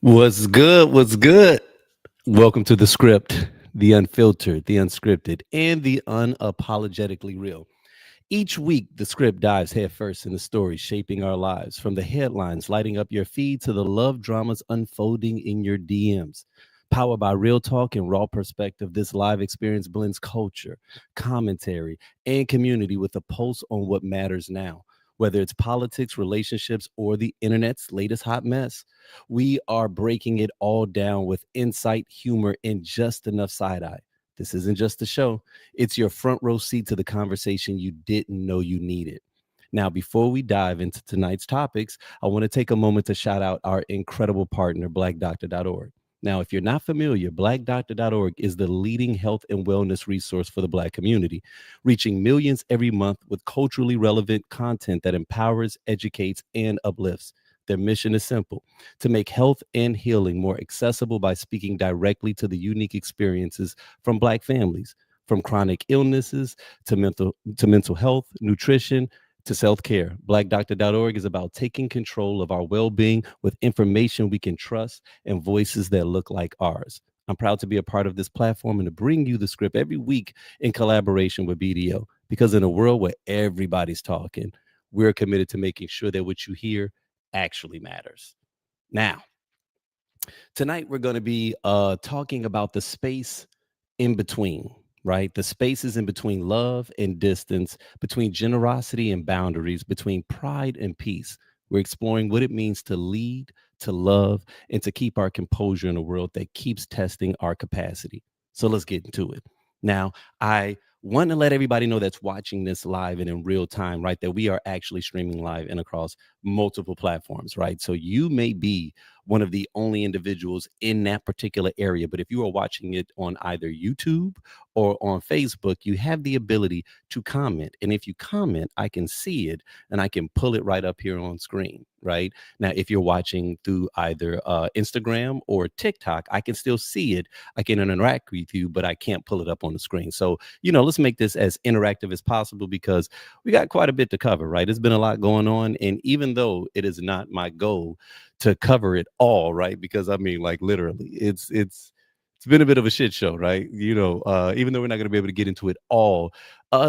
What's good? What's good? Welcome to the script, the unfiltered, the unscripted, and the unapologetically real. Each week, the script dives headfirst in the stories shaping our lives, from the headlines lighting up your feed to the love dramas unfolding in your DMs. Powered by real talk and raw perspective, this live experience blends culture, commentary, and community with a pulse on what matters now. Whether it's politics, relationships, or the internet's latest hot mess, we are breaking it all down with insight, humor, and just enough side eye. This isn't just a show, it's your front row seat to the conversation you didn't know you needed. Now, before we dive into tonight's topics, I want to take a moment to shout out our incredible partner, blackdoctor.org. Now, if you're not familiar, blackdoctor.org is the leading health and wellness resource for the Black community, reaching millions every month with culturally relevant content that empowers, educates, and uplifts. Their mission is simple: to make health and healing more accessible by speaking directly to the unique experiences from Black families, from chronic illnesses to mental health, nutrition, to self-care. Blackdoctor.org is about taking control of our well-being with information we can trust and voices that look like ours. I'm proud to be a part of this platform and to bring you the script every week in collaboration with BDO, because in a world where everybody's talking, we're committed to making sure that what you hear actually matters. Now, tonight we're going to be talking about the space in between, right? The spaces in between love and distance, between generosity and boundaries, between pride and peace. We're exploring what it means to lead, to love, and to keep our composure in a world that keeps testing our capacity. So let's get into it. Now, I want to let everybody know that's watching this live and in real time, right, that we are actually streaming live and across multiple platforms, right? So you may be one of the only individuals in that particular area, but if you are watching it on either YouTube or on Facebook, you have the ability to comment. And if you comment, I can see it and I can pull it right up here on screen, right? Now, if you're watching through either Instagram or TikTok, I can still see it. I can interact with you, but I can't pull it up on the screen. So, let's make this as interactive as possible because we got quite a bit to cover, right? There's been a lot going on. And even though it is not my goal to cover it all, right? Because I mean, like literally, it's been a bit of a shit show, right? Even though we're not going to be able to get into it all,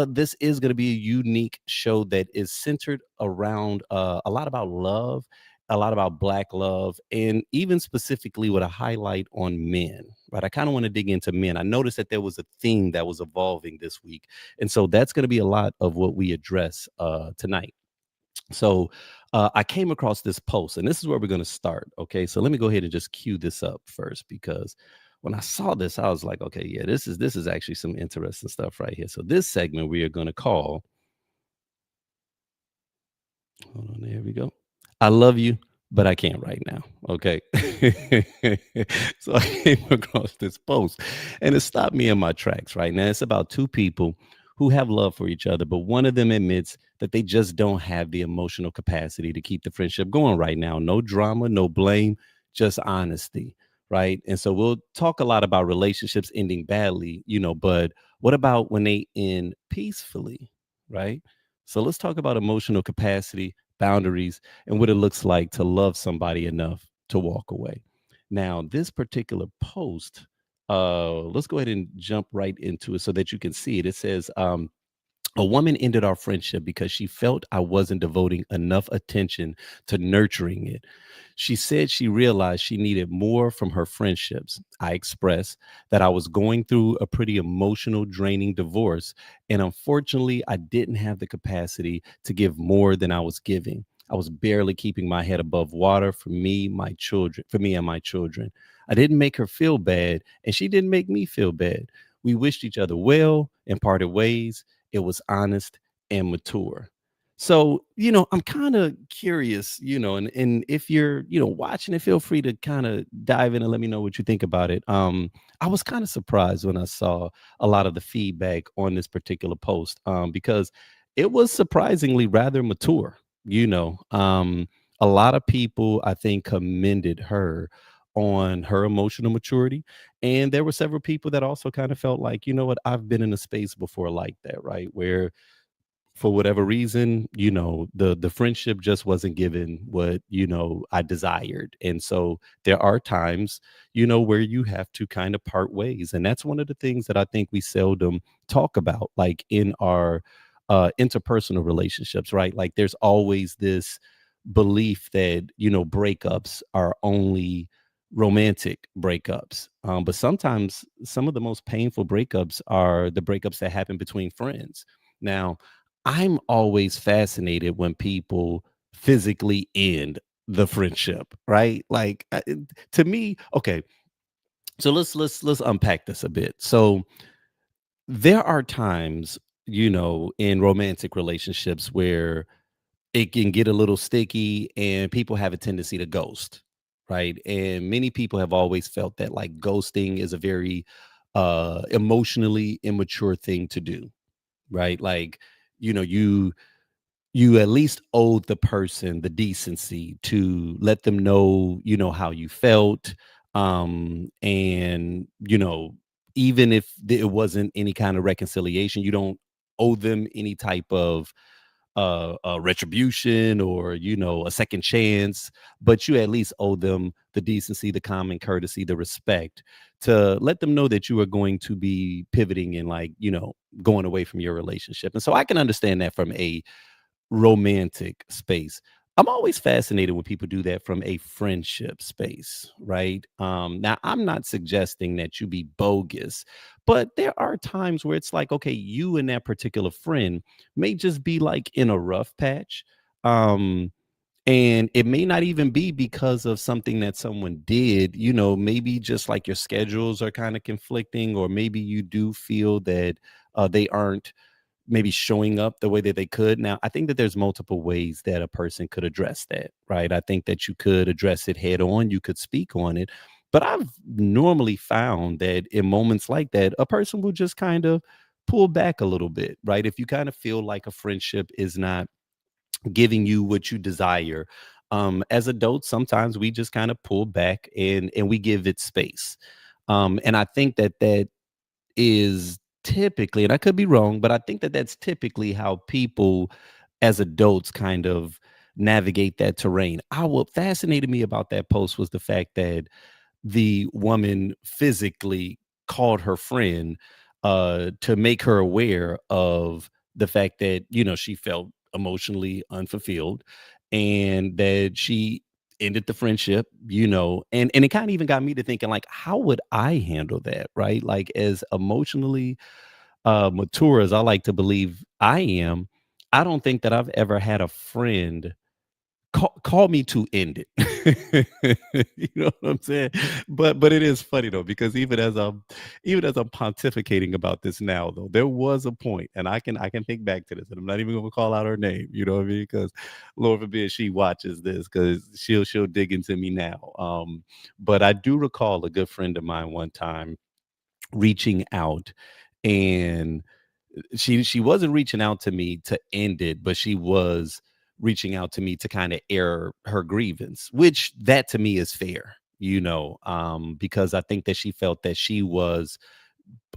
this is going to be a unique show that is centered around a lot about love, a lot about Black love, and even specifically with a highlight on men, right? I kind of want to dig into men. I noticed that there was a theme that was evolving this week. And so that's going to be a lot of what we address tonight. So I came across this post, and this is where we're going to start. Okay, so let me go ahead and just cue this up first, because when I saw this, I was like, okay, yeah, this is actually some interesting stuff right here. So this segment we are going to call, hold on, there we go, I love you, but I can't right now. Okay. So I came across this post and it stopped me in my tracks. Right now, it's about two people who have love for each other, but one of them admits that they just don't have the emotional capacity to keep the friendship going right now. No drama, no blame, just honesty. Right. And so we'll talk a lot about relationships ending badly, but what about when they end peacefully? Right. So let's talk about emotional capacity, boundaries, and what it looks like to love somebody enough to walk away. Now, this particular post, let's go ahead and jump right into it so that you can see it. It says, a woman ended our friendship because she felt I wasn't devoting enough attention to nurturing it. She said she realized she needed more from her friendships. I expressed that I was going through a pretty emotional, draining divorce, and unfortunately, I didn't have the capacity to give more than I was giving. I was barely keeping my head above water for me and my children. I didn't make her feel bad, and she didn't make me feel bad. We wished each other well and parted ways. It was honest and mature. So, I'm kind of curious, and if you're, watching it, feel free to kind of dive in and let me know what you think about it. I was kind of surprised when I saw a lot of the feedback on this particular post, because it was surprisingly rather mature. You know, a lot of people, I think, commended her on her emotional maturity, and there were several people that also kind of felt like, you know what, I've been in a space before like that, right? Where for whatever reason, the friendship just wasn't given what, I desired. And so there are times, where you have to kind of part ways. And that's one of the things that I think we seldom talk about, like in our interpersonal relationships, right? Like there's always this belief that, breakups are only romantic breakups. But sometimes some of the most painful breakups are the breakups that happen between friends. Now, I'm always fascinated when people physically end the friendship, right? Like to me, okay. So let's unpack this a bit. So there are times, in romantic relationships where it can get a little sticky and people have a tendency to ghost, right? And many people have always felt that like ghosting is a very emotionally immature thing to do, right? Like, you at least owed the person the decency to let them know, how you felt. And, even if it wasn't any kind of reconciliation, you don't owe them any type of retribution or, a second chance, but you at least owe them the decency, the common courtesy, the respect to let them know that you are going to be pivoting and like, going away from your relationship. And so I can understand that from a romantic space. I'm always fascinated when people do that from a friendship space, right? Now, I'm not suggesting that you be bogus, but there are times where it's like, okay, you and that particular friend may just be like in a rough patch. Um, and it may not even be because of something that someone did, maybe just like your schedules are kind of conflicting, or maybe you do feel that they aren't maybe showing up the way that they could. Now, I think that there's multiple ways that a person could address that, right? I think that you could address it head on, you could speak on it. But I've normally found that in moments like that, a person will just kind of pull back a little bit, right? If you kind of feel like a friendship is not giving you what you desire. As adults, sometimes we just kind of pull back and we give it space. And I think that that is typically, and I could be wrong, but I think that that's typically how people as adults kind of navigate that terrain. What fascinated me about that post was the fact that the woman physically called her friend to make her aware of the fact that, she felt emotionally unfulfilled and that she ended the friendship, and it kind of even got me to thinking like, how would I handle that, right? Like as emotionally mature as I like to believe I am, I don't think that I've ever had a friend call me to end it. You know what I'm saying? But it is funny though, because even as I'm pontificating about this now though, there was a point, and I can think back to this, and I'm not even gonna call out her name, you know what I mean? Because Lord forbid she watches this, because she'll dig into me now. But I do recall a good friend of mine one time reaching out, and she wasn't reaching out to me to end it, but she was reaching out to me to kind of air her grievance, which that to me is fair, because I think that she felt that she was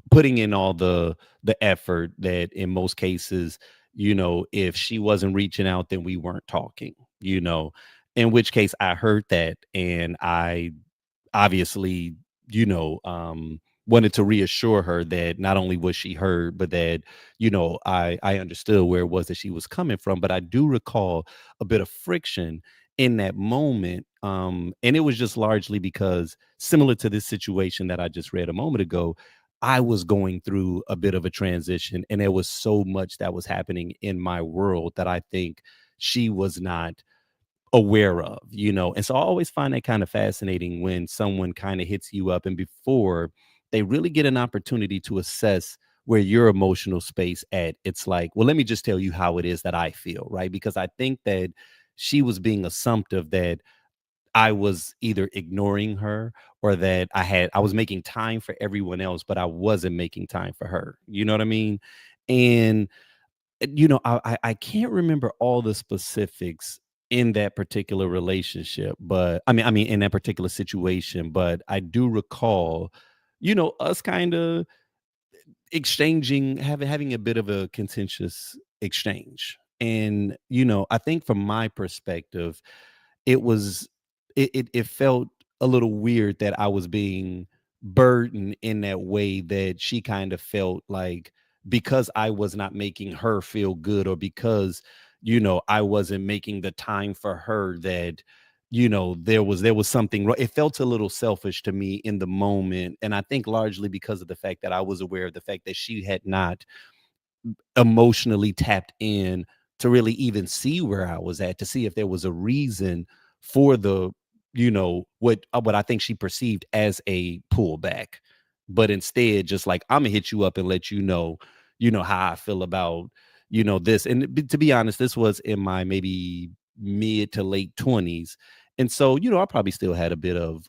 putting in all the effort, that in most cases, if she wasn't reaching out, then we weren't talking, in which case I heard that, and I obviously, wanted to reassure her that not only was she heard, but that, I understood where it was that she was coming from. But I do recall a bit of friction in that moment. And it was just largely because, similar to this situation that I just read a moment ago, I was going through a bit of a transition, and there was so much that was happening in my world that I think she was not aware of, And so I always find that kind of fascinating when someone kind of hits you up, and before they really get an opportunity to assess where your emotional space at, it's like, well, let me just tell you how it is that I feel, right? Because I think that she was being assumptive that I was either ignoring her, or that I was making time for everyone else, but I wasn't making time for her. You know what I mean? And I can't remember all the specifics in that particular relationship, but I mean, in that particular situation, but I do recall, us kind of exchanging, having a bit of a contentious exchange. And, I think from my perspective, it was it felt a little weird that I was being burdened in that way, that she kind of felt like, because I was not making her feel good, or because, I wasn't making the time for her, that, there was something wrong. It felt a little selfish to me in the moment. And I think largely because of the fact that I was aware of the fact that she had not emotionally tapped in to really even see where I was at, to see if there was a reason for the, what I think she perceived as a pullback. But instead, just like, I'm gonna hit you up and let how I feel about, this. And to be honest, this was in my maybe mid to late 20s. And so, I probably still had a bit of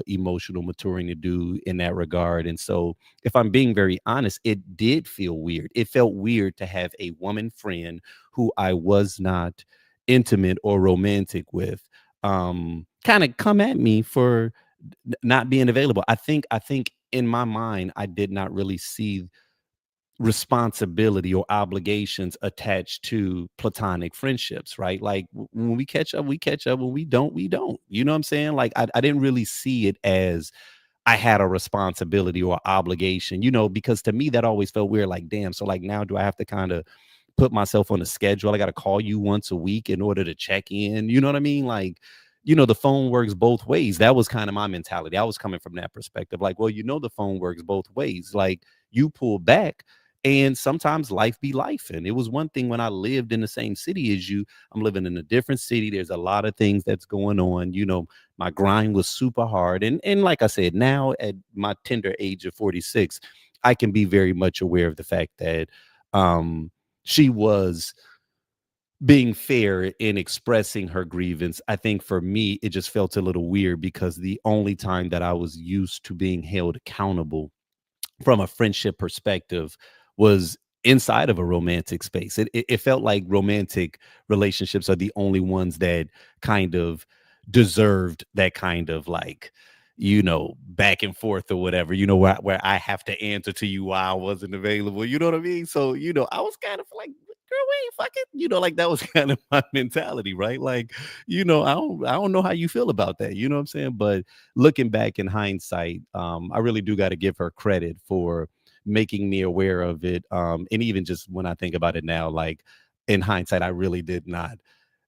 emotional maturing to do in that regard. And so, if I'm being very honest, it did feel weird. It felt weird to have a woman friend who I was not intimate or romantic with, kind of come at me for not being available. I think in my mind, I did not really see responsibility or obligations attached to platonic friendships, right? Like, when we catch up, we catch up. When we don't, we don't. You know what I'm saying? Like, I didn't really see it as I had a responsibility or obligation, because to me that always felt weird. Like, damn, so like now do I have to kind of put myself on a schedule? I got to call you once a week in order to check in. You know what I mean? Like, the phone works both ways. That was kind of my mentality. I was coming from that perspective. Like, well, the phone works both ways. Like, you pull back, and sometimes life be life. And it was one thing when I lived in the same city as you. I'm living in a different city. There's a lot of things that's going on. My grind was super hard. And like I said, now at my tender age of 46, I can be very much aware of the fact that she was being fair in expressing her grievance. I think for me, it just felt a little weird, because the only time that I was used to being held accountable from a friendship perspective was inside of a romantic space. It felt like romantic relationships are the only ones that kind of deserved that kind of, like, back and forth or whatever, where I have to answer to you why I wasn't available. You know what I mean? So, I was kind of like, girl, we ain't fucking, like, that was kind of my mentality, right? Like, I don't know how you feel about that. You know what I'm saying? But looking back in hindsight, I really do got to give her credit for making me aware of it. And even just when I think about it now, like, in hindsight, I really did not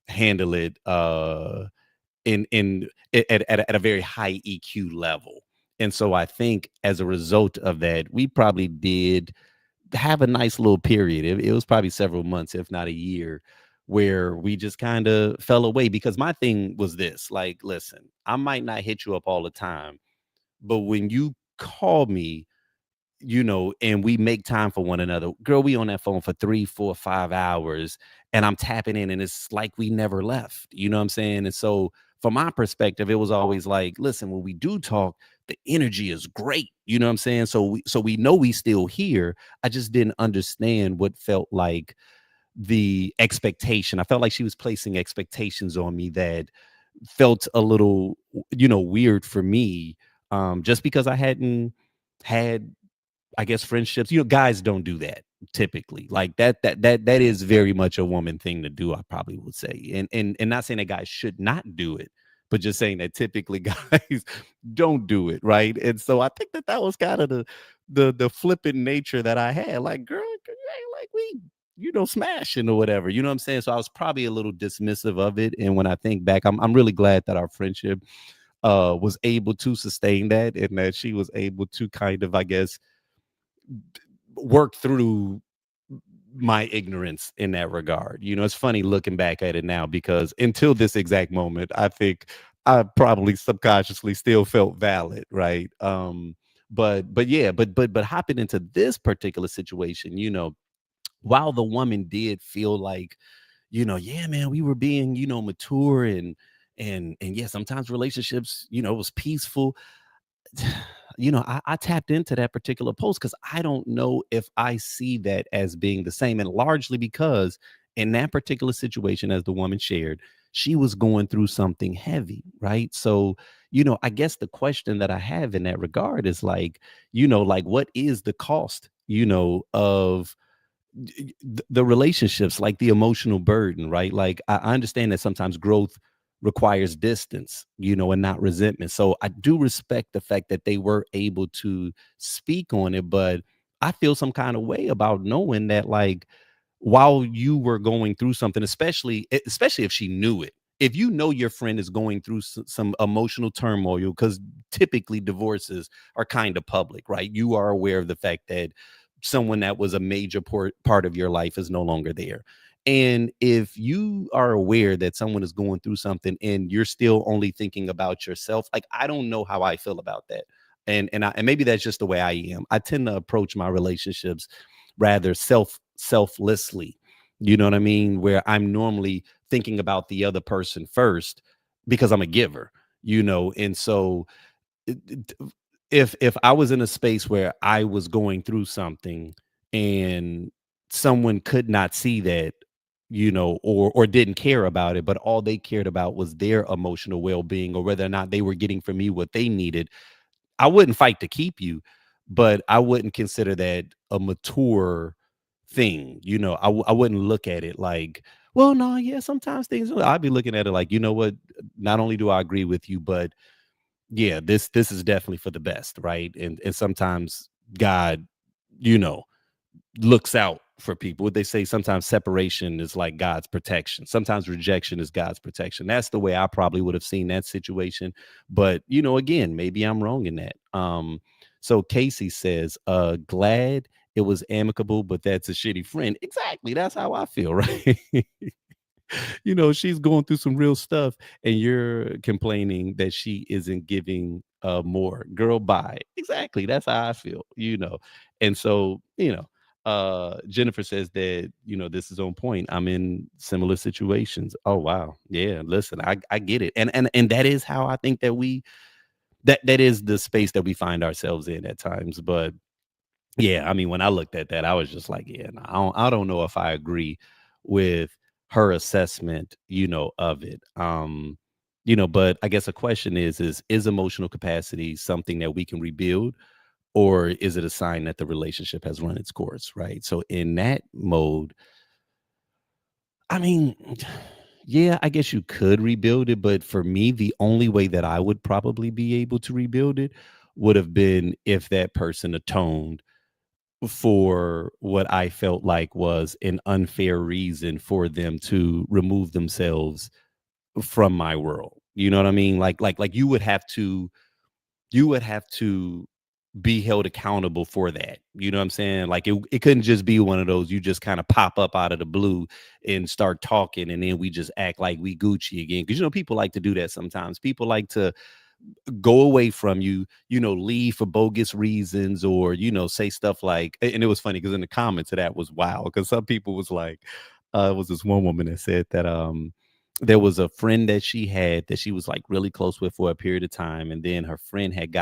handle it at a very high EQ level. And so I think as a result of that, we probably did have a nice little period. It was probably several months, if not a year, where we just kind of fell away because my thing was this, like, listen, I might not hit you up all the time, but when you call me, and we make time for one another. Girl, we on that phone for 3, 4, 5 hours, and I'm tapping in, and it's like we never left. You know what I'm saying? And so, from my perspective, it was always like, listen, when we do talk, the energy is great. You know what I'm saying? So we know we still here. I just didn't understand what felt like the expectation. I felt like she was placing expectations on me that felt a little, weird for me. Just because I hadn't had, I guess, friendships. Guys don't do that typically. Like that is very much a woman thing to do, I probably would say. And not saying that guys should not do it, but just saying that typically guys don't do it, right? And so I think that was kind of the flippant nature that I had. Like, girl, it ain't like we smashing or whatever. You know what I'm saying? So I was probably a little dismissive of it. And when I think back, I'm really glad that our friendship was able to sustain that, and that she was able to kind of, I guess, work through my ignorance in that regard. It's funny looking back at it now, because until this exact moment, I think I probably subconsciously still felt valid, right? But yeah, but hopping into this particular situation, while the woman did feel like, yeah, man, we were being, mature, and yeah, sometimes relationships, was peaceful. I tapped into that particular post because I don't know if I see that as being the same. And largely because in that particular situation, as the woman shared, she was going through something heavy, right? So, I guess the question that I have in that regard is like, like, what is the cost, of the relationships, like the emotional burden, right? Like, I understand that sometimes growth requires distance, and not resentment. So I do respect the fact that they were able to speak on it, but I feel some kind of way about knowing that, like, while you were going through something, especially if she knew it. If you know your friend is going through some emotional turmoil, because typically divorces are kind of public, right? You are aware of the fact that someone that was a major part of your life is no longer there. And if you are aware that someone is going through something and you're still only thinking about yourself, like, I don't know how I feel about that. And maybe that's just the way I am. I tend to approach my relationships rather selflessly. You know what I mean? Where I'm normally thinking about the other person first because I'm a giver, and so it- if I was in a space where I was going through something and someone could not see that, or didn't care about it, but all they cared about was their emotional well-being, or whether or not they were getting from me what they needed, I wouldn't fight to keep you, but I wouldn't consider that a mature thing. I wouldn't look at it like, well, no, yeah, sometimes things. I'd be looking at it like, you know what? Not only do I agree with you, but yeah, this is definitely for the best, right? And sometimes God, you know, looks out for people. What they say, sometimes separation is like God's protection. Sometimes rejection is God's protection. That's the way I probably would have seen that situation. But, again, maybe I'm wrong in that. So Casey says, glad it was amicable, but that's a shitty friend. Exactly. That's how I feel, right? She's going through some real stuff, and you're complaining that she isn't giving more. Girl, bye. Exactly. That's how I feel, And so, Jennifer says that, this is on point. I'm in similar situations. Oh wow. Yeah, listen, I get it. And that is how I think that that is the space that we find ourselves in at times. But yeah, I mean, when I looked at that, I was just like, yeah, no, I don't know if I agree with her assessment, of it. But I guess a question is emotional capacity something that we can rebuild, or is it a sign that the relationship has run its course, right? So in that mode, I mean, yeah, I guess you could rebuild it, but for me, the only way that I would probably be able to rebuild it would have been if that person atoned for what I felt like was an unfair reason for them to remove themselves from my world. You know what I mean? Like you would have to be held accountable for that. You know what I'm saying? Like it couldn't just be one of those you just kind of pop up out of the blue and start talking and then we just act like we Gucci again. Because people like to do that sometimes. People like to go away from you, leave for bogus reasons or, say stuff like, and it was funny because in the comments of that was wild because some people was like, it was this one woman that said that there was a friend that she had that she was like really close with for a period of time. And then her friend had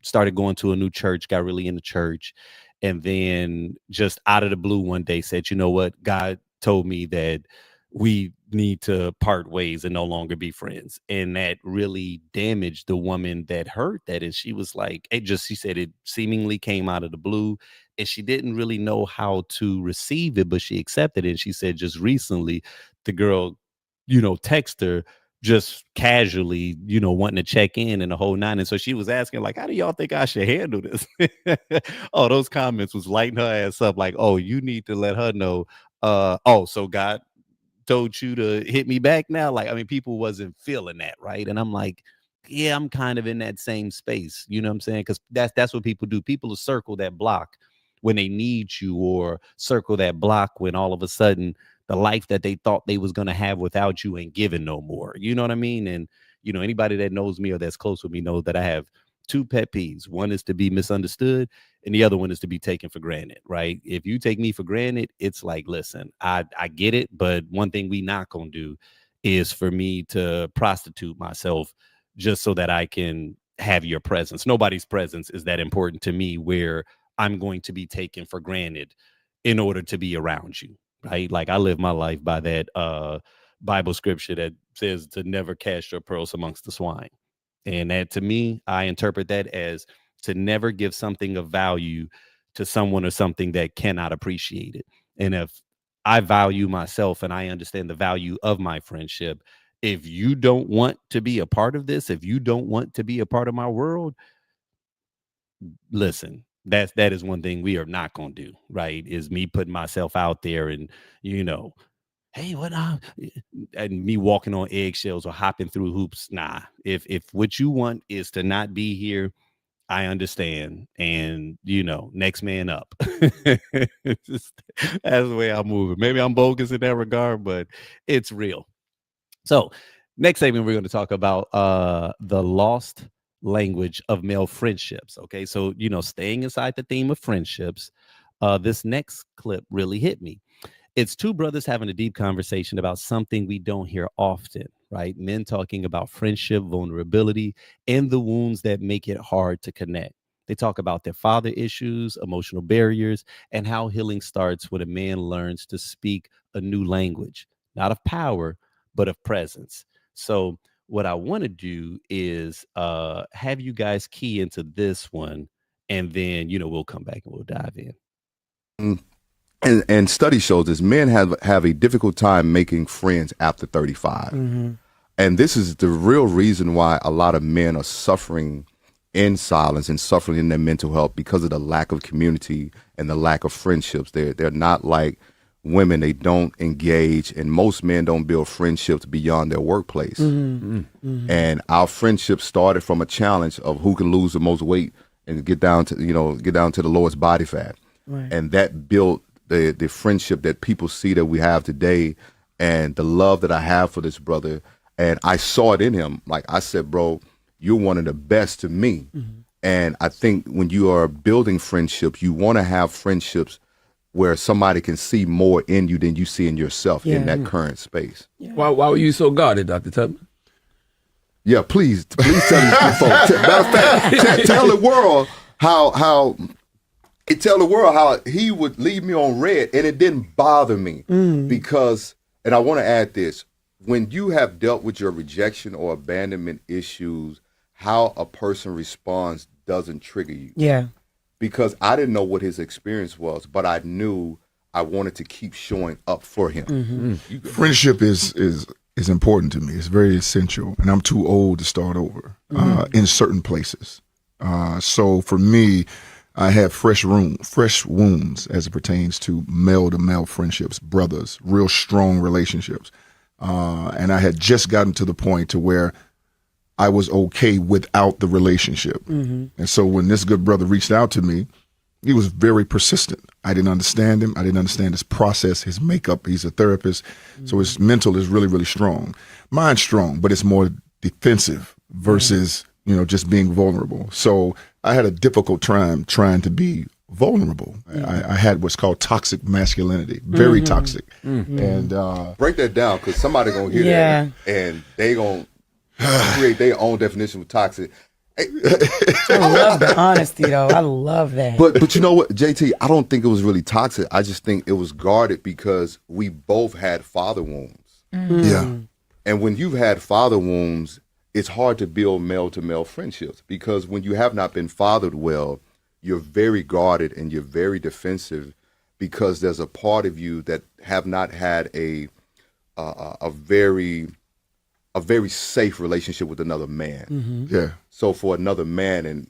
started going to a new church, got really into church. And then just out of the blue one day said, you know what, God told me that we need to part ways and no longer be friends. And that really damaged the woman that heard that. And she was like, she said it seemingly came out of the blue and she didn't really know how to receive it, but she accepted it. And she said just recently the girl, text her just casually, wanting to check in and the whole nine. And so she was asking, like, how do y'all think I should handle this? Oh, those comments was lighting her ass up like, oh, you need to let her know. So God told you to hit me back now. Like, I mean, people wasn't feeling that, right? And I'm like, yeah, I'm kind of in that same space. You know what I'm saying? Because that's what people do. People will circle that block when they need you or circle that block when all of a sudden the life that they thought they was going to have without you ain't given no more. You know what I mean? And, anybody that knows me or that's close with me knows that I have two pet peeves. One is to be misunderstood and the other one is to be taken for granted, right? If you take me for granted, it's like, listen, I get it. But one thing we not going to do is for me to prostitute myself just so that I can have your presence. Nobody's presence is that important to me where I'm going to be taken for granted in order to be around you, right? Like I live my life by that Bible scripture that says to never cast your pearls amongst the swine. And that to me, I interpret that as to never give something of value to someone or something that cannot appreciate it. And if I value myself and I understand the value of my friendship, if you don't want to be a part of this, if you don't want to be a part of my world, listen, that is one thing we are not going to do, right? Is me putting myself out there and, hey, what and me walking on eggshells or hopping through hoops. Nah, if what you want is to not be here, I understand. And, next man up. That's the way I'm moving. Maybe I'm bogus in that regard, but it's real. So next segment, we're going to talk about the lost language of male friendships. Okay. So, staying inside the theme of friendships, this next clip really hit me. It's two brothers having a deep conversation about something we don't hear often, right? Men talking about friendship, vulnerability, and the wounds that make it hard to connect. They talk about their father issues, emotional barriers, and how healing starts when a man learns to speak a new language, not of power, but of presence. So what I want to do is have you guys key into this one, and then, we'll come back and we'll dive in. And study shows this: men have a difficult time making friends after 35. Mm-hmm. And this is the real reason why a lot of men are suffering in silence and suffering in their mental health because of the lack of community and the lack of friendships. They're not like women. They don't engage, and most men don't build friendships beyond their workplace. Mm-hmm. Mm-hmm. And our friendship started from a challenge of who can lose the most weight and get down to the lowest body fat. Right. And that built the friendship that people see that we have today, and the love that I have for this brother. And I saw it in him. Like I said, bro, you're one of the best to me. Mm-hmm. And I think when you are building friendships, you want to have friendships where somebody can see more in you than you see in yourself in that current space. Yeah. Why were you so guarded, Dr. Tubman? Yeah, please tell these folks. Matter of fact, tell the world how he would leave me on red, and it didn't bother me because, and I want to add this, when you have dealt with your rejection or abandonment issues, how a person responds doesn't trigger you. Yeah. Because I didn't know what his experience was, but I knew I wanted to keep showing up for him. Mm-hmm. Friendship is important to me. It's very essential, and I'm too old to start over in certain places. So for me, I had fresh wounds as it pertains to male-to-male friendships, brothers, real strong relationships. And I had just gotten to the point to where I was okay without the relationship. And so when this good brother reached out to me, he was very persistent. I didn't understand him. I didn't understand his process, his makeup. He's a therapist. So his mental is really, really strong. Mine's strong, but it's more defensive versus, just being vulnerable. So I had a difficult time trying to be vulnerable. I had what's called toxic masculinity, very toxic. And Break that down, because somebody gonna hear that and they gonna create their own definition of toxic. I love the honesty, though. I love that. But you know what, JT, I don't think it was really toxic. I just think it was guarded because we both had father wounds. yeah, And when you've had father wounds, it's hard to build male-to-male friendships, because when you have not been fathered well, you're very guarded and you're very defensive, because there's a part of you that have not had a very safe relationship with another man. yeah. So for another man, and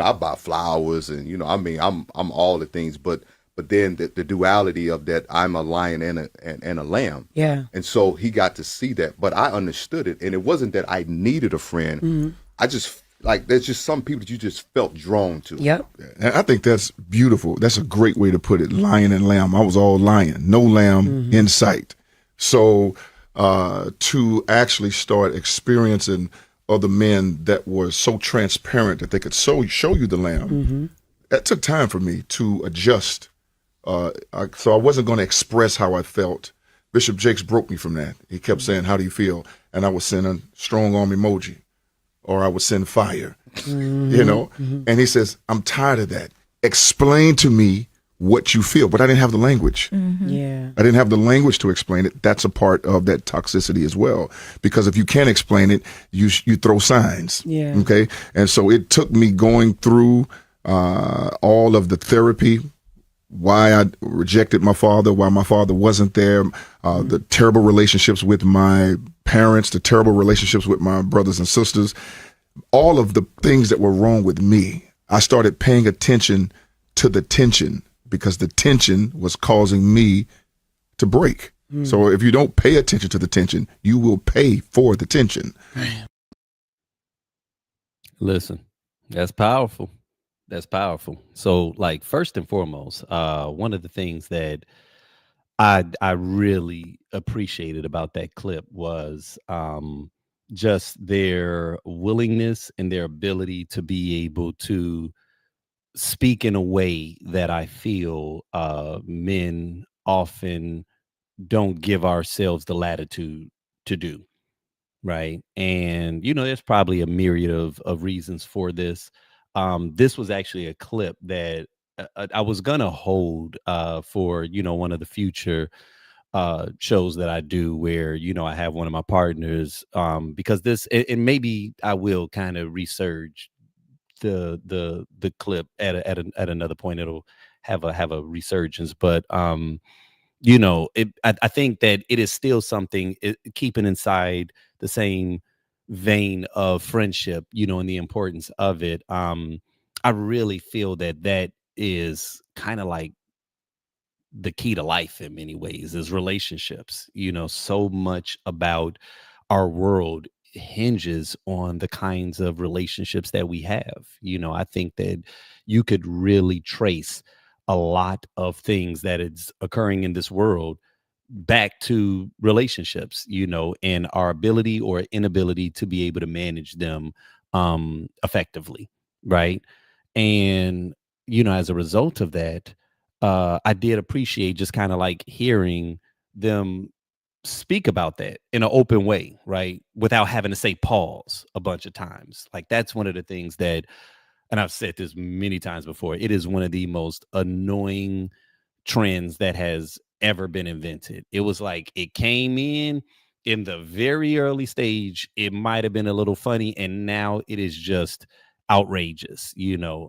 I buy flowers, and I'm all the things, but then the duality of that, I'm a lion and a lamb. Yeah. And so he got to see that, but I understood it, and it wasn't that I needed a friend. I just there's just some people that you just felt drawn to. Yep. And I think that's beautiful. That's a great way to put it. Lion and lamb. I was all lion, no lamb in sight. So to actually start experiencing other men that were so transparent that they could show you the lamb, that took time for me to adjust. So I wasn't going to express how I felt. Bishop Jakes broke me from that. He kept saying, "How do you feel?" And I would send a strong arm emoji, or I would send fire, And he says, "I'm tired of that. Explain to me what you feel." But I didn't have the language. Yeah. I didn't have the language to explain it. That's a part of that toxicity as well. Because if you can't explain it, you throw signs. Yeah. Okay. And so it took me going through all of the therapy, why I rejected my father, why my father wasn't there, the terrible relationships with my parents, the terrible relationships with my brothers and sisters, all of the things that were wrong with me. I started paying attention to the tension, because the tension was causing me to break. So if you don't pay attention to the tension, you will pay for the tension. Listen, that's powerful. That's powerful. So, first and foremost, one of the things that I really appreciated about that clip was just their willingness and their ability to be able to speak in a way that I feel men often don't give ourselves the latitude to do. Right. And, there's probably a myriad of reasons for this. This was actually a clip that I was going to hold for, one of the future shows that I do where, I have one of my partners because this, and maybe I will kind of resurge the clip at another point. It'll have a resurgence, but I think that it is still something, keeping inside the same vein of friendship, and the importance of it. I really feel that is kind of like the key to life in many ways, is relationships. So much about our world hinges on the kinds of relationships that we have. I think that you could really trace a lot of things that is occurring in this world back to relationships, and our ability or inability to be able to manage them effectively, right? And as a result of that, I did appreciate just kind of hearing them speak about that in an open way, right? Without having to say pause a bunch of times. That's one of the things that, and I've said this many times before, it is one of the most annoying trends that has ever been invented. It was it came in the very early stage. It might have been a little funny, and now it is just outrageous,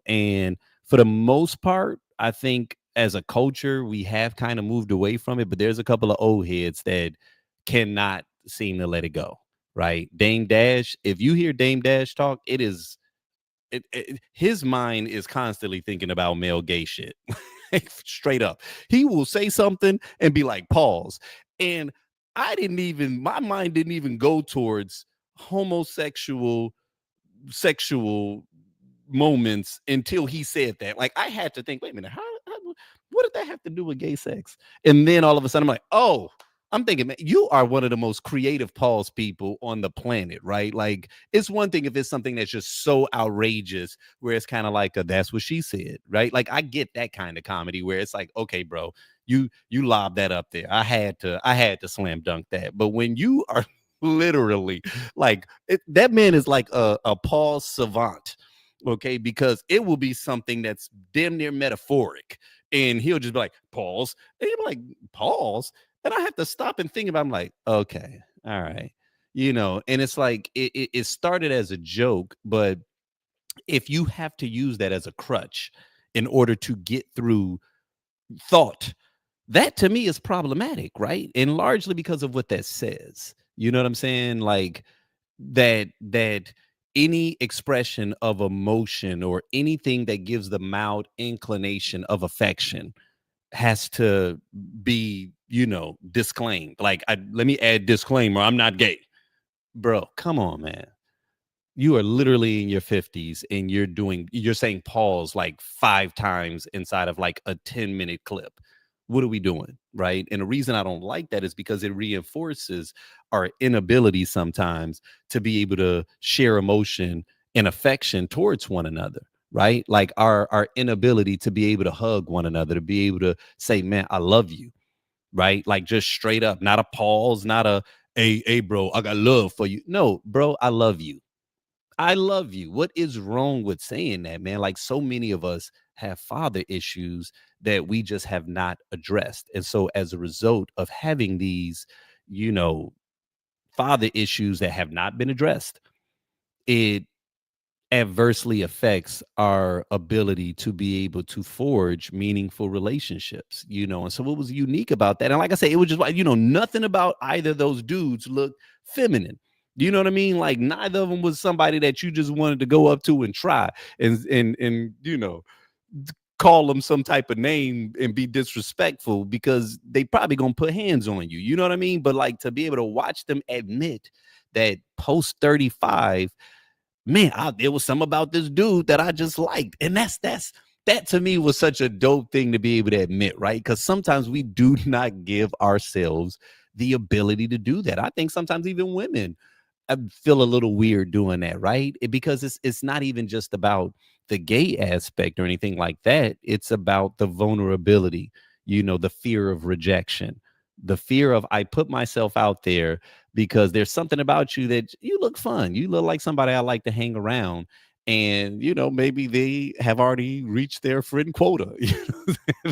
and for the most part, I think as a culture, we have kind of moved away from it, but there's a couple of old heads that cannot seem to let it go, right? Dame Dash, if you hear Dame Dash talk, his mind is constantly thinking about male gay shit. Straight up. He will say something and be like, pause. And my mind didn't even go towards homosexual sexual moments until he said that. Like, I had to think, wait a minute, what did that have to do with gay sex? And then all of a sudden I'm like, oh, I'm thinking, man, you are one of the most creative pause people on the planet, right? Like, it's one thing if it's something that's just so outrageous where it's kind of like that's what she said, right? Like, I get that kind of comedy where it's like, okay, bro, you lob that up there. I had to slam dunk that. But when you are literally like that man is like a pause savant, okay, because it will be something that's damn near metaphoric, and he'll just be like, pause, and you'll be like, pause, and I have to stop and think about it. I'm like, okay, all right, and it's like it started as a joke, but if you have to use that as a crutch in order to get through thought, that to me is problematic, right? And largely because of what that says. You know what I'm saying? Like that any expression of emotion or anything that gives the mild inclination of affection has to be, disclaimed. Like, let me add disclaimer, I'm not gay. Bro, come on, man. You are literally in your 50s and you're saying pause like 5 times inside of like a 10-minute clip. What are we doing? Right. And the reason I don't like that is because it reinforces our inability sometimes to be able to share emotion and affection towards one another. Right. Like our inability to be able to hug one another, to be able to say, man, I love you. Right. Like, just straight up, not a pause, not a, hey, bro, I got love for you. No, bro, I love you. I love you. What is wrong with saying that, man? Like, so many of us have father issues that we just have not addressed. And so as a result of having these, you know, father issues that have not been addressed, it adversely affects our ability to be able to forge meaningful relationships, and so what was unique about that, and like I say, it was just like, nothing about either of those dudes looked feminine. You know what I mean? Like, neither of them was somebody that you just wanted to go up to and try and call them some type of name and be disrespectful, because they probably gonna put hands on you. You know what I mean? But like, to be able to watch them admit that post 35, man, there was something about this dude that I just liked. And that to me was such a dope thing to be able to admit, right? Because sometimes we do not give ourselves the ability to do that. I think sometimes even women feel a little weird doing that, right? Because it's not even just about the gay aspect or anything like that. It's about the vulnerability, the fear of rejection, the fear of, I put myself out there because there's something about you that you look fun. You look like somebody I like to hang around. And, maybe they have already reached their friend quota.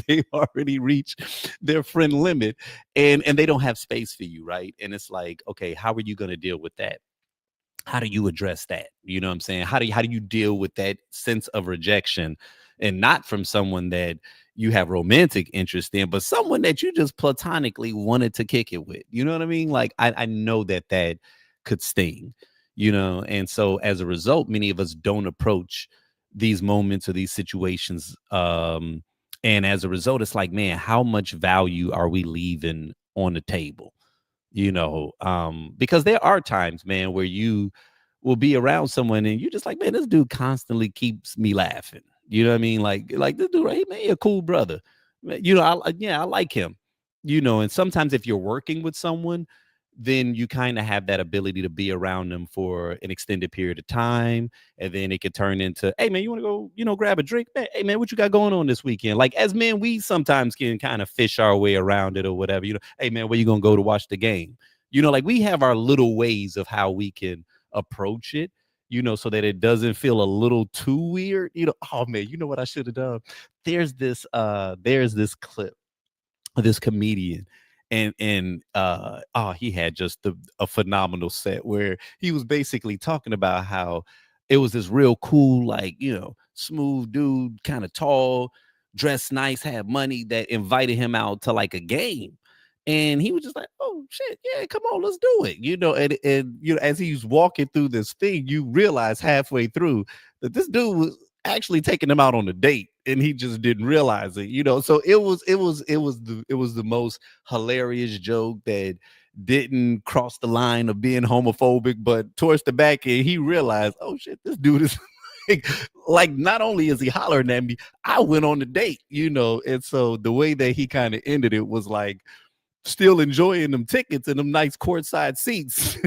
They've already reached their friend limit, and they don't have space for you, right? And it's like, okay, how are you going to deal with that? How do you address that? You know what I'm saying? How do you deal with that sense of rejection, and not from someone that you have romantic interest in, but someone that you just platonically wanted to kick it with? You know what I mean? Like, I know that could sting, and so as a result, many of us don't approach these moments or these situations. And as a result, it's like, man, how much value are we leaving on the table? Because there are times, man, where you will be around someone and you're just like, man, this dude constantly keeps me laughing. You know what I mean? Like this dude, right? Hey, man, he a cool brother. I like him. And sometimes if you're working with someone, then you kind of have that ability to be around them for an extended period of time. And then it could turn into, hey, man, you want to go, grab a drink? Man, hey, man, what you got going on this weekend? Like, as men, we sometimes can kind of fish our way around it or whatever. Hey, man, where you going to go to watch the game? Like, we have our little ways of how we can approach it, so that it doesn't feel a little too weird. Oh, man, you know what I should have done? There's this clip of this comedian, and he had just a phenomenal set where he was basically talking about how it was this real cool, like, smooth dude, kind of tall, dressed nice, had money, that invited him out to like a game. And he was just like, oh shit, yeah, come on, let's do it. And as he's walking through this thing, you realize halfway through that this dude actually taking him out on a date, and he just didn't realize it, you know. So it was the most hilarious joke that didn't cross the line of being homophobic, but towards the back end, he realized, oh shit, this dude is like not only is he hollering at me, I went on the date, you know. And so the way that he kind of ended it was like still enjoying them tickets and them nice courtside seats.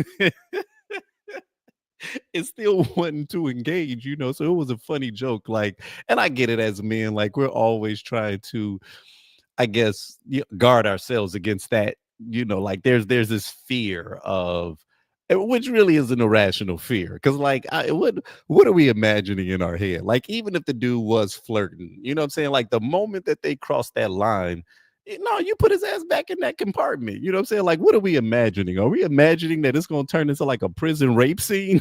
It still wanting to engage, you know. So it was a funny joke, like, and I get it as men, like we're always trying to, I guess, guard ourselves against that, you know. Like there's this fear of, which really is an irrational fear, because like what are we imagining in our head? Like even if the dude was flirting, you know what I'm saying, like the moment that they cross that line, no, you put his ass back in that compartment, you know what I'm saying. Like what are we imagining? Are we imagining that it's going to turn into like a prison rape scene?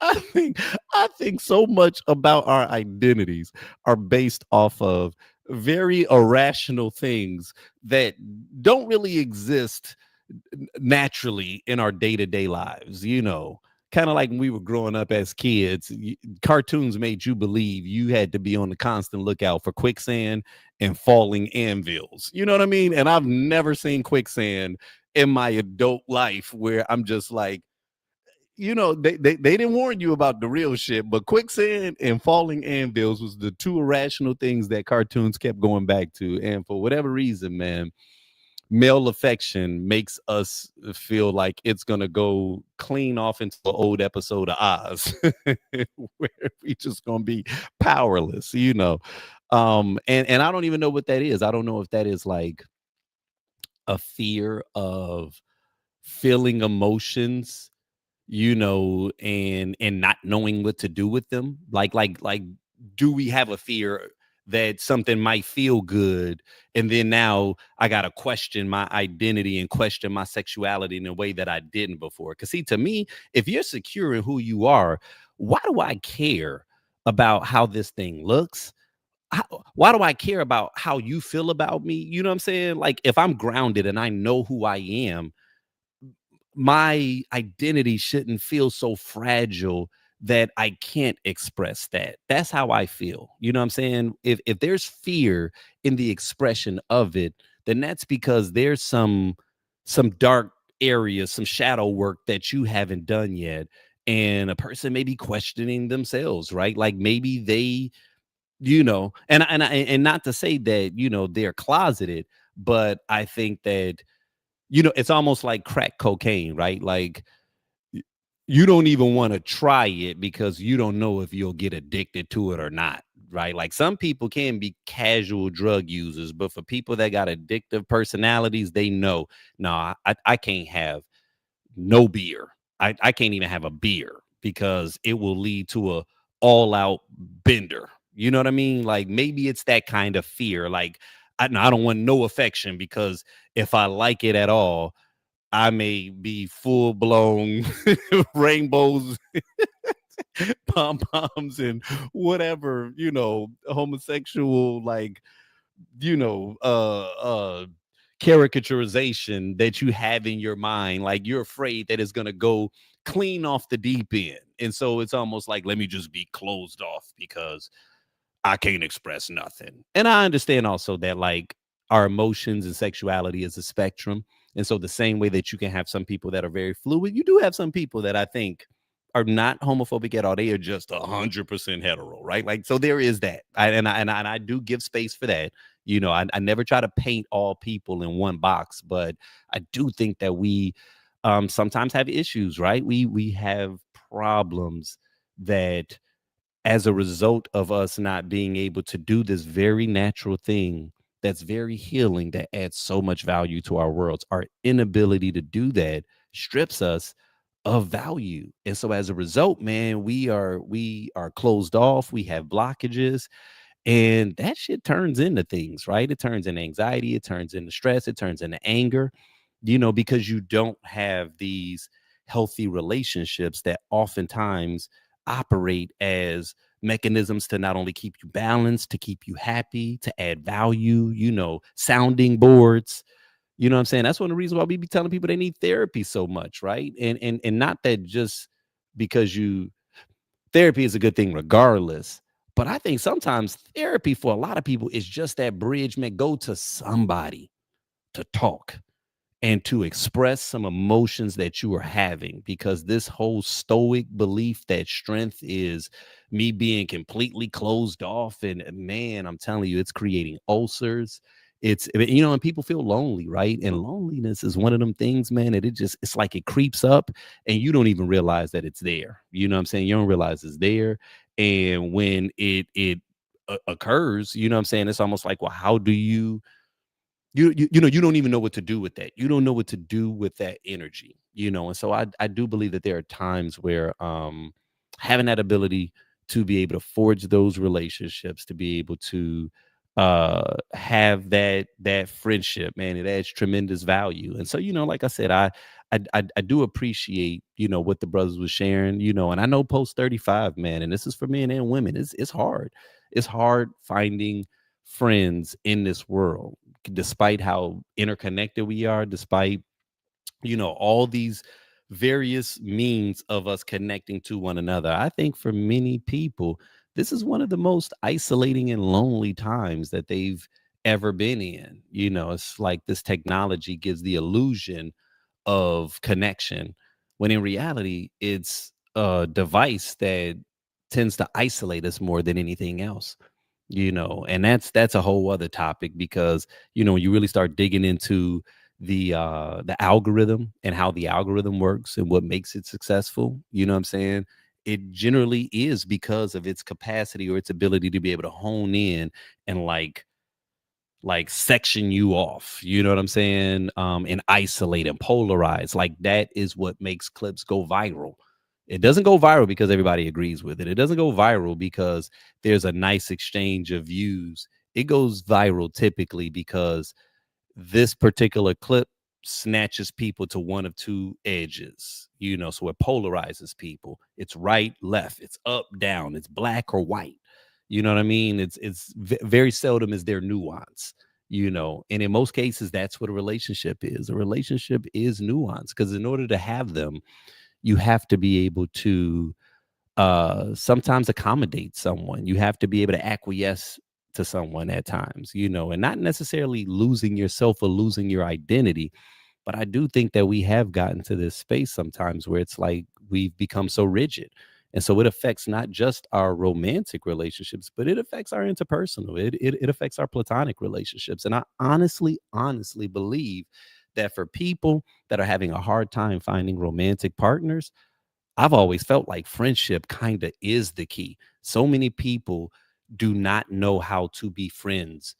I think so much about our identities are based off of very irrational things that don't really exist naturally in our day-to-day lives, you know. Kind of like when we were growing up as kids, cartoons made you believe you had to be on the constant lookout for quicksand and falling anvils, you know what I mean. And I've never seen quicksand in my adult life where I'm just like, you know, they didn't warn you about the real shit, but quicksand and falling anvils was the two irrational things that cartoons kept going back to. And for whatever reason, man, male affection makes us feel like it's gonna go clean off into an old episode of Oz, where we just gonna be powerless, you know. And I don't even know what that is. I don't know if that is like a fear of feeling emotions, you know, and not knowing what to do with them. Like do we have a fear that something might feel good, and then now I gotta question my identity and question my sexuality in a way that I didn't before? Because see, to me, if you're secure in who you are, why do I care about how this thing looks? Why do I care about how you feel about me? You know what I'm saying? Like if I'm grounded and I know who I am, my identity shouldn't feel so fragile that I can't express that. That's how I feel. You know what I'm saying? If there's fear in the expression of it, then that's because there's some dark areas, some shadow work that you haven't done yet. And a person may be questioning themselves, right? Like maybe they, you know, and not to say that, you know, they're closeted, but I think that, you know, it's almost like crack cocaine, right? Like you don't even want to try it because you don't know if you'll get addicted to it or not, right? Like some people can be casual drug users, but for people that got addictive personalities, they know, no, I can't have no beer. I can't even have a beer because it will lead to a all out bender. You know what I mean? Like maybe it's that kind of fear. Like I don't want no affection because if I like it at all, I may be full blown rainbows, pom poms, and whatever, you know, homosexual, like, you know, caricaturization that you have in your mind. Like you're afraid that it's going to go clean off the deep end. And so it's almost like, let me just be closed off because I can't express nothing. And I understand also that like our emotions and sexuality is a spectrum. And so the same way that you can have some people that are very fluid, you do have some people that I think are not homophobic at all. They are just 100% hetero, right? Like, so there is that. And I do give space for that. You know, I never try to paint all people in one box, but I do think that we sometimes have issues, right? We have problems that as a result of us not being able to do this very natural thing that's very healing, that adds so much value to our worlds. Our inability to do that strips us of value. And so as a result, man, we are closed off, we have blockages, and that shit turns into things, right? It turns into anxiety, it turns into stress, it turns into anger, you know, because you don't have these healthy relationships that oftentimes operate as mechanisms to not only keep you balanced, to keep you happy, to add value, you know, sounding boards. You know what I'm saying? That's one of the reasons why we be telling people they need therapy so much, right? And not that just because you therapy is a good thing regardless. But I think sometimes therapy for a lot of people is just that bridge, man. Go to somebody to talk and to express some emotions that you are having, because this whole stoic belief that strength is me being completely closed off, and man, I'm telling you, it's creating ulcers. It's, and people feel lonely, right? And loneliness is one of them things, man, that it's like it creeps up and you don't even realize that it's there. You know what I'm saying? You don't realize it's there. And when it occurs, you know what I'm saying, it's almost like, well, how do you don't even know what to do with that. You don't know what to do with that energy, and so I do believe that there are times where having that ability to be able to forge those relationships, to be able to have that friendship, man, it adds tremendous value. And so, like I said, I do appreciate, what the brothers was sharing, and I know post 35, man, and this is for men and women, it's hard. It's hard finding friends in this world, despite how interconnected we are, despite all these various means of us connecting to one another. I think for many people, this is one of the most isolating and lonely times that they've ever been in. It's like this technology gives the illusion of connection, when in reality it's a device that tends to isolate us more than anything else. And that's a whole other topic, because when you really start digging into the algorithm and how the algorithm works and what makes it successful, you know what I'm saying, it generally is because of its capacity or its ability to be able to hone in and like section you off, you know what I'm saying, and isolate and polarize. Like, that is what makes clips go viral. It doesn't go viral because everybody agrees with it. It doesn't go viral because there's a nice exchange of views. It goes viral typically because this particular clip snatches people to one of two edges, so it polarizes people. It's right, left, it's up, down, it's black or white. You know what I mean? Very seldom is there nuance, and in most cases, that's what a relationship is. A relationship is nuance, because in order to have them, you have to be able to sometimes accommodate someone. You have to be able to acquiesce to someone at times, and not necessarily losing yourself or losing your identity. But I do think that we have gotten to this space sometimes where it's like we've become so rigid. And so it affects not just our romantic relationships, but it affects our interpersonal. It affects our platonic relationships. And I honestly believe that for people that are having a hard time finding romantic partners, I've always felt like friendship kind of is the key. So many people do not know how to be friends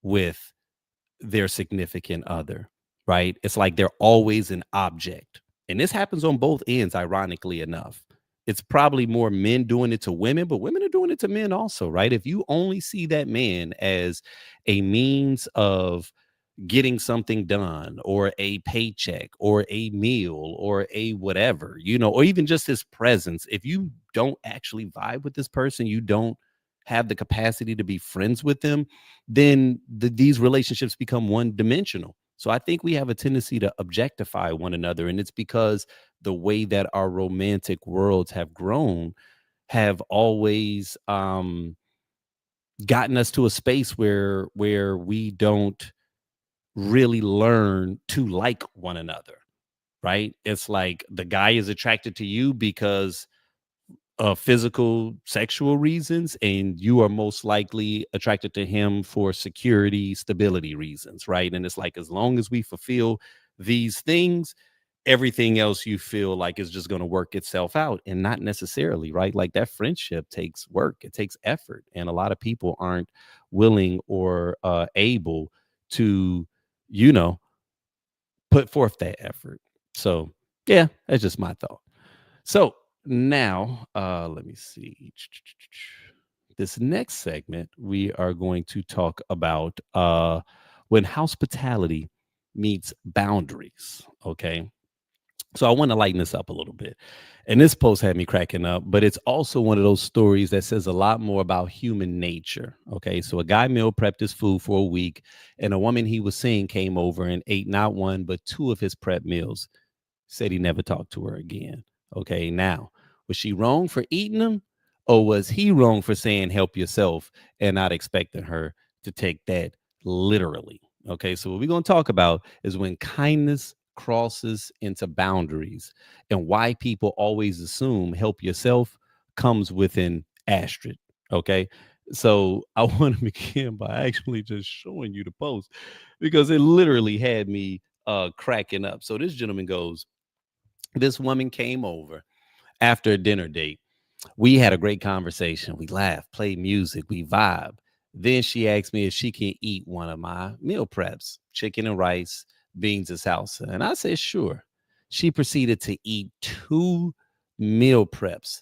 with their significant other, right? It's like they're always an object. And this happens on both ends, ironically enough. It's probably more men doing it to women, but women are doing it to men also, right? If you only see that man as a means of getting something done, or a paycheck, or a meal, or a whatever, or even just his presence, if you don't actually vibe with this person, you don't have the capacity to be friends with them, then these relationships become one dimensional. So I think we have a tendency to objectify one another, and it's because the way that our romantic worlds have grown have always gotten us to a space where we don't really learn to like one another, right? It's like the guy is attracted to you because of physical, sexual reasons, and you are most likely attracted to him for security, stability reasons, right? And it's like, as long as we fulfill these things, everything else you feel like is just going to work itself out. And not necessarily, right? Like, that friendship takes work, it takes effort, and a lot of people aren't willing or able to, you know, put forth that effort. So yeah, that's just my thought. So now, let me see. This next segment, we are going to talk about when hospitality meets boundaries. Okay. So I want to lighten this up a little bit. And this post had me cracking up, but it's also one of those stories that says a lot more about human nature. Okay. So a guy meal prepped his food for a week, and a woman he was seeing came over and ate not one, but two of his prep meals. Said he never talked to her again. Okay. Now, was she wrong for eating them? Or was he wrong for saying help yourself and not expecting her to take that literally? Okay, so what we're going to talk about is when kindness crosses into boundaries and why people always assume help yourself comes with an asterisk. Okay, so I want to begin by actually just showing you the post because it literally had me cracking up. So this gentleman goes, this woman came over after a dinner date. We had a great conversation. We laughed, played music, we vibe. Then she asked me if she can eat one of my meal preps, chicken and rice, beans and salsa. And I said, sure. She proceeded to eat 2 meal preps,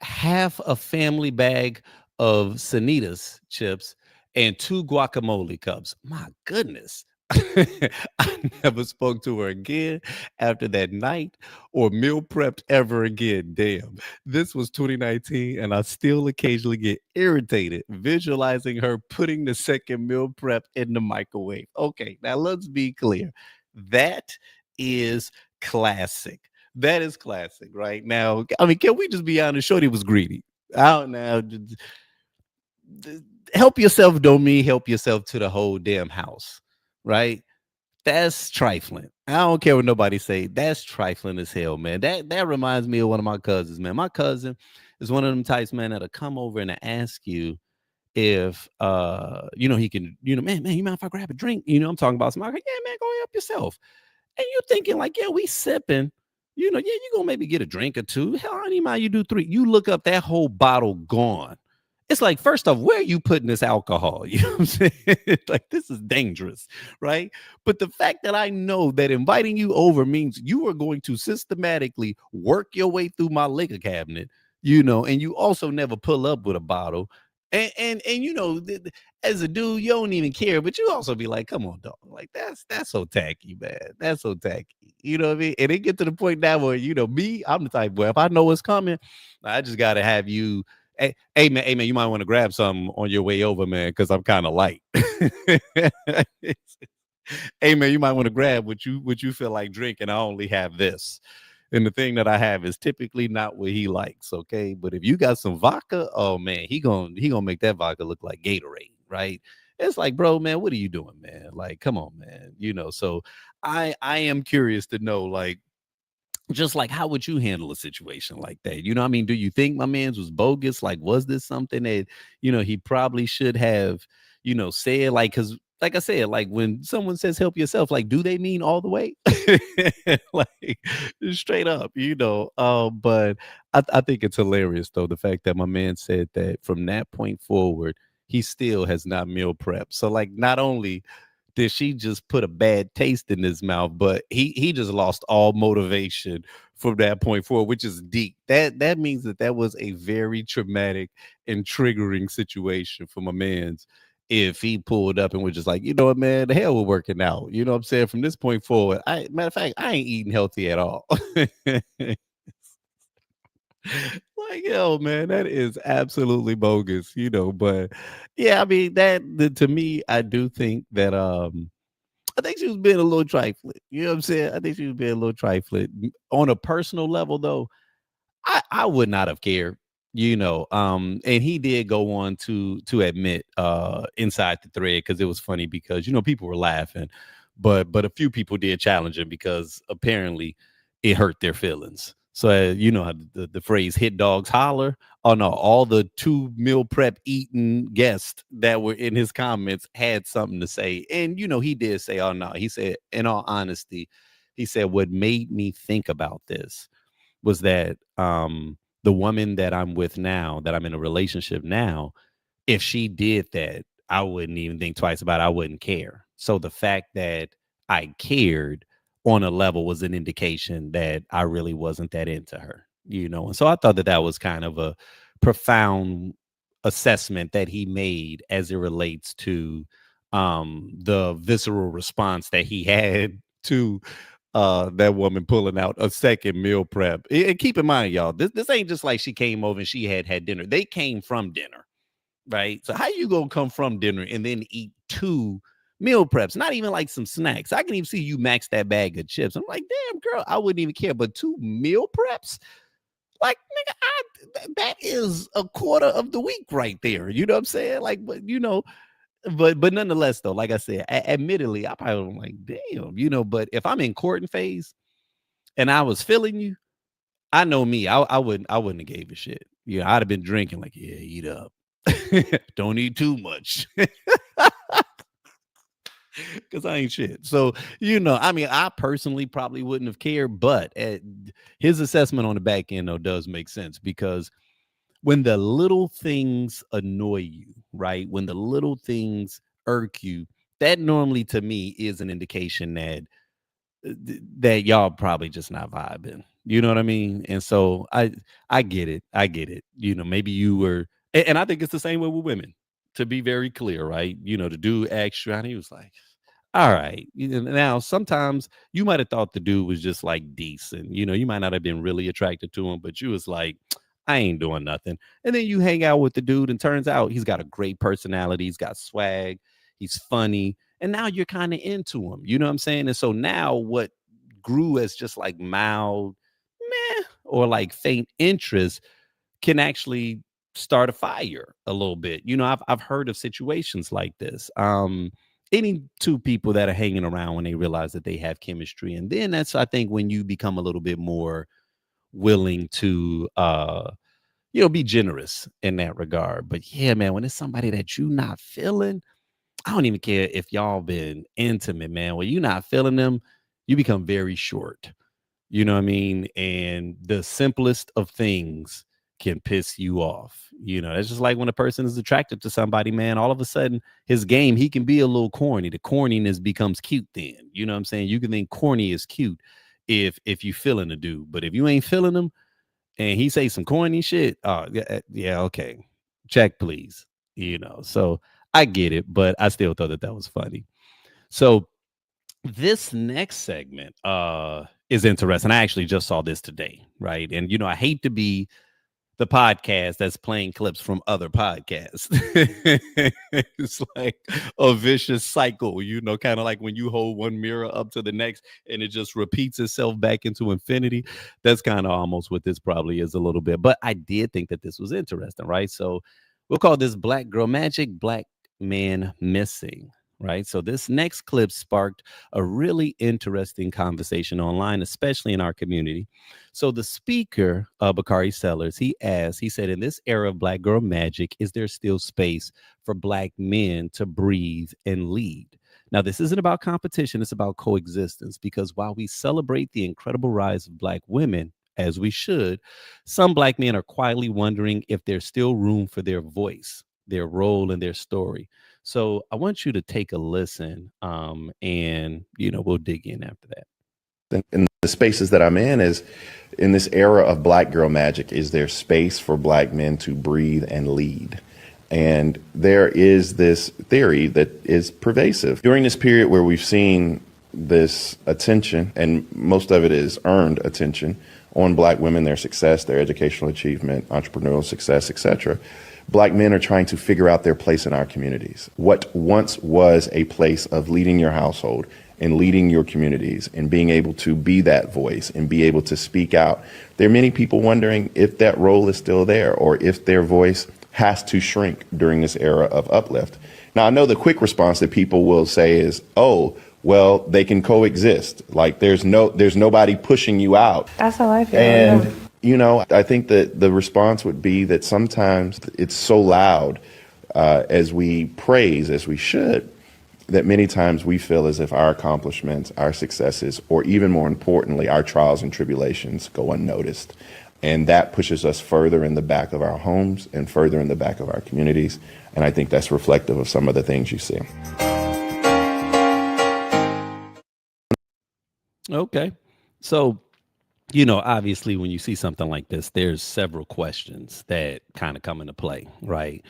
half a family bag of Sanitas chips, and 2 guacamole cups. My goodness. I never spoke to her again after that night or meal prepped ever again. Damn. This was 2019, and I still occasionally get irritated visualizing her putting the second meal prep in the microwave. Okay, now let's be clear. That is classic. That is classic, right? Now, I mean, can we just be honest? Shorty was greedy. Out now. Help yourself don't mean help yourself to the whole damn house, right? That's trifling. I don't care what nobody say. That's trifling as hell, man. That reminds me of one of my cousins, man. My cousin is one of them types, man, that'll come over and ask you if he can, man, you mind if I grab a drink? I'm talking about somebody. Like, yeah, man, go help yourself. And you're thinking, like, yeah, we sipping. Yeah, you're gonna maybe get a drink or two. Hell, I don't mind you do 3. You look up that whole bottle gone. It's like, first off, where are you putting this alcohol? You know what I'm saying? Like, this is dangerous, right? But the fact that I know that inviting you over means you are going to systematically work your way through my liquor cabinet, and you also never pull up with a bottle. And as a dude, you don't even care, but you also be like, come on, dog. Like, that's so tacky, man. That's so tacky. You know what I mean? And it get to the point now where, me, I'm the type where if I know what's coming, I just gotta have you. Hey, man, you might want to grab something on your way over, man, because I'm kind of light. Hey, man, you might want to grab what you feel like drinking. I only have this. And the thing that I have is typically not what he likes, okay? But if you got some vodka, oh man, he gonna make that vodka look like Gatorade, right? It's like, bro, man, what are you doing, man? Like, come on, man. So I am curious to know, like, just like, how would you handle a situation like that? I mean, do you think my man's was bogus? Like, was this something that, he probably should have, said? Like, because like I said, like, when someone says help yourself, like, do they mean all the way? Like, straight up, but I think it's hilarious, though, the fact that my man said that from that point forward, he still has not meal prepped. So, like, not only did she just put a bad taste in his mouth, but he just lost all motivation from that point forward, which is deep. That means that was a very traumatic and triggering situation for my man's. If he pulled up and was just like, you know what, man, the hell we're working out. You know what I'm saying? From this point forward, matter of fact, I ain't eating healthy at all. Like, yo, man, that is absolutely bogus, but yeah, I mean, to me, I do think that I think she was being a little trifling. You know what I'm saying? I think she was being a little trifling. On a personal level, though, I would not have cared, and he did go on to admit inside the thread, because it was funny, because people were laughing, but a few people did challenge him because apparently it hurt their feelings. So how the phrase "hit dogs holler." Oh no, all the 2 meal prep eating guests that were in his comments had something to say. And he did say, oh no, he said, in all honesty, he said, what made me think about this was that the woman that I'm with now, that I'm in a relationship now, if she did that, I wouldn't even think twice about it. I wouldn't care. So the fact that I cared on a level was an indication that I really wasn't that into her, And so I thought that was kind of a profound assessment that he made as it relates to the visceral response that he had to that woman pulling out a second meal prep. And keep in mind, y'all, this ain't just like she came over and she had dinner. They came from dinner, right? So how you gonna come from dinner and then eat 2 meal preps? Not even like some snacks. I can even see you max that bag of chips. I'm like, damn, girl, I wouldn't even care. But 2 meal preps? Like, nigga, that is a quarter of the week right there. You know what I'm saying? Like, but nonetheless, though, like I said, admittedly, I probably am like, damn, but if I'm in courting phase and I was feeling you, I know me, I wouldn't have gave a shit. Yeah, I'd have been drinking like, yeah, eat up. Don't eat too much. Because I ain't shit. So, I mean, I personally probably wouldn't have cared, but his assessment on the back end, though, does make sense because when the little things annoy you, right? When the little things irk you, that normally to me is an indication that y'all probably just not vibing. You know what I mean? And so I get it. I get it. Maybe you were, and I think it's the same way with women, to be very clear, right? The dude asked you out and he was like, all right. Now, sometimes you might have thought the dude was just like decent. You might not have been really attracted to him, but you was like, I ain't doing nothing. And then you hang out with the dude, and turns out he's got a great personality. He's got swag. He's funny. And now you're kind of into him. You know what I'm saying? And so now what grew as just like mild, meh, or like faint interest can actually start a fire a little bit. I've heard of situations like this. Any two people that are hanging around when they realize that they have chemistry. And then that's, I think, when you become a little bit more willing to be generous in that regard. But yeah, man, when it's somebody that you not feeling, I don't even care if y'all been intimate, man. When you're not feeling them, you become very short. You know what I mean? And the simplest of things can piss you off. It's just like when a person is attracted to somebody, man, all of a sudden his game, he can be a little corny. The corniness becomes cute then. You know what I'm saying? You can think corny is cute if you feeling a dude. But if you ain't feeling him and he say some corny shit, yeah, okay. Check, please. So I get it, but I still thought that was funny. So this next segment is interesting. I actually just saw this today, right? And I hate to be the podcast that's playing clips from other podcasts. It's like a vicious cycle, kind of like when you hold one mirror up to the next and it just repeats itself back into infinity. That's kind of almost what this probably is a little bit. But I did think that this was interesting, right? So we'll call this Black Girl Magic, Black Man Missing. Right. So this next clip sparked a really interesting conversation online, especially in our community. So the speaker, Bakari Sellers, he said, in this era of Black girl magic, is there still space for Black men to breathe and lead? Now, this isn't about competition. It's about coexistence, because while we celebrate the incredible rise of Black women, as we should, some Black men are quietly wondering if there's still room for their voice, their role, and their story. So I want you to take a listen, and we'll dig in after that. In the spaces that I'm in, is in this era of Black girl magic, is there space for Black men to breathe and lead? And there is this theory that is pervasive. During this period where we've seen this attention, and most of it is earned attention, on Black women, their success, their educational achievement, entrepreneurial success, etc., Black men are trying to figure out their place in our communities. What once was a place of leading your household and leading your communities and being able to be that voice and be able to speak out, there are many people wondering if that role is still there or if their voice has to shrink during this era of uplift. Now, I know the quick response that people will say is, oh, well, they can coexist. Like there's nobody pushing you out. That's how I feel. And I think that the response would be that sometimes it's so loud as we praise, as we should, that many times we feel as if our accomplishments, our successes, or even more importantly, our trials and tribulations go unnoticed. And that pushes us further in the back of our homes and further in the back of our communities. And I think that's reflective of some of the things you see. Okay. So, obviously, when you see something like this, there's several questions that kind of come into play, right?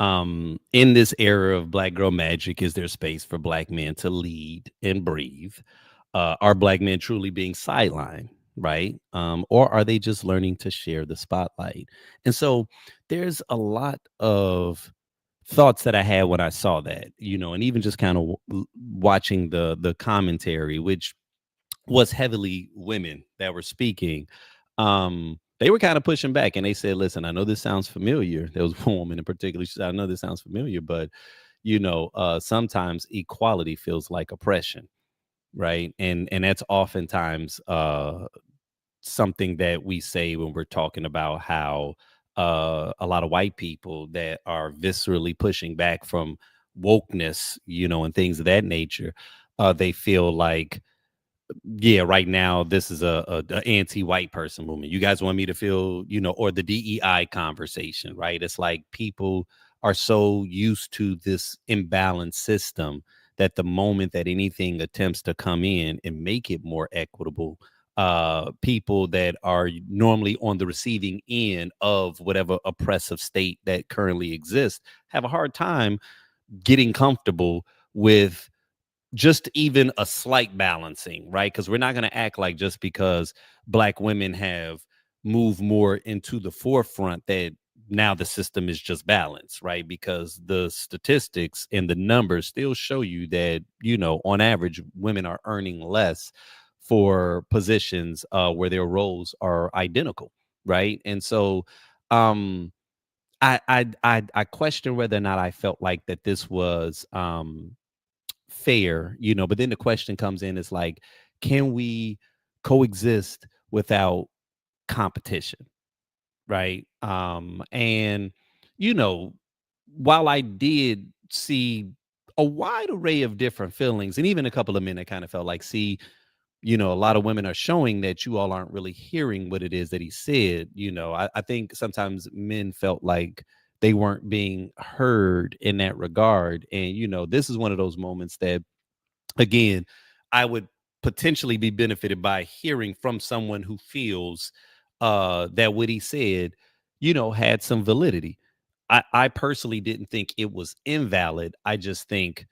In this era of Black girl magic, is there space for Black men to lead and breathe? Are Black men truly being sidelined, right? Or are they just learning to share the spotlight? And so there's a lot of thoughts that I had when I saw that, and even just kind of watching the commentary, which was heavily women that were speaking. they were kind of pushing back, and they said, listen, I know this sounds familiar. There was one woman in particular. She said, I know this sounds familiar, but sometimes equality feels like oppression, right? And that's oftentimes something that we say when we're talking about how a lot of white people that are viscerally pushing back from wokeness, and things of that nature, they feel like, yeah, right now this is a anti-white person movement. You guys want me to feel, or the DEI conversation, right? It's like people are so used to this imbalanced system that the moment that anything attempts to come in and make it more equitable, people that are normally on the receiving end of whatever oppressive state that currently exists have a hard time getting comfortable with just even a slight balancing, right? Because we're not going to act like just because Black women have moved more into the forefront that now the system is just balanced, right? Because the statistics and the numbers still show you that, on average, women are earning less for positions where their roles are identical, right? And so, I question whether or not I felt like that this was fair, but then the question comes in, is like, can we coexist without competition, right? And you know while I did see a wide array of different feelings, and even a couple of men that kind of felt like, see, a lot of women are showing that you all aren't really hearing what it is that he said. I think sometimes men felt like they weren't being heard in that regard. And this is one of those moments that, again, I would potentially be benefited by hearing from someone who feels that what he said, had some validity. I personally didn't think it was invalid. I just think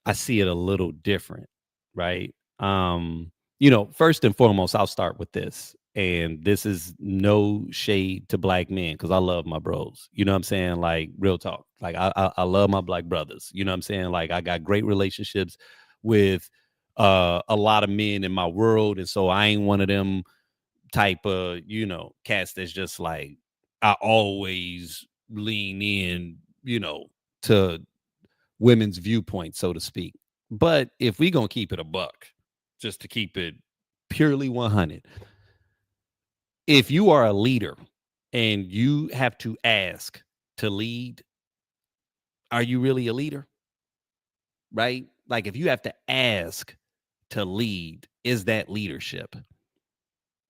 I see it a little different, right? First and foremost, I'll start with this. And this is no shade to Black men, because I love my bros. You know what I'm saying? Like, real talk. Like, I love my Black brothers. You know what I'm saying? Like, I got great relationships with a lot of men in my world. And so I ain't one of them type of, cats that's just like, I always lean in, to women's viewpoint, so to speak. But if we gonna keep it a buck, just to keep it purely 100, if you are a leader and you have to ask to lead, are you really a leader? Right? Like, if you have to ask to lead, is that leadership?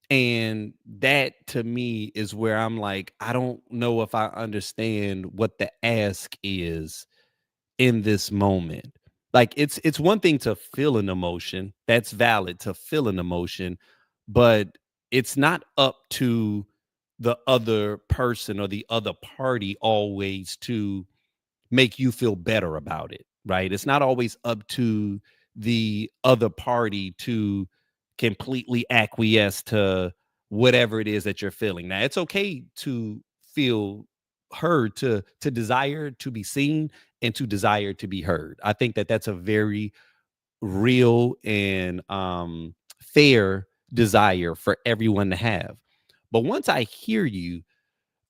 And that, to me, is where I'm like, I don't know if I understand what the ask is in this moment. Like, it's one thing to feel an emotion. That's valid, to feel an emotion, but it's not up to the other person or the other party always to make you feel better about it, right? It's not always up to the other party to completely acquiesce to whatever it is that you're feeling. Now, it's okay to feel heard, to desire to be seen, and to desire to be heard. I think that that's a very real and fair desire for everyone to have. But once I hear you,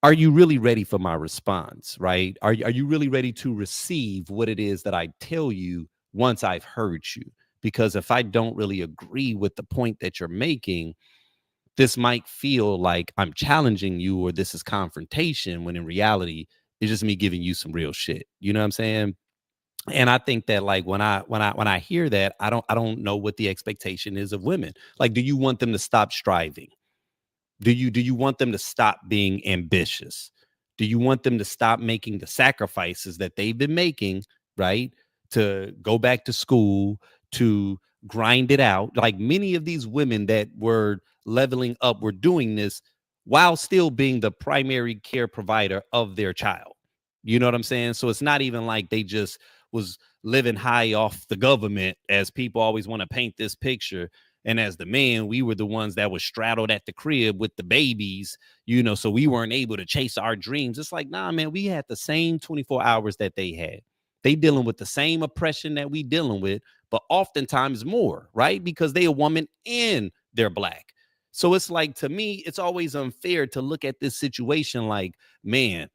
are you really ready for my response, right? Are you really ready to receive what it is that I tell you once I've heard you? Because if I don't really agree with the point that you're making, this might feel like I'm challenging you, or this is confrontation, when in reality it's just me giving you some real shit. You know what I'm saying? And I think that, like, when I hear that, I don't know what the expectation is of women. Like, do you want them to stop striving? Do you want them to stop being ambitious? Do you want them to stop making the sacrifices that they've been making, right? To go back to school, to grind it out. Like, many of these women that were leveling up were doing this while still being the primary care provider of their child. You know what I'm saying? So it's not even like they just was living high off the government, as people always want to paint this picture. And as the man, we were the ones that was straddled at the crib with the babies, so we weren't able to chase our dreams. It's like, nah, man, we had the same 24 hours that they had. They dealing with the same oppression that we dealing with, but oftentimes more, right? Because they a woman and they're Black. So it's like, to me, it's always unfair to look at this situation like, man,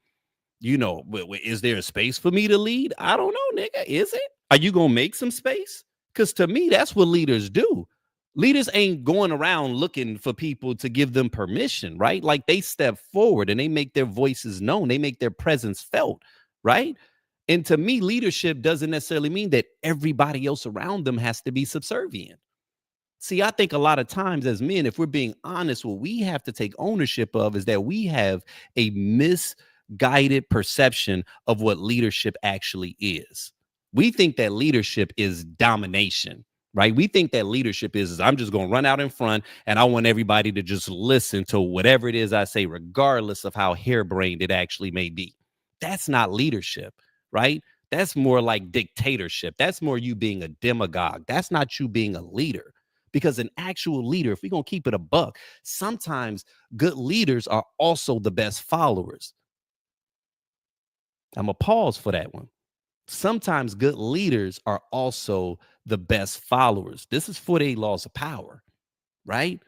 is there a space for me to lead? I don't know, nigga. Is it? Are you going to make some space? Because to me, that's what leaders do. Leaders ain't going around looking for people to give them permission, right? Like, they step forward and they make their voices known. They make their presence felt, right? And to me, leadership doesn't necessarily mean that everybody else around them has to be subservient. See, I think a lot of times as men, if we're being honest, what we have to take ownership of is that we have a misguided perception of what leadership actually is. We think that leadership is domination, right? We think that leadership is I'm just going to run out in front and I want everybody to just listen to whatever it is I say, regardless of how harebrained it actually may be. That's not leadership, right? That's more like dictatorship. That's more you being a demagogue. That's not you being a leader. Because an actual leader, if we're going to keep it a buck, sometimes good leaders are also the best followers. I'm going to pause for that one. Sometimes good leaders are also the best followers. This is 48 laws of power, right?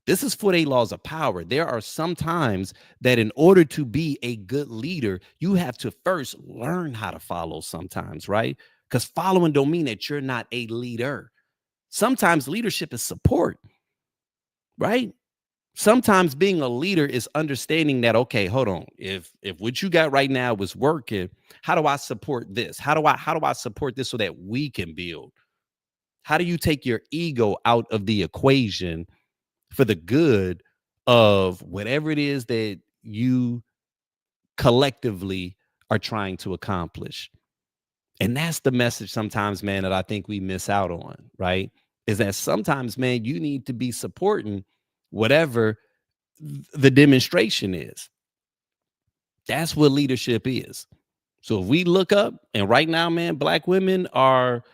This is 48 laws of power. There are some times that in order to be a good leader, you have to first learn how to follow sometimes, right? Because following don't mean that you're not a leader. Sometimes leadership is support, right? Sometimes being a leader is understanding that, okay, hold on. If what you got right now is working, how do I support this? How do I support this so that we can build? How do you take your ego out of the equation for the good of whatever it is that you collectively are trying to accomplish? And that's the message sometimes, man, that I think we miss out on, right? Is that sometimes, man, you need to be supporting whatever the demonstration is. That's what leadership is. So if we look up, and right now, man, Black women are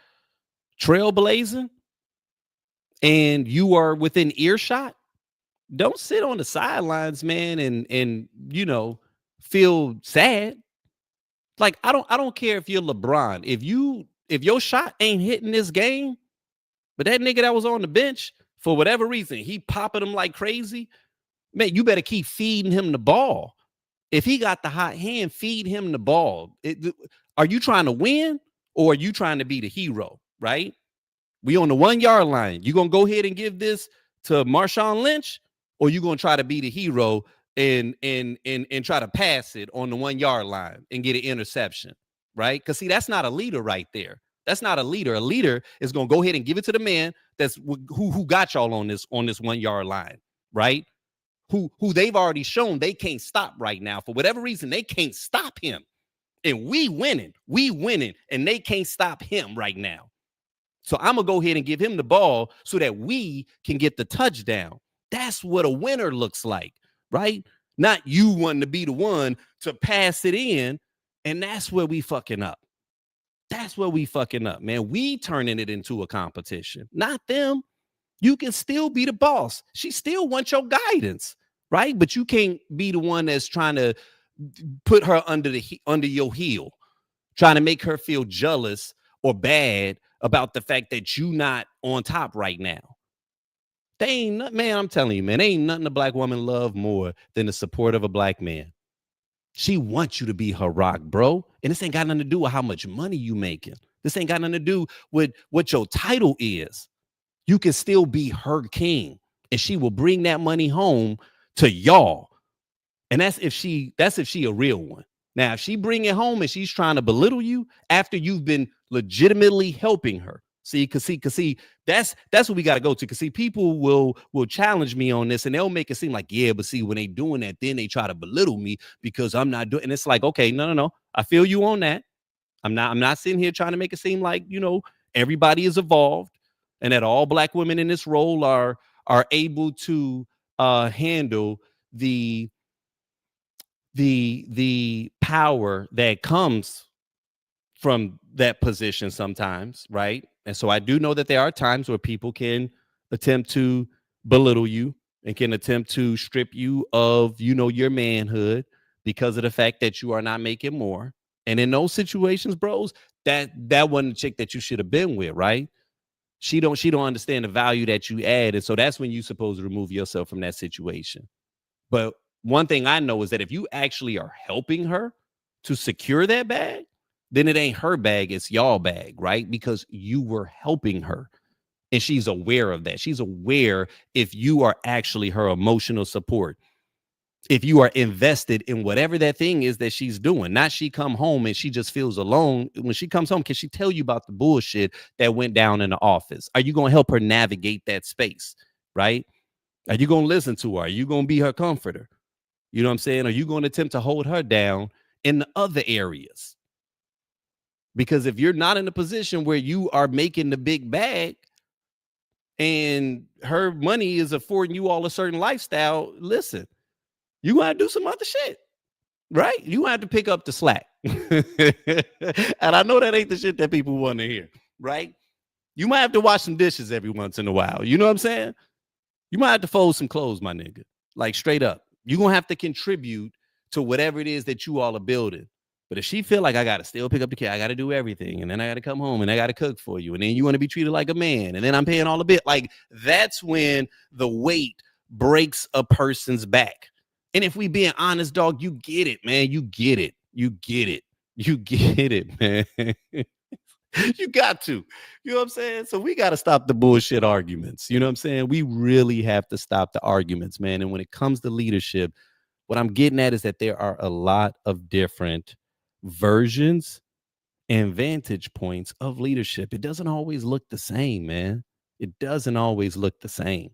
trailblazing and you are within earshot, don't sit on the sidelines, man, and feel sad. Like, I don't care if you're LeBron. If your shot ain't hitting this game, but that nigga that was on the bench, for whatever reason, he popping them like crazy, man, you better keep feeding him the ball. If he got the hot hand, feed him the ball. Are you trying to win or are you trying to be the hero, right? We on the 1 yard line. You going to go ahead and give this to Marshawn Lynch, or you going to try to be the hero and try to pass it on the 1 yard line and get an interception, right? Because see, that's not a leader right there. That's not a leader. A leader is going to go ahead and give it to the man that's who got y'all on this 1 yard line, right? Who they've already shown they can't stop right now. For whatever reason, they can't stop him. And we winning, and they can't stop him right now. So I'm going to go ahead and give him the ball so that we can get the touchdown. That's what a winner looks like, right? Not you wanting to be the one to pass it in. And that's where we fucking up. That's where we fucking up, man. We turning it into a competition, not them. You can still be the boss. She still wants your guidance, right? But you can't be the one that's trying to put her under your heel, trying to make her feel jealous or bad about the fact that you not on top right now. They ain't, man, I'm telling you, man, ain't nothing a Black woman love more than the support of a Black man. She wants you to be her rock, bro. And this ain't got nothing to do with how much money you making. This ain't got nothing to do with what your title is. You can still be her king, and she will bring that money home to y'all. And that's if she a real one. Now, if she bring it home and she's trying to belittle you after you've been legitimately helping her, cause that's what we got to go to. Cause see, people will challenge me on this and they'll make it seem like, yeah, but see, when they doing that, then they try to belittle me because I'm not doing. And it's like, okay, no. I feel you on that. I'm not sitting here trying to make it seem like, everybody is evolved and that all Black women in this role are able to handle the power that comes from that position sometimes, right? And so I do know that there are times where people can attempt to belittle you and can attempt to strip you of, your manhood because of the fact that you are not making more. And in those situations, bros, that wasn't the chick that you should have been with, right? She don't understand the value that you add. And so that's when you're supposed to remove yourself from that situation. But one thing I know is that if you actually are helping her to secure that bag, then it ain't her bag, it's y'all bag, right? Because you were helping her. And she's aware of that. She's aware if you are actually her emotional support, if you are invested in whatever that thing is that she's doing. Not she come home and she just feels alone. When she comes home, can she tell you about the bullshit that went down in the office? Are you going to help her navigate that space, right? Are you going to listen to her? Are you going to be her comforter? You know what I'm saying? Are you going to attempt to hold her down in the other areas? Because if you're not in a position where you are making the big bag and her money is affording you all a certain lifestyle, listen, you got to do some other shit, right? You have to pick up the slack. And I know that ain't the shit that people want to hear, right? You might have to wash some dishes every once in a while. You know what I'm saying? You might have to fold some clothes, my nigga. Like straight up. You're going to have to contribute to whatever it is that you all are building. But if she feel like I got to still pick up the kid, I got to do everything. And then I got to come home and I got to cook for you. And then you want to be treated like a man. And then I'm paying all the bit. Like that's when the weight breaks a person's back. And if we being honest, dog, you get it, man. You get it. You get it. You get it, man. You got to. You know what I'm saying? So we got to stop the bullshit arguments. You know what I'm saying? We really have to stop the arguments, man. And when it comes to leadership, what I'm getting at is that there are a lot of different versions and vantage points of leadership. It doesn't always look the same, man. It doesn't always look the same,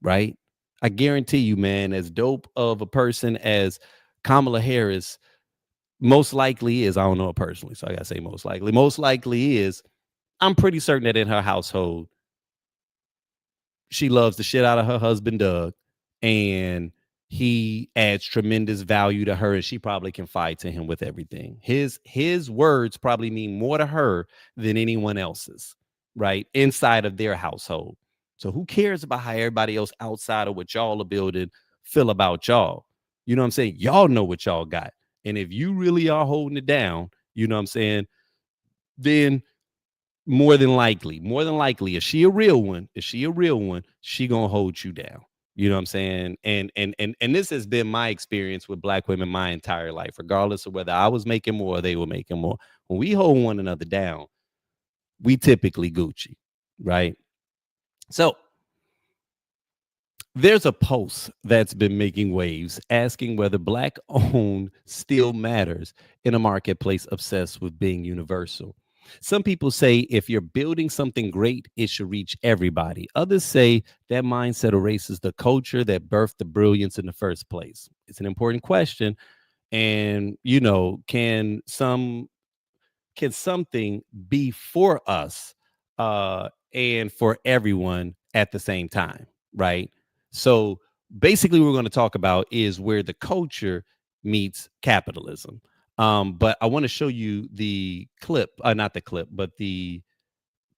right? I guarantee you, man, as dope of a person as Kamala Harris most likely is, I don't know her personally, so I gotta say most likely is, I'm pretty certain that in her household, she loves the shit out of her husband, Doug, and he adds tremendous value to her, and she probably confide to him with everything. His words probably mean more to her than anyone else's, right? Inside of their household. So who cares about how everybody else outside of what y'all are building feel about y'all? You know what I'm saying? Y'all know what y'all got. And if you really are holding it down, you know what I'm saying, then more than likely, if she a real one, she gonna hold you down. You know what I'm saying? And this has been my experience with Black women my entire life, regardless of whether I was making more or they were making more. When we hold one another down, we typically Gucci, right? So there's a post that's been making waves asking whether Black owned still matters in a marketplace obsessed with being universal. Some people say if you're building something great, it should reach everybody. Others say that mindset erases the culture that birthed the brilliance in the first place. It's an important question. And, you know, can something be for us and for everyone at the same time, right? So basically what we're going to talk about is where the culture meets capitalism. But I want to show you the clip, not the clip, but the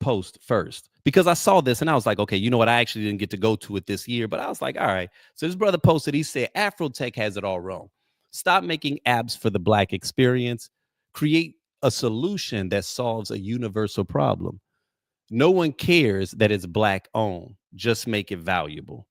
post first, because I saw this and I was like, okay, you know what? I actually didn't get to go to it this year, but I was like, all right. So this brother posted, he said, Afrotech has it all wrong. Stop making apps for the Black experience. Create a solution that solves a universal problem. No one cares that it's Black owned. Just make it valuable.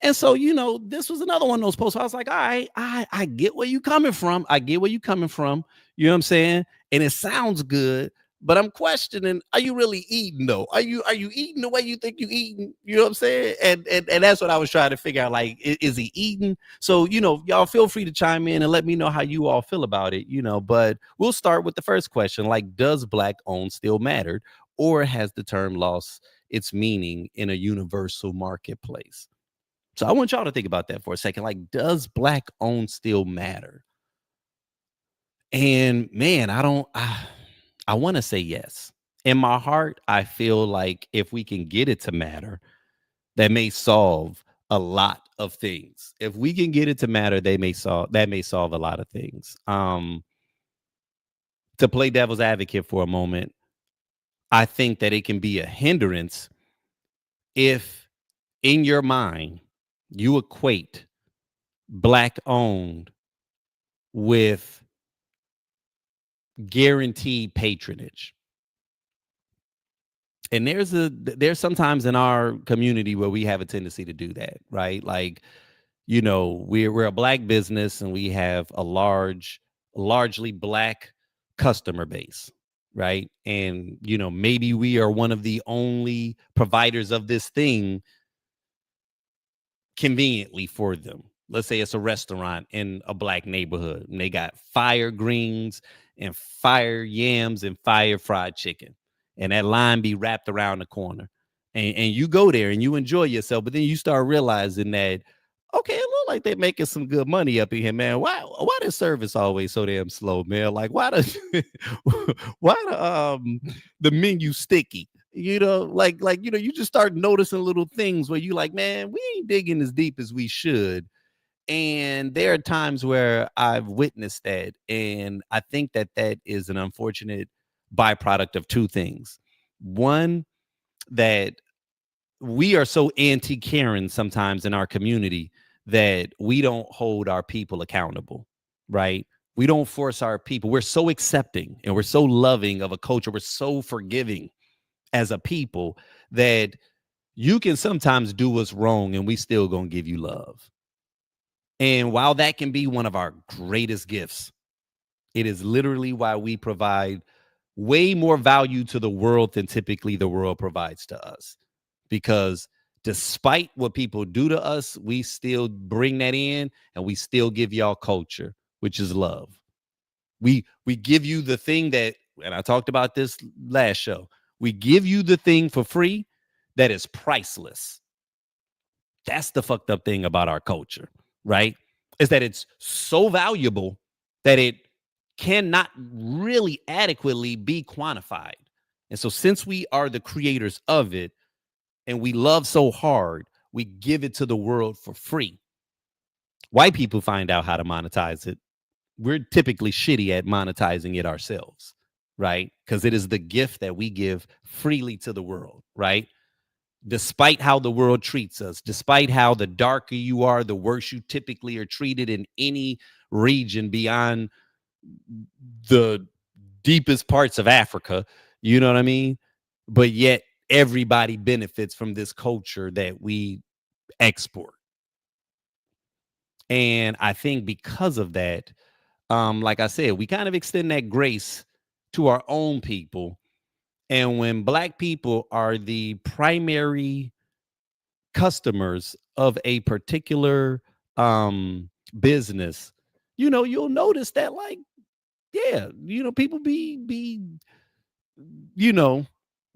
And so, you know, this was another one of those posts. I was like, all right, I get where you coming from. I get where you coming from. You know what I'm saying? And it sounds good, but I'm questioning, are you really eating though? Are you eating the way you think you eating? You know what I'm saying? And that's what I was trying to figure out. Like, is he eating? So, you know, y'all feel free to chime in and let me know how you all feel about it, you know, but we'll start with the first question. Like, does Black owned still matter? Or has the term lost its meaning in a universal marketplace? So I want y'all to think about that for a second. Like, does Black owned still matter? And man, I want to say yes. In my heart, I feel like if we can get it to matter, that may solve a lot of things. If we can get it to matter, that may solve a lot of things. To play devil's advocate for a moment, I think that it can be a hindrance if in your mind you equate Black owned with guaranteed patronage. And there's sometimes in our community where we have a tendency to do that, right? Like, we're a black business and we have a largely black customer base, right? And maybe we are one of the only providers of this thing conveniently for them. Let's say it's a restaurant in a black neighborhood and they got fire greens and fire yams and fire fried chicken. And that line be wrapped around the corner. And you go there and you enjoy yourself, but then you start realizing that, okay, it look like they're making some good money up in here, man. Why the service always so damn slow, man? Like why the menu sticky? You just start noticing little things where you like, man, we ain't digging as deep as we should. And there are times where I've witnessed that. And I think that is an unfortunate byproduct of two things. One, that we are so anti-Karen sometimes in our community that we don't hold our people accountable, right? We don't force our people. We're so accepting and we're so loving of a culture. We're so forgiving as a people that you can sometimes do us wrong and we still gonna give you love. And while that can be one of our greatest gifts, it is literally why we provide way more value to the world than typically the world provides to us. Because despite what people do to us, we still bring that in and we still give y'all culture, which is love. We give you the thing that, and I talked about this last show, we give you the thing for free that is priceless. That's the fucked up thing about our culture, right? Is that it's so valuable that it cannot really adequately be quantified. And so since we are the creators of it and we love so hard, we give it to the world for free. White people find out how to monetize it. We're typically shitty at monetizing it ourselves, right? Because it is the gift that we give freely to the world, right? Despite how the world treats us, despite how the darker you are, the worse you typically are treated in any region beyond the deepest parts of Africa, you know what I mean? But yet everybody benefits from this culture that we export. And I think because of that, like I said, we kind of extend that grace to our own people. And when black people are the primary customers of a particular business, you'll notice that, like, yeah, people be you know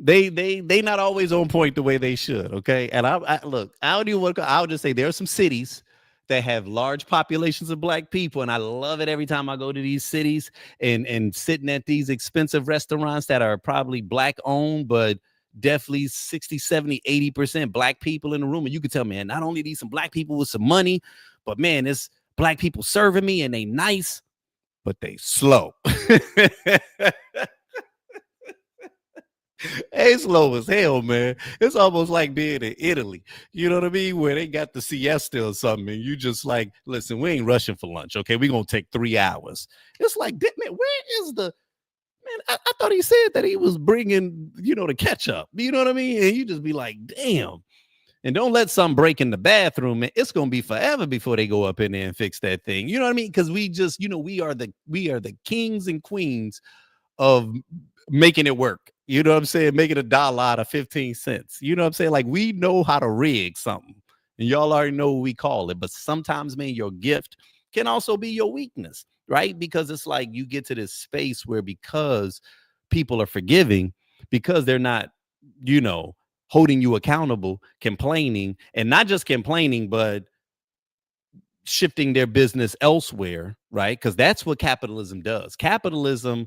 they not always on point the way they should. Okay. And I look, I don't even want to, I'll just say there are some cities that have large populations of black people, and I love it every time I go to these cities and sitting at these expensive restaurants that are probably black owned, but definitely 60, 70, 80% black people in the room. And you can tell, man, not only these some black people with some money, but man, it's black people serving me and they nice, but they slow. Hey, slow as hell, man. It's almost like being in Italy. You know what I mean? Where they got the siesta or something, and you just like, listen, we ain't rushing for lunch, okay? We're gonna take 3 hours. It's like, man, where is the man? I thought he said that he was bringing, the ketchup. You know what I mean? And you just be like, damn. And don't let something break in the bathroom. Man. It's gonna be forever before they go up in there and fix that thing. You know what I mean? Because we just, we are the kings and queens of making it work. You know what I'm saying? Making $1 out of 15 cents. You know what I'm saying? Like, we know how to rig something, and y'all already know what we call it. But sometimes, man, your gift can also be your weakness, right? Because it's like you get to this space where, because people are forgiving, because they're not, holding you accountable, complaining, and not just complaining, but shifting their business elsewhere, right? Because that's what capitalism does. Capitalism,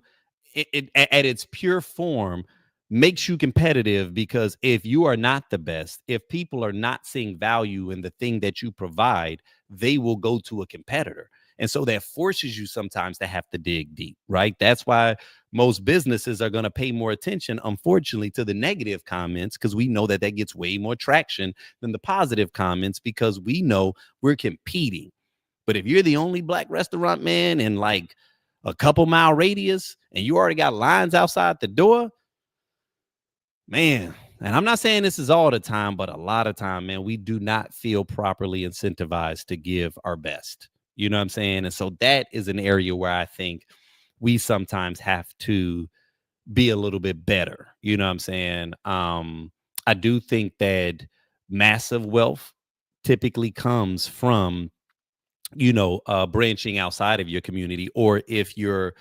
it at its pure form, makes you competitive, because if you are not the best, if people are not seeing value in the thing that you provide, they will go to a competitor. And so that forces you sometimes to have to dig deep, right? That's why most businesses are going to pay more attention, unfortunately, to the negative comments, because we know that gets way more traction than the positive comments, because we know we're competing. But if you're the only black restaurant, man, in like a couple mile radius, and you already got lines outside the door, man, and I'm not saying this is all the time, but a lot of time, man, we do not feel properly incentivized to give our best. You know what I'm saying? And so that is an area where I think we sometimes have to be a little bit better. You know what I'm saying? I do think that massive wealth typically comes from, branching outside of your community, or if your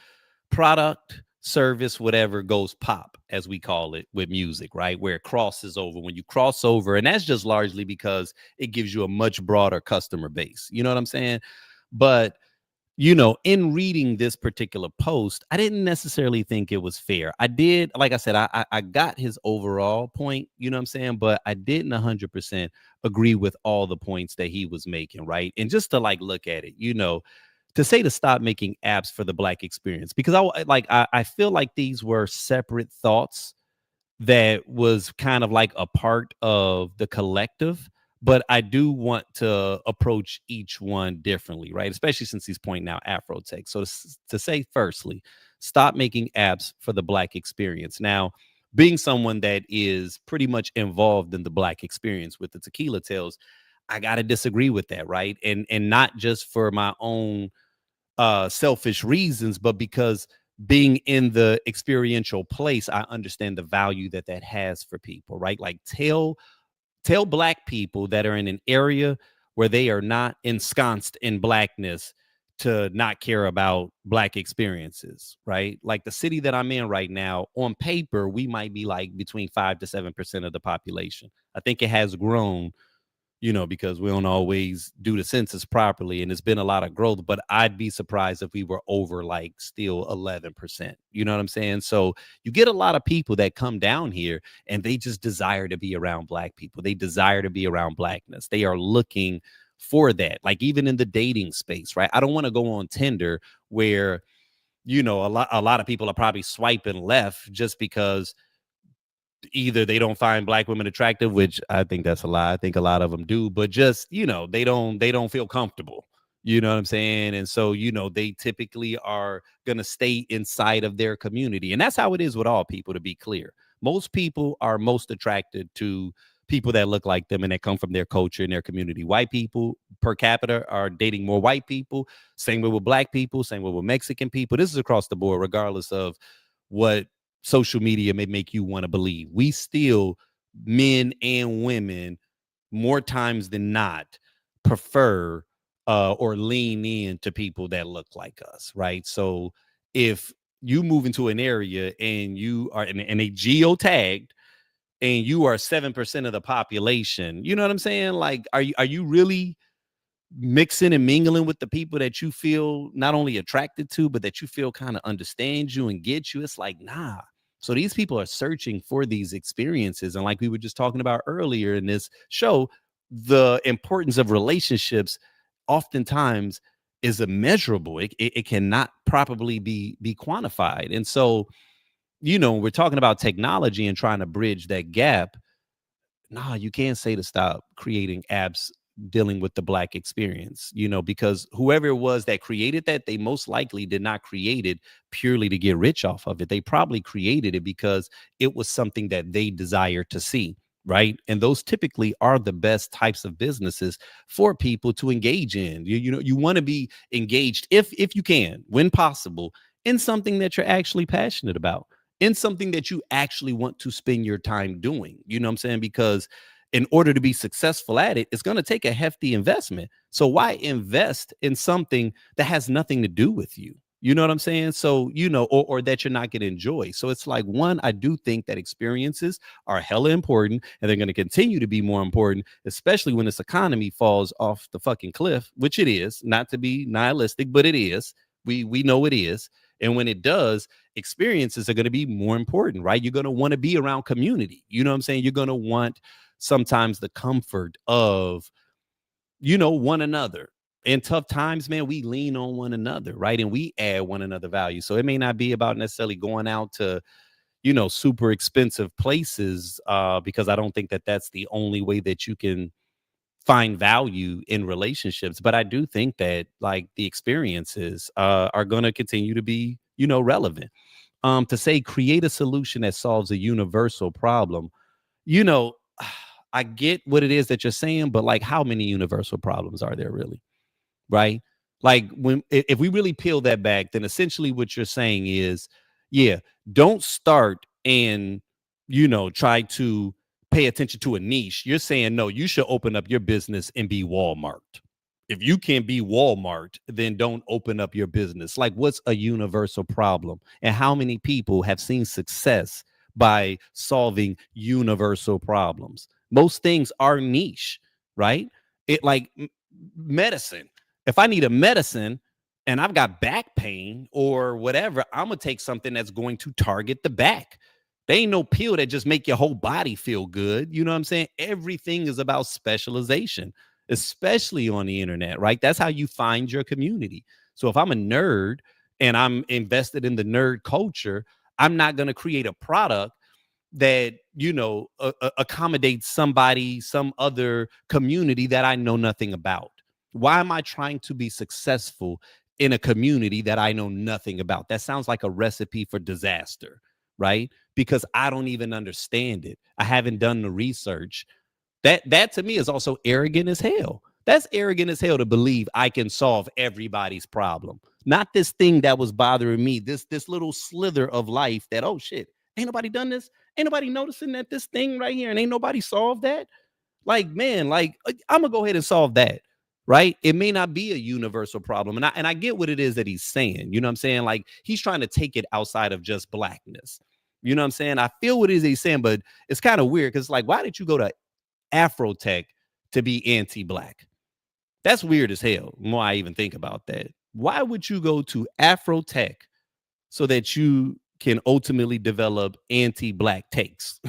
product, service, whatever goes pop, as we call it with music, right? Where it crosses over. When you cross over, and that's just largely because it gives you a much broader customer base. You know what I'm saying? But in reading this particular post, I didn't necessarily think it was fair. I did, like I said, I got his overall point, you know what I'm saying? But I didn't 100% agree with all the points that he was making, right? And just to like look at it, to say to stop making apps for the Black experience, because I feel like these were separate thoughts that was kind of like a part of the collective, but I do want to approach each one differently, right? Especially since he's pointing out Afro tech. So to say, firstly, stop making apps for the Black experience. Now, being someone that is pretty much involved in the Black experience with the Tequila Tales, I got to disagree with that, right? And not just for my own selfish reasons, but because being in the experiential place, I understand the value that that has for people, right? Like tell Black people that are in an area where they are not ensconced in Blackness to not care about Black experiences, right? Like the city that I'm in right now, on paper, we might be like between 5 to 7% of the population. I think it has grown, because we don't always do the census properly, and it's been a lot of growth, but I'd be surprised if we were over like still 11%. You know what I'm saying? So you get a lot of people that come down here and they just desire to be around Black people. They desire to be around Blackness. They are looking for that, like even in the dating space, right? I don't want to go on Tinder where, a lot of people are probably swiping left just because either they don't find Black women attractive, which I think that's a lie. I think a lot of them do, but just, they don't feel comfortable. You know what I'm saying? And so, they typically are going to stay inside of their community. And that's how it is with all people, to be clear. Most people are most attracted to people that look like them and that come from their culture and their community. White people per capita are dating more white people. Same way with Black people, same way with Mexican people. This is across the board, regardless of what social media may make you want to believe. We still, men and women, more times than not, prefer or lean in to people that look like us, right? So if you move into an area and you are in a geo-tagged and you are 7% of the population, you know what I'm saying? Like, are you really mixing and mingling with the people that you feel not only attracted to, but that you feel kind of understand you and get you? It's like, nah. So these people are searching for these experiences. And like we were just talking about earlier in this show, the importance of relationships oftentimes is immeasurable. It cannot properly be quantified. And so, we're talking about technology and trying to bridge that gap. Nah, you can't say to stop creating apps dealing with the Black experience, because whoever it was that created that, they most likely did not create it purely to get rich off of it. They probably created it because it was something that they desire to see, right? And those typically are the best types of businesses for people to engage in. You want to be engaged, if you can, when possible, in something that you're actually passionate about, in something that you actually want to spend your time doing. You know what I'm saying? Because in order to be successful at it, it's going to take a hefty investment. So why invest in something that has nothing to do with you? You know what I'm saying? So, or that you're not going to enjoy. So it's like, one, I do think that experiences are hella important, and they're going to continue to be more important, especially when this economy falls off the fucking cliff, which it is. Not to be nihilistic, but it is. We know it is. And when it does, experiences are going to be more important, right? You're going to want to be around community. You know what I'm saying? You're going to want sometimes the comfort of, one another. In tough times, man, we lean on one another, right? And we add one another value. So it may not be about necessarily going out to, super expensive places, because I don't think that that's the only way that you can find value in relationships. But I do think that like the experiences are going to continue to be, relevant. To say create a solution that solves a universal problem. you know, I get what it is that you're saying, but like, how many universal problems are there really? Right? Like, if we really peel that back, then essentially what you're saying is, yeah, don't start and, try to pay attention to a niche. You're saying, no, you should open up your business and be Walmart. If you can't be Walmart, then don't open up your business. Like, what's a universal problem? And how many people have seen success by solving universal problems? Most things are niche, right? It like medicine. If I need a medicine and I've got back pain or whatever, I'm gonna take something that's going to target the back. There ain't no pill that just make your whole body feel good. You know what I'm saying? Everything is about specialization, especially on the internet, right? That's how you find your community. So if I'm a nerd and I'm invested in the nerd culture, I'm not going to create a product that accommodates some other community that I know nothing about. Why am I trying to be successful in a community that I know nothing about? That sounds like a recipe for disaster, right? Because I don't even understand it. I haven't done the research. That to me is also arrogant as hell. That's arrogant as hell to believe I can solve everybody's problem. Not this thing that was bothering me, this little slither of life that, oh shit, ain't nobody done this. Ain't nobody noticing that this thing right here and ain't nobody solved that. Like, man, like I'm gonna go ahead and solve that. Right. It may not be a universal problem. And I get what it is that he's saying. You know what I'm saying? Like, he's trying to take it outside of just blackness. You know what I'm saying? I feel what it is he's saying, but it's kind of weird because, like, why did you go to Afrotech to be anti-black? That's weird as hell. The more I even think about that. Why would you go to Afrotech so that you can ultimately develop anti-black takes?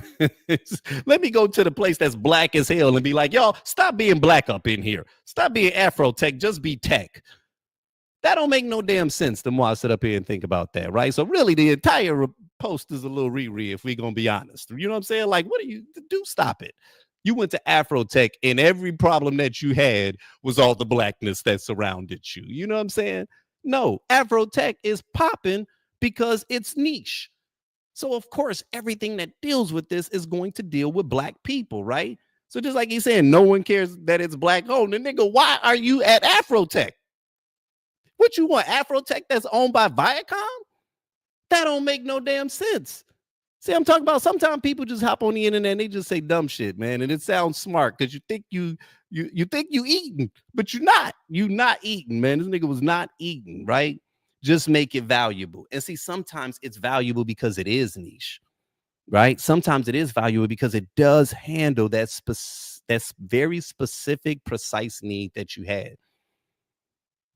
Let me go to the place that's black as hell and be like, y'all, stop being black up in here. Stop being Afrotech. Just be tech. That don't make no damn sense the more I sit up here and think about that, right? So really the entire post is a little riri if we're going to be honest. You know what I'm saying? Like, what do you do? Stop it. You went to Afrotech and every problem that you had was all the blackness that surrounded you. You know what I'm saying? No, Afrotech is popping because it's niche. So of course, everything that deals with this is going to deal with black people, right? So just like he's saying, no one cares that it's black owned. And nigga, why are you at Afrotech? What you want, Afrotech that's owned by Viacom? That don't make no damn sense. See, I'm talking about sometimes people just hop on the internet and they just say dumb shit, man. And it sounds smart because you think you think you eating, but you're not. You're not eating, man. This nigga was not eating, right? Just make it valuable. And see, sometimes it's valuable because it is niche, right? Sometimes it is valuable because it does handle that's very specific, precise need that you had.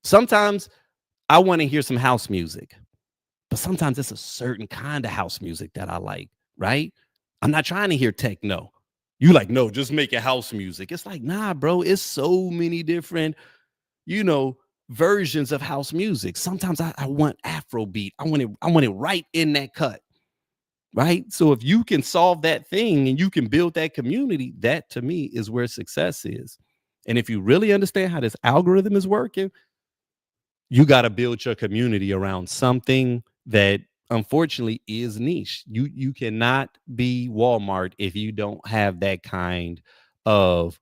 Sometimes I want to hear some house music, but sometimes it's a certain kind of house music that I like, right? I'm not trying to hear techno. You like, no, just make it house music. It's like, nah, bro, it's so many different, versions of house music. Sometimes I want Afrobeat. I want it right in that cut. Right. So if you can solve that thing and you can build that community, that to me is where success is. And if you really understand how this algorithm is working, you got to build your community around something that unfortunately is niche. You cannot be Walmart if you don't have that kind of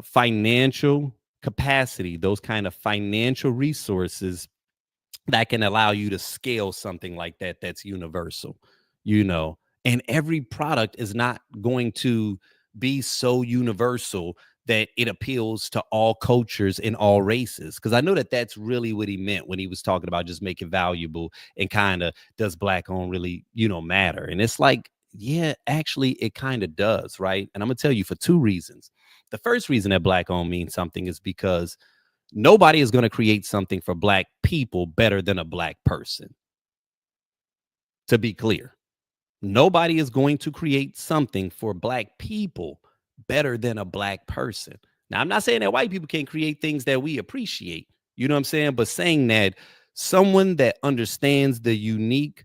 financial capacity, those kind of financial resources that can allow you to scale something like that that's universal, and every product is not going to be so universal that it appeals to all cultures and all races. Because I know that that's really what he meant when he was talking about just make it valuable and kind of does black on really, matter. And it's like, yeah, actually, it kind of does. Right. And I'm going to tell you for two reasons. The first reason that black on means something is because nobody is going to create something for black people better than a black person. To be clear, nobody is going to create something for black people better than a black person. Now, I'm not saying that white people can't create things that we appreciate, you know what I'm saying? But saying that someone that understands the unique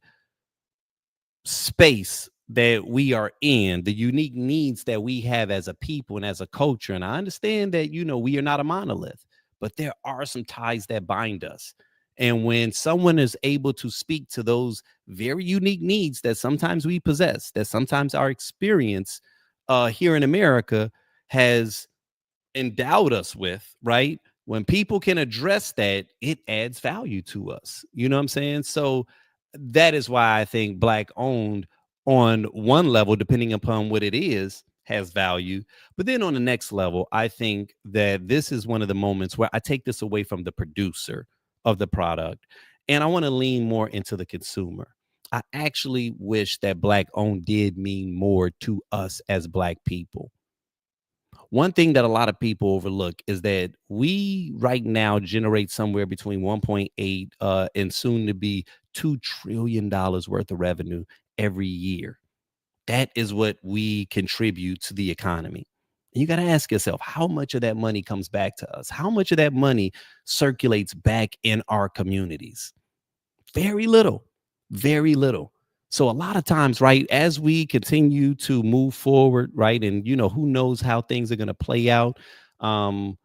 space that we are in, the unique needs that we have as a people and as a culture. And I understand that, we are not a monolith, but there are some ties that bind us. And when someone is able to speak to those very unique needs that sometimes we possess, that sometimes our experience here in America has endowed us with, right? When people can address that, it adds value to us. You know what I'm saying? So that is why I think Black owned on one level, depending upon what it is, has value. But then on the next level, I think that this is one of the moments where I take this away from the producer of the product and I want to lean more into the consumer. I actually wish that Black owned did mean more to us as Black people. One thing that a lot of people overlook is that we right now generate somewhere between 1.8 and soon to be $2 trillion worth of revenue every year. That is what we contribute to the economy. And you got to ask yourself, how much of that money comes back to us? How much of that money circulates back in our communities? Very little, very little. So a lot of times, right, as we continue to move forward, right, and who knows how things are going to play out, um,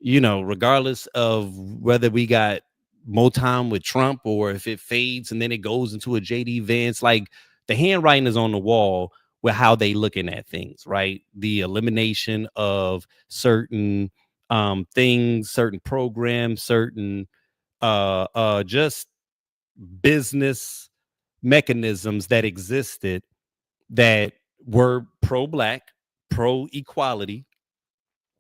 regardless of whether we got more time with Trump or if it fades and then it goes into a JD Vance, like the handwriting is on the wall with how they looking at things, right? The elimination of certain things, certain programs, certain just business mechanisms that existed that were pro-Black, pro-equality.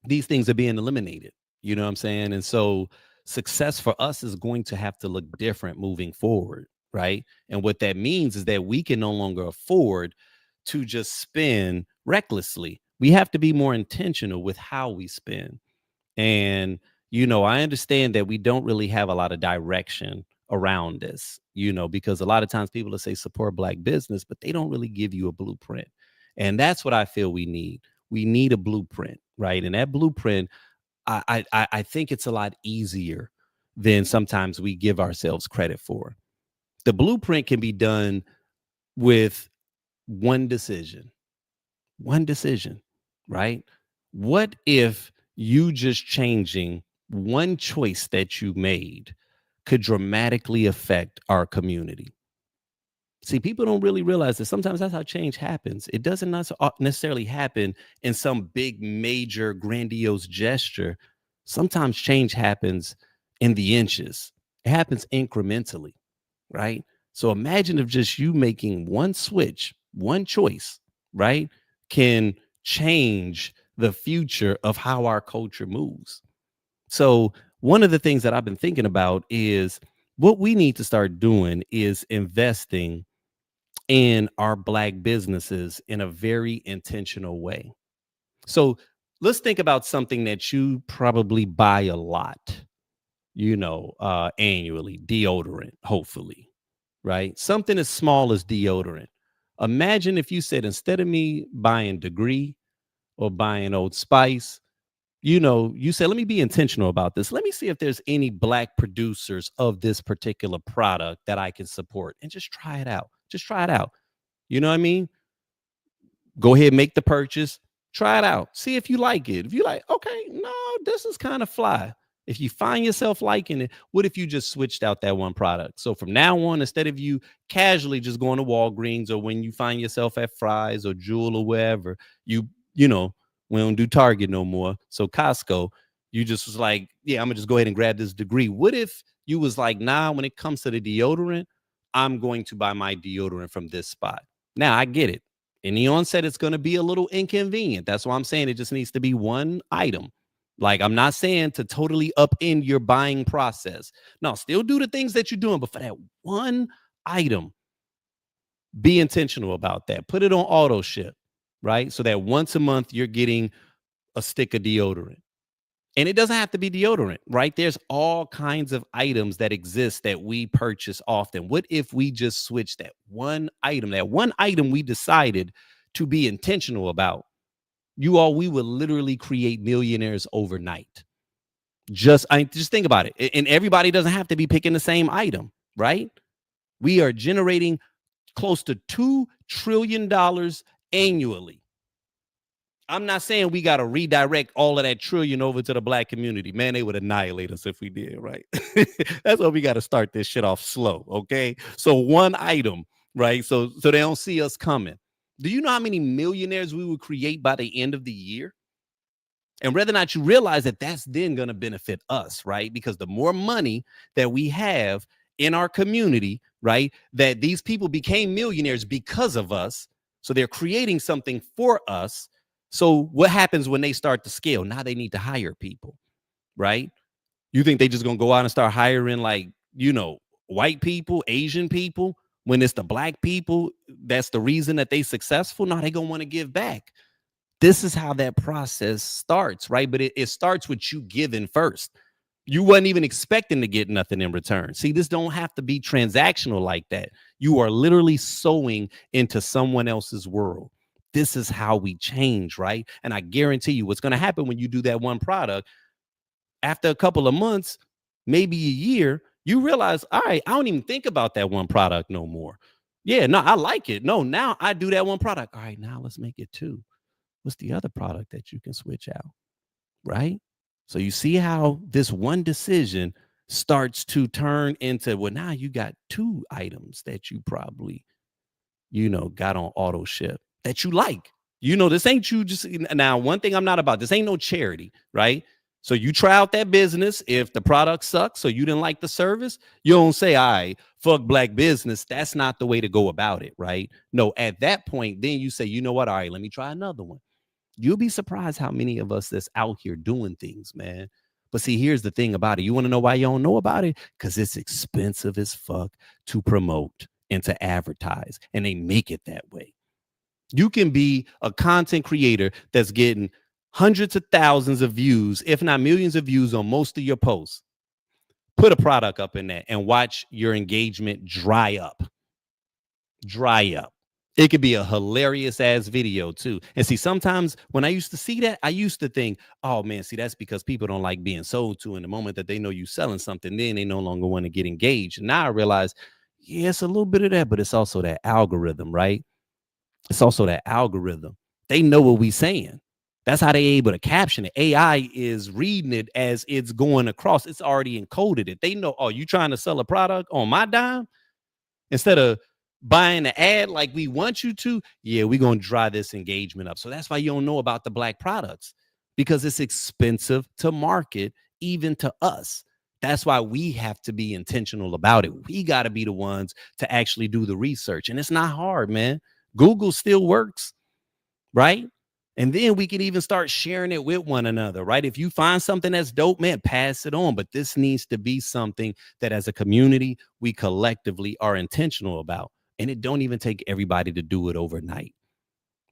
These things are being eliminated. You know what I'm saying? And so success for us is going to have to look different moving forward, right? And what that means is that we can no longer afford to just spend recklessly. We have to be more intentional with how we spend. And, I understand that we don't really have a lot of direction around this, because a lot of times people will say support Black business, but they don't really give you a blueprint. And that's what I feel we need. We need a blueprint, right? And that blueprint, I think it's a lot easier than sometimes we give ourselves credit for. The blueprint can be done with one decision, right? What if you just changing one choice that you made could dramatically affect our community? See, people don't really realize that sometimes that's how change happens. It doesn't necessarily happen in some big, major, grandiose gesture. Sometimes change happens in the inches. It happens incrementally, right? So imagine if just you making one switch, one choice, right, can change the future of how our culture moves. So one of the things that I've been thinking about is what we need to start doing is investing in our Black businesses in a very intentional way. So let's think about something that you probably buy a lot, annually, deodorant, hopefully, right? Something as small as deodorant. Imagine if you said, instead of me buying Degree or buying Old Spice, you said, let me be intentional about this. Let me see if there's any Black producers of this particular product that I can support and just try it out. Just try it out. You know what I mean? Go ahead, make the purchase, try it out, see if you like it. If you like, okay, no, this is kind of fly. If you find yourself liking it, what if you just switched out that one product? So from now on, instead of you casually just going to Walgreens, or when you find yourself at Fry's or Jewel or wherever, we don't do Target no more. So Costco, you just was like, yeah, I'm gonna just go ahead and grab this Degree. What if you was like, nah, when it comes to the deodorant, I'm going to buy my deodorant from this spot. Now I get it. In the onset, it's going to be a little inconvenient. That's why I'm saying it just needs to be one item. Like, I'm not saying to totally upend your buying process. No, still do the things that you're doing, but for that one item, be intentional about that. Put it on auto ship, right? So that once a month you're getting a stick of deodorant. And it doesn't have to be deodorant, right? There's all kinds of items that exist that we purchase often. What if we just switch that one item we decided to be intentional about? We would literally create millionaires overnight. Just think about it. And everybody doesn't have to be picking the same item, right? We are generating close to $2 trillion annually. I'm not saying we got to redirect all of that trillion over to the black community. Man, they would annihilate us if we did, right? That's why we got to start this shit off slow, okay? So one item, right? So they don't see us coming. Do you know how many millionaires we would create by the end of the year? And whether or not you realize that that's then going to benefit us, right? Because the more money that we have in our community, right, that these people became millionaires because of us. So they're creating something for us. So what happens when they start to scale? Now they need to hire people, right? You think they just going to go out and start hiring like, white people, Asian people, when it's the black people, that's the reason that they successful? No, they going to want to give back. This is how that process starts, right? But it starts with you giving first. You wasn't even expecting to get nothing in return. See, this don't have to be transactional like that. You are literally sowing into someone else's world. This is how we change, right? And I guarantee you what's going to happen when you do that one product, after a couple of months, maybe a year, you realize, all right, I don't even think about that one product no more. Yeah, no, I like it. No, now I do that one product. All right, now let's make it two. What's the other product that you can switch out, right? So you see how this one decision starts to turn into, well, now you got two items that you probably, got on auto ship that you like. This ain't you just, now, one thing I'm not about, this ain't no charity, right? So you try out that business. If the product sucks or you didn't like the service, you don't say, all right, fuck black business. That's not the way to go about it, right? No, at that point, then you say, you know what? All right, let me try another one. You'll be surprised how many of us that's out here doing things, man. But see, here's the thing about it. You want to know why you don't know about it? Because it's expensive as fuck to promote and to advertise. And they make it that way. You can be a content creator that's getting hundreds of thousands of views, if not millions of views on most of your posts. Put a product up in that and watch your engagement dry up. Dry up. It could be a hilarious ass video too. And see, sometimes when I used to see that, I used to think, oh man, see, that's because people don't like being sold to. In the moment that they know you selling something, then they no longer want to get engaged. And now I realize, yeah, it's a little bit of that, but it's also that algorithm, right? It's also that algorithm. They know what we saying. That's how they able to caption it. AI is reading it as it's going across. It's already encoded it. They know, oh, you trying to sell a product on my dime? Instead of buying the ad like we want you to, yeah, we're going to dry this engagement up. So that's why you don't know about the black products, because it's expensive to market, even to us. That's why we have to be intentional about it. We got to be the ones to actually do the research. And it's not hard, man. Google still works, right? And then we can even start sharing it with one another, right? If you find something that's dope, man, pass it on. But this needs to be something that as a community, we collectively are intentional about. And it don't even take everybody to do it overnight.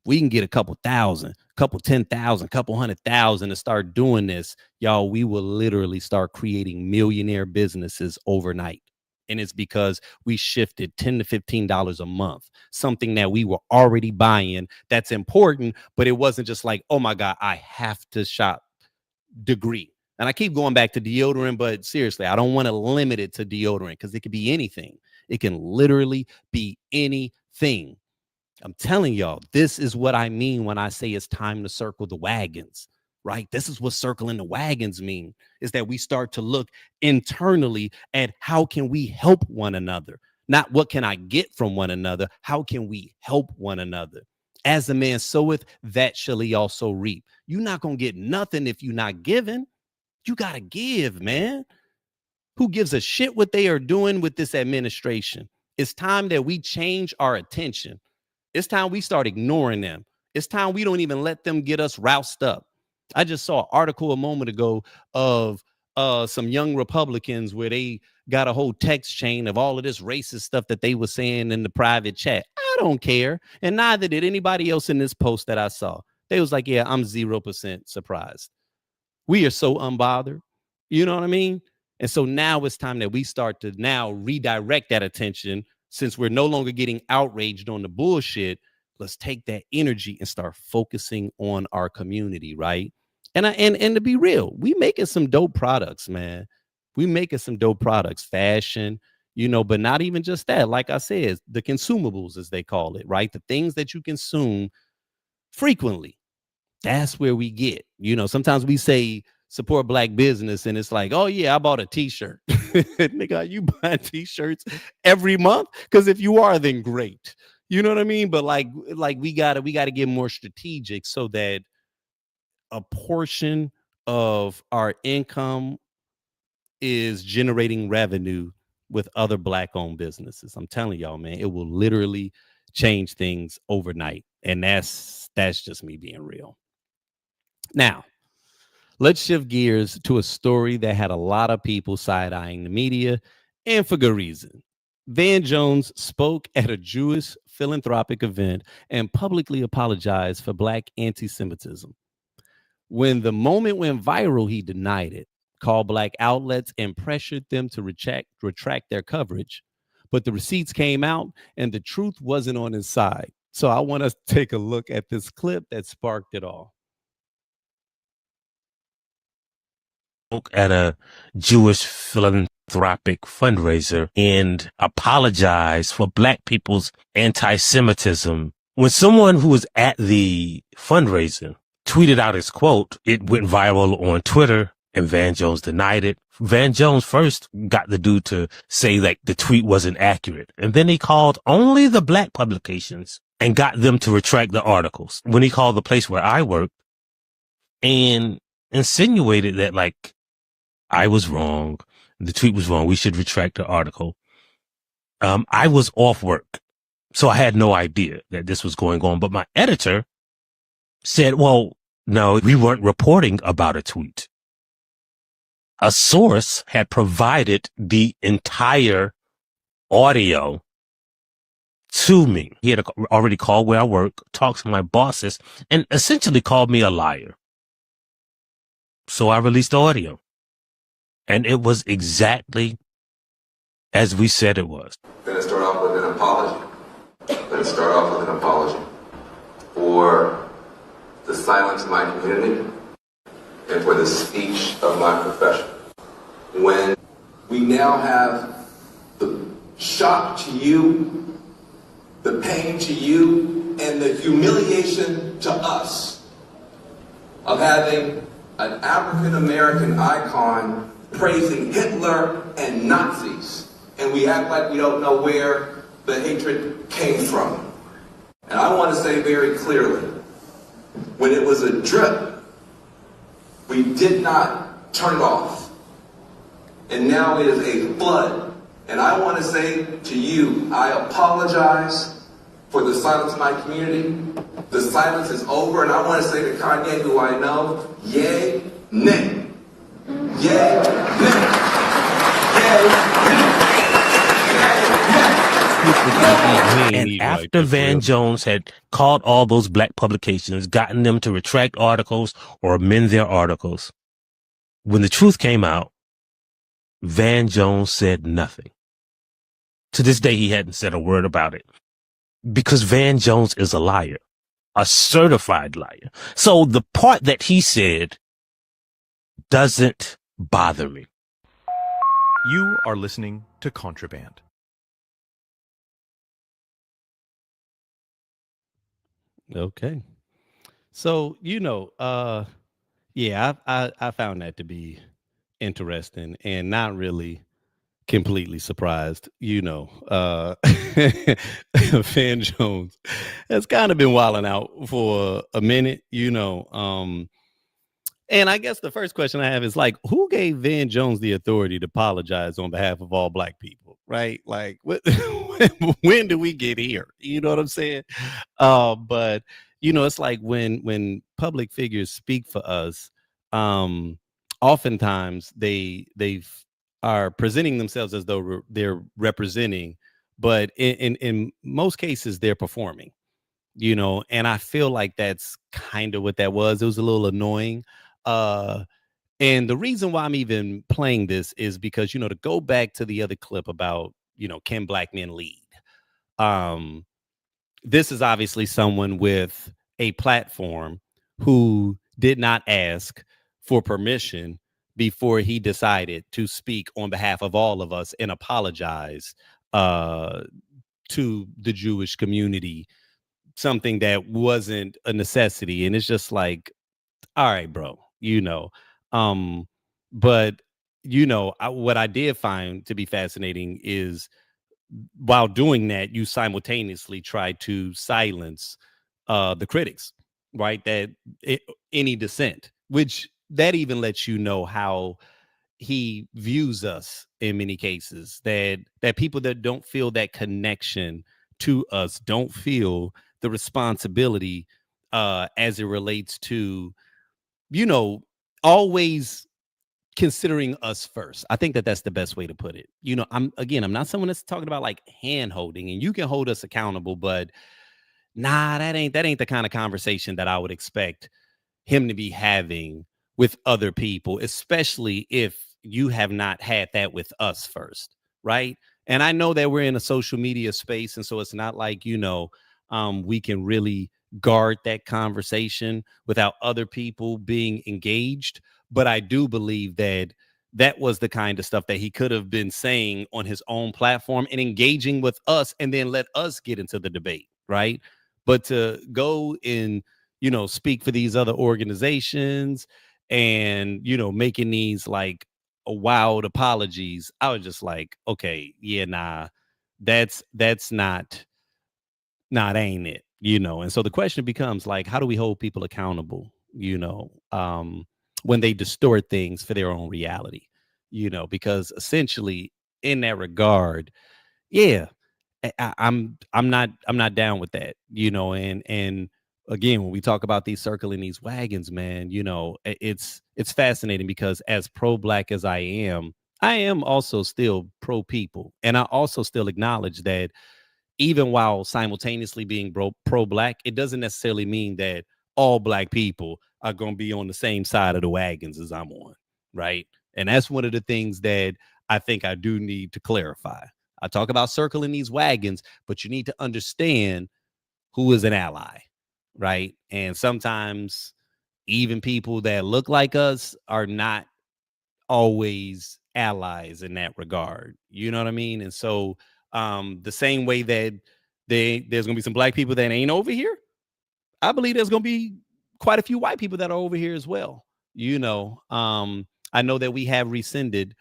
We can get a couple thousand, couple 10,000, couple 100,000 to start doing this. Y'all, we will literally start creating millionaire businesses overnight. And it's because we shifted $10 to $15 a month, something that we were already buying. That's important, but it wasn't just like, oh my God, I have to shop degree. And I keep going back to deodorant, but seriously, I don't want to limit it to deodorant because it could be anything. It can literally be anything. I'm telling y'all, this is what I mean when I say it's time to circle the wagons, right? This is what circling the wagons mean, is that we start to look internally at how can we help one another? Not what can I get from one another? How can we help one another? As a man soweth, that shall he also reap. You're not going to get nothing if you're not giving. You got to give, man. Who gives a shit what they are doing with this administration? It's time that we change our attention. It's time we start ignoring them. It's time we don't even let them get us roused up. I just saw an article a moment ago of some young Republicans where they got a whole text chain of all of this racist stuff that they were saying in the private chat. I don't care. And neither did anybody else in this post that I saw. They was like, yeah, I'm 0% surprised. We are so unbothered. You know what I mean? And so now it's time that we start to now redirect that attention. Since we're no longer getting outraged on the bullshit, let's take that energy and start focusing on our community, right? And to be real, we making some dope products, man. We making some dope products, fashion, but not even just that. Like I said, the consumables, as they call it, right? The things that you consume frequently. That's where we get, sometimes we say support black business and it's like, oh yeah, I bought a t-shirt. Nigga, you buy t-shirts every month? Because if you are, then great. You know what I mean? But like we gotta get more strategic so that a portion of our income is generating revenue with other black owned businesses. I'm telling y'all, man, it will literally change things overnight. And that's just me being real. Now, let's shift gears to a story that had a lot of people side-eyeing the media, and for good reason. Van Jones spoke at a Jewish philanthropic event and publicly apologized for black anti-Semitism. When the moment went viral, he denied it, called black outlets and pressured them to retract their coverage. But the receipts came out and the truth wasn't on his side. So I want us to take a look at this clip that sparked it all. At a Jewish philanthropic fundraiser and apologize for black people's anti-Semitism. When someone who was at the fundraiser tweeted out his quote, it went viral on Twitter and Van Jones denied it. Van Jones first got the dude to say that the tweet wasn't accurate. And then he called only the black publications and got them to retract the articles. When he called the place where I worked and insinuated that like, I was wrong. The tweet was wrong. We should retract the article. I was off work, so I had no idea that this was going on. But my editor said, well, no, we weren't reporting about a tweet. A source had provided the entire audio to me. He had already called where I work, talked to my bosses, and essentially called me a liar. So I released the audio. And it was exactly as we said it was. Going to start off with an apology. Going to start off with an apology for the silence of my community and for the speech of my profession. When we now have the shock to you, the pain to you, and the humiliation to us of having an African-American icon praising Hitler and Nazis, and we act like we don't know where the hatred came from. And I want to say very clearly, when it was a drip, we did not turn it off. And now it is a flood. And I want to say to you, I apologize for the silence of my community. The silence is over, and I want to say to Kanye, who I know, yay, nay. Yay, nay. Yay, nay. And after Van Jones had called all those black publications, gotten them to retract articles or amend their articles, when the truth came out, Van Jones said nothing. To this day, he hadn't said a word about it because Van Jones is a liar, a certified liar. So the part that he said doesn't bother me. You are listening to Contraband. Okay. So, yeah, I found that to be interesting and not really completely surprised. Van Jones has kind of been wilding out for a minute, and I guess the first question I have is like, who gave Van Jones the authority to apologize on behalf of all black people, right? Like, when do we get here? You know what I'm saying? But it's like when public figures speak for us, oftentimes they are presenting themselves as though they're representing, but in most cases they're performing. And I feel like that's kind of what that was. It was a little annoying. And the reason why I'm even playing this is because, to go back to the other clip about, can black men lead? This is obviously someone with a platform who did not ask for permission before he decided to speak on behalf of all of us and apologize to the Jewish community something that wasn't a necessity. And it's just like, all right, bro, but what I did find to be fascinating is while doing that, you simultaneously try to silence the critics, right? Any dissent, which that even lets you know how he views us in many cases, that people that don't feel that connection to us don't feel the responsibility as it relates to, you know, always considering us first. I think that that's the best way to put it. I'm not someone that's talking about like hand holding, and you can hold us accountable, but nah, that ain't the kind of conversation that I would expect him to be having with other people, especially if you have not had that with us first, right? And I know that we're in a social media space, and so it's not like, we can really guard that conversation without other people being engaged. But I do believe that that was the kind of stuff that he could have been saying on his own platform and engaging with us, and then let us get into the debate, right? But to go and speak for these other organizations and, making these like wild apologies, I was just like, okay, yeah, nah, that's not ain't it, And so the question becomes like, how do we hold people accountable, when they distort things for their own reality, because essentially in that regard, yeah, I'm not down with that, and again, when we talk about these circling these wagons, man, it's fascinating because as pro-black as I am also still pro-people, and I also still acknowledge that even while simultaneously being pro-black, it doesn't necessarily mean that all black people are going to be on the same side of the wagons as I'm on, right? And that's one of the things that I think I do need to clarify. I talk about circling these wagons, but you need to understand who is an ally, right? And sometimes even people that look like us are not always allies in that regard. You know what I mean? And so the same way that there's gonna be some black people that ain't over here, I believe there's gonna be quite a few white people that are over here as well. I know that we have rescinded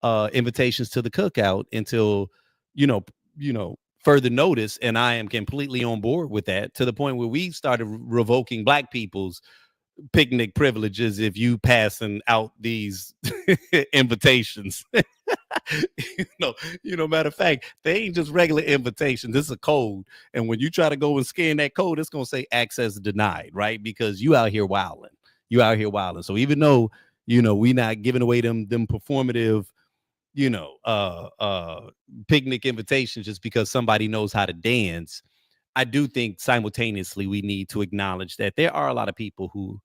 invitations to the cookout until you know, further notice, and I am completely on board with that, to the point where we started revoking black people's picnic privileges if you passing out these invitations. Matter of fact, they ain't just regular invitations. This is a code. And when you try to go and scan that code, it's going to say access denied, right? Because you out here wilding. So even though, we not giving away them performative, picnic invitations just because somebody knows how to dance, I do think simultaneously we need to acknowledge that there are a lot of people who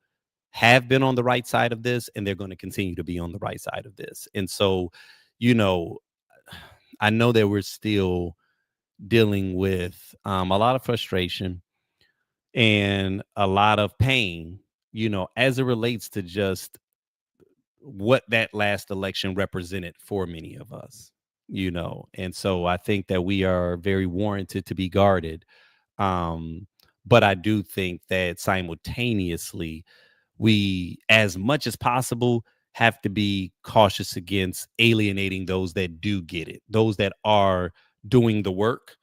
have been on the right side of this, and they're going to continue to be on the right side of this. And so, I know that we're still dealing with a lot of frustration and a lot of pain, as it relates to just what that last election represented for many of us, And so I think that we are very warranted to be guarded. But I do think that simultaneously, we, as much as possible, have to be cautious against alienating those that do get it, those that are doing the work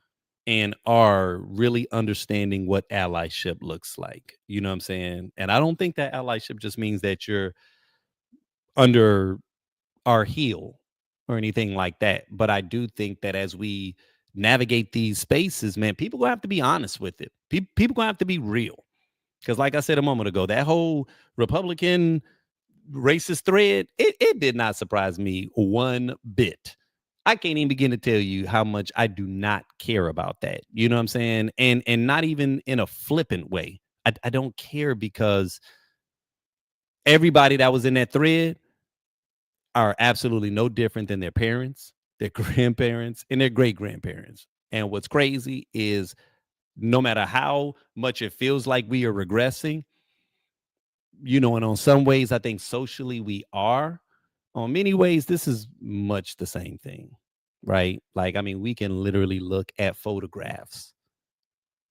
and are really understanding what allyship looks like. You know what I'm saying? And I don't think that allyship just means that you're under our heel or anything like that. But I do think that as we navigate these spaces, man, people gonna have to be honest with it. People gonna have to be real. Because like I said a moment ago, that whole Republican racist thread, it did not surprise me one bit. I can't even begin to tell you how much I do not care about that. You know what I'm saying? And not even in a flippant way. I don't care, because everybody that was in that thread are absolutely no different than their parents, their grandparents, and their great grandparents. And what's crazy is no matter how much it feels like we are regressing, and on some ways, I think socially we are. On many ways, this is much the same thing, right? Like, I mean, we can literally look at photographs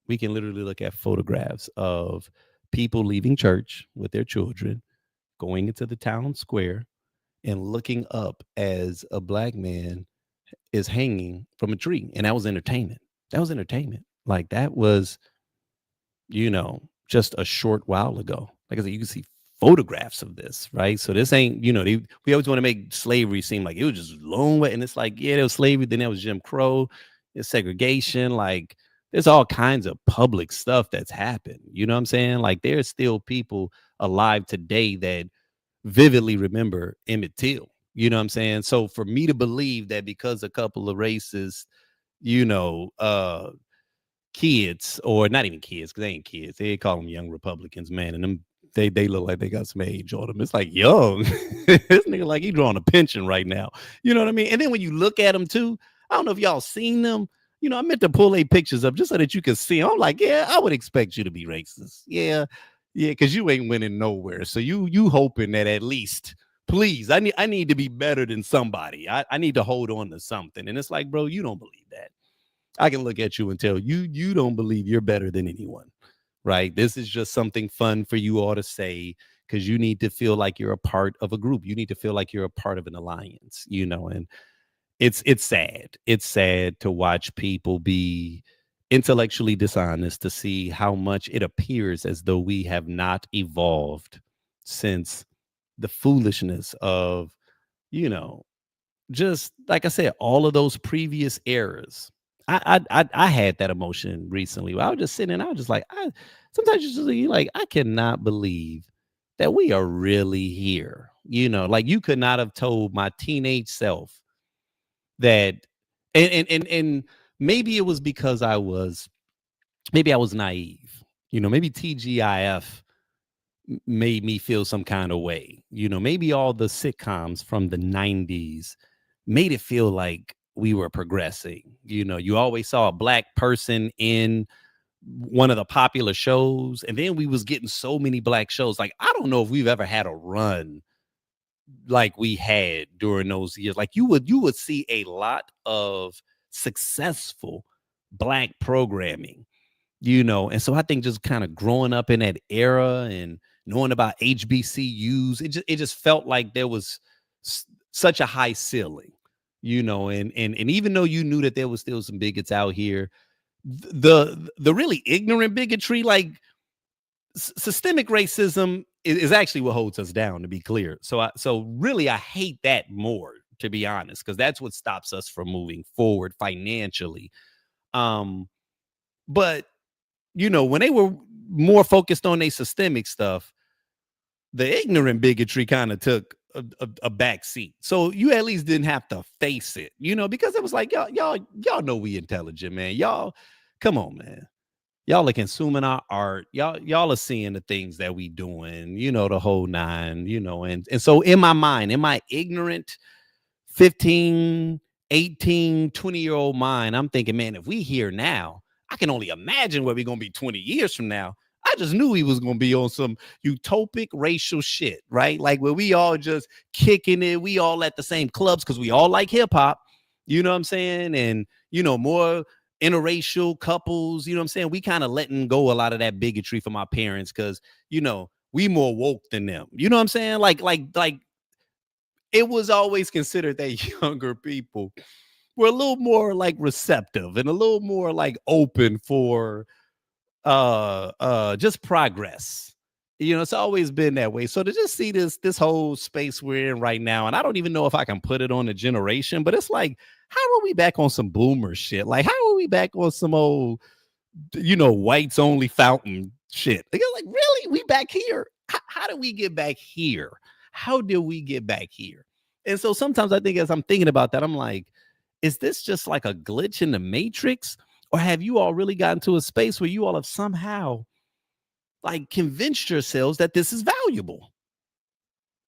We can literally look at photographs of people leaving church with their children, going into the town square, and looking up as a black man is hanging from a tree. And that was entertainment. That was entertainment. Like that was, just a short while ago. Like I said, you can see photographs of this, right? So this ain't, we always want to make slavery seem like it was just long way. And it's like, yeah, there was slavery, then there was Jim Crow, there's segregation. Like there's all kinds of public stuff that's happened. You know what I'm saying? Like there's still people alive today that vividly remember Emmett Till. You know what I'm saying? So for me to believe that because a couple of racist, kids, or not even kids, because they ain't kids, they call them young Republicans, man, and them they look like they got some age on them. It's like young. This nigga like he drawing a pension right now. You know what I mean? And then when you look at them too, I don't know if y'all seen them. I meant to pull a pictures up just so that you can see. I'm like, yeah, I would expect you to be racist. Yeah, because you ain't winning nowhere. So you hoping that at least, please, I need to be better than somebody. I need to hold on to something. And it's like, bro, you don't believe that. I can look at you and tell you don't believe you're better than anyone, right? This is just something fun for you all to say because you need to feel like you're a part of a group. You need to feel like you're a part of an alliance, and it's sad. It's sad to watch people be intellectually dishonest, to see how much it appears as though we have not evolved since the foolishness of, just like I said, all of those previous eras. I had that emotion recently. I was just sitting and I was just like, sometimes you just like, I cannot believe that we are really here. Like you could not have told my teenage self that, and maybe it was because I was naive. Maybe TGIF made me feel some kind of way. Maybe all the sitcoms from the 90s made it feel like we were progressing. You always saw a black person in one of the popular shows, and then we was getting so many black shows. Like I don't know if we've ever had a run like we had during those years. Like you would see a lot of successful black programming, and so I think just kind of growing up in that era and knowing about HBCUs, it just felt like there was such a high ceiling, and even though you knew that there was still some bigots out here, the really ignorant bigotry, like systemic racism is actually what holds us down, to be clear. So really I hate that more, to be honest, because that's what stops us from moving forward financially. But when they were more focused on their systemic stuff, the ignorant bigotry kind of took a back seat. So you at least didn't have to face it, because it was like, y'all know we intelligent, man. Y'all, come on, man. Y'all are consuming our art. Y'all are seeing the things that we doing, the whole nine, and so in my mind, in my ignorant 15, 18, 20-year-old mind, I'm thinking, man, if we here now, I can only imagine where we're going to be 20 years from now. I just knew he was going to be on some utopic racial shit, right? Like where we all just kicking it. We all at the same clubs because we all like hip hop, you know what I'm saying? And, more interracial couples, you know what I'm saying? We kind of letting go a lot of that bigotry from our parents because, we more woke than them. You know what I'm saying? Like it was always considered that younger people were a little more like receptive and a little more like open for just progress. It's always been that way. So to just see this whole space we're in right now, and I don't even know if I can put it on a generation, but it's like, how are we back on some boomer shit? Like, how are we back on some old, whites only fountain shit? Like really? We back here? How did we get back here? How did we get back here? And so sometimes I think as I'm thinking about that, I'm like, is this just like a glitch in the matrix? Or have you all really gotten to a space where you all have somehow like convinced yourselves that this is valuable?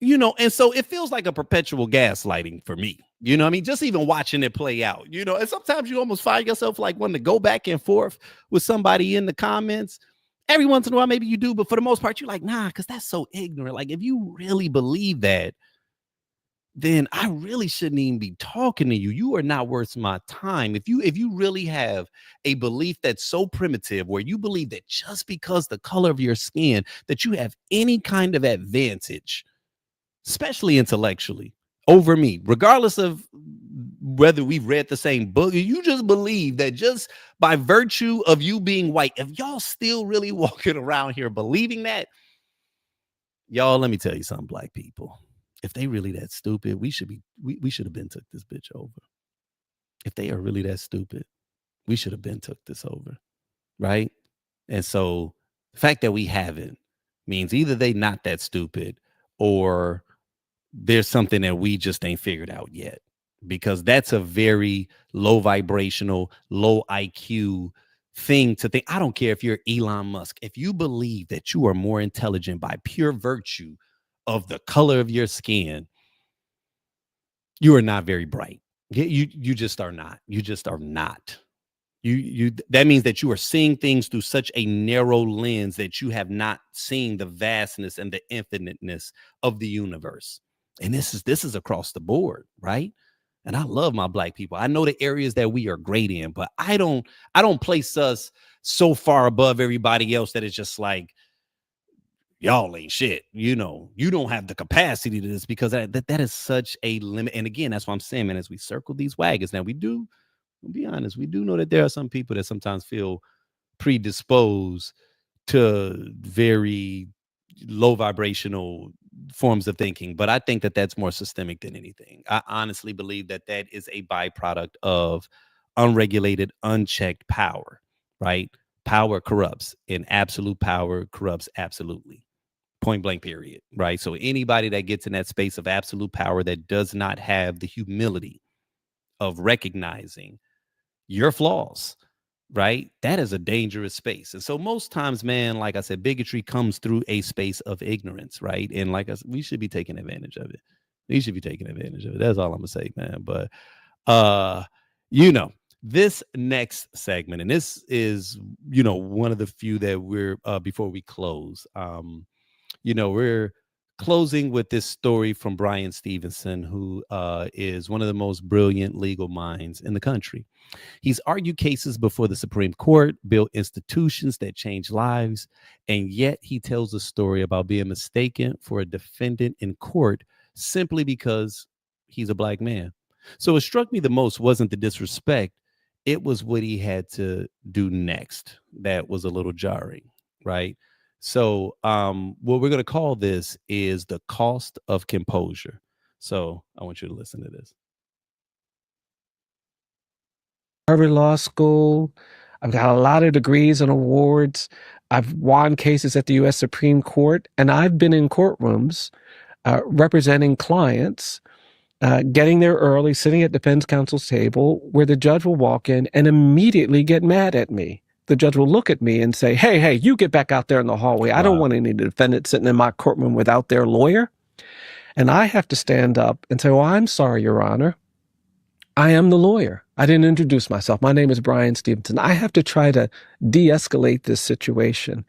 And so it feels like a perpetual gaslighting for me. I mean, just even watching it play out, and sometimes you almost find yourself like wanting to go back and forth with somebody in the comments. Every once in a while, maybe you do, but for the most part, you're like, nah, because that's so ignorant. Like, if you really believe that, then I really shouldn't even be talking to you. You are not worth my time. If you really have a belief that's so primitive where you believe that just because the color of your skin that you have any kind of advantage, especially intellectually, over me, regardless of whether we've read the same book, you just believe that just by virtue of you being white, if y'all still really walking around here believing that, y'all, let me tell you something, black people. If they really that stupid, we should have been took this bitch over. If they are really that stupid, we should have been took this over, right? And so the fact that we haven't means either they not that stupid or there's something that we just ain't figured out yet, because that's a very low vibrational, low IQ thing to think. I don't care if you're Elon Musk. If you believe that you are more intelligent by pure virtue of the color of your skin, you are not very bright. You just are not. You just are not. You that means that you are seeing things through such a narrow lens that you have not seen the vastness and the infiniteness of the universe. And this is across the board, right? And I love my black people. I know the areas that we are great in, but I don't place us so far above everybody else that it's just like, y'all ain't shit. You know, you don't have the capacity to this, because that is such a limit. And again, that's what I'm saying, man, as we circle these wagons, now we'll be honest, we do know that there are some people that sometimes feel predisposed to very low vibrational forms of thinking. But I think that that's more systemic than anything. I honestly believe that that is a byproduct of unregulated, unchecked power, right? Power corrupts, and absolute power corrupts absolutely. Point blank, period, right? So anybody that gets in that space of absolute power that does not have the humility of recognizing your flaws, right? That is a dangerous space. And so most times, man, like I said, bigotry comes through a space of ignorance, right? And like I said, we should be taking advantage of it. We should be taking advantage of it. That's all I'm gonna say, man. But this next segment, and this is, one of the few that we're before we close, we're closing with this story from Brian Stevenson, who is one of the most brilliant legal minds in the country. He's argued cases before the Supreme Court, built institutions that change lives, and yet he tells a story about being mistaken for a defendant in court simply because he's a black man. So what struck me the most wasn't the disrespect, it was what he had to do next that was a little jarring, right? So what we're going to call this is the cost of composure. So I want you to listen to this. Harvard Law School. I've got a lot of degrees and awards. I've won cases at the U.S. Supreme Court, and I've been in courtrooms representing clients, getting there early, sitting at defense counsel's table, where the judge will walk in and immediately get mad at me. The judge will look at me and say, hey, you get back out there in the hallway. I don't want any defendant sitting in my courtroom without their lawyer. And I have to stand up and say, well, I'm sorry, Your Honor. I am the lawyer. I didn't introduce myself. My name is Brian Stevenson. I have to try to de-escalate this situation.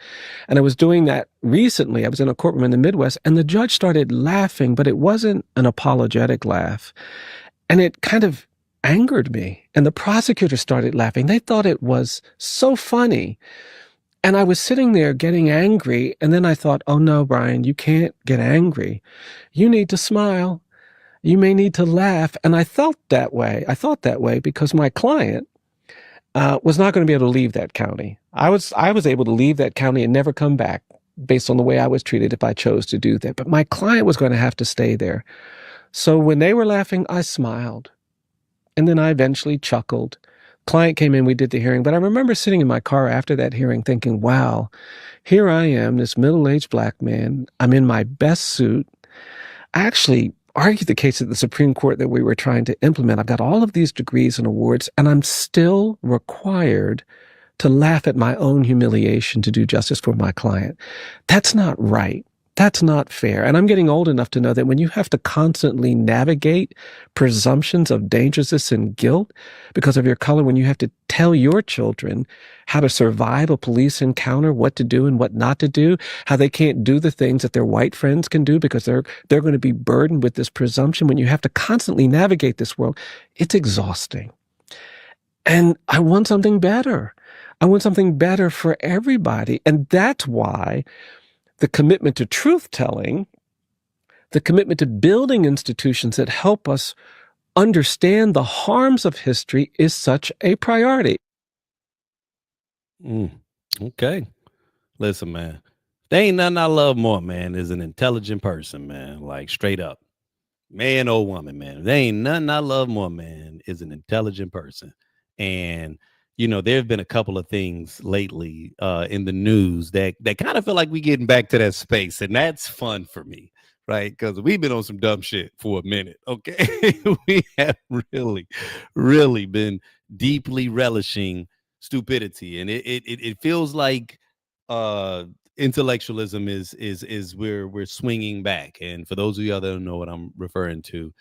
And I was doing that recently. I was in a courtroom in the Midwest, and the judge started laughing, but it wasn't an apologetic laugh. And it kind of angered me. And the prosecutor started laughing. They thought it was so funny. And I was sitting there getting angry. And then I thought, oh no, Brian, you can't get angry. You need to smile. You may need to laugh. And I felt that way. I thought that way because my client was not going to be able to leave that county. I was able to leave that county and never come back based on the way I was treated if I chose to do that. But my client was going to have to stay there. So when they were laughing, I smiled. And then I eventually chuckled. Client came in, we did the hearing. But I remember sitting in my car after that hearing thinking, wow, here I am, this middle-aged black man. I'm in my best suit. I actually argued the case at the Supreme Court that we were trying to implement. I've got all of these degrees and awards, and I'm still required to laugh at my own humiliation to do justice for my client. That's not right. That's not fair. And I'm getting old enough to know that when you have to constantly navigate presumptions of dangerousness and guilt because of your color, when you have to tell your children how to survive a police encounter, what to do and what not to do, how they can't do the things that their white friends can do because they're going to be burdened with this presumption, when you have to constantly navigate this world, it's exhausting. And I want something better. I want something better for everybody. And that's why the commitment to truth telling, the commitment to building institutions that help us understand the harms of history is such a priority. Okay. Listen, man. There ain't nothing I love more, man, is an intelligent person, man. Like straight up. Man or woman, man. There ain't nothing I love more, man, is an intelligent person. And there have been a couple of things lately in the news that kind of feel like we getting back to that space, and that's fun for me, right? Because we've been on some dumb shit for a minute, okay? We have really, really been deeply relishing stupidity, and it feels like intellectualism is we're swinging back. And for those of you that don't know what I'm referring to,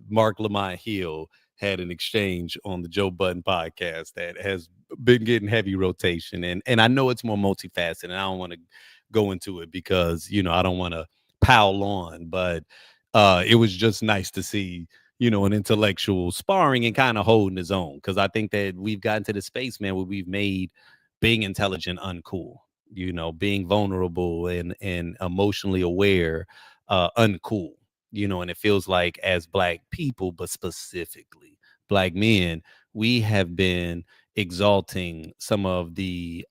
Mark Lamont Hill had an exchange on the Joe Budden podcast that has been getting heavy rotation, and I know it's more multifaceted, and I don't want to go into it because I don't want to pile on, but it was just nice to see an intellectual sparring and kind of holding his own, because I think that we've gotten to the space, man, where we've made being intelligent uncool, being vulnerable and emotionally aware uncool, and it feels like as Black people, but specifically Black men, we have been exalting some of the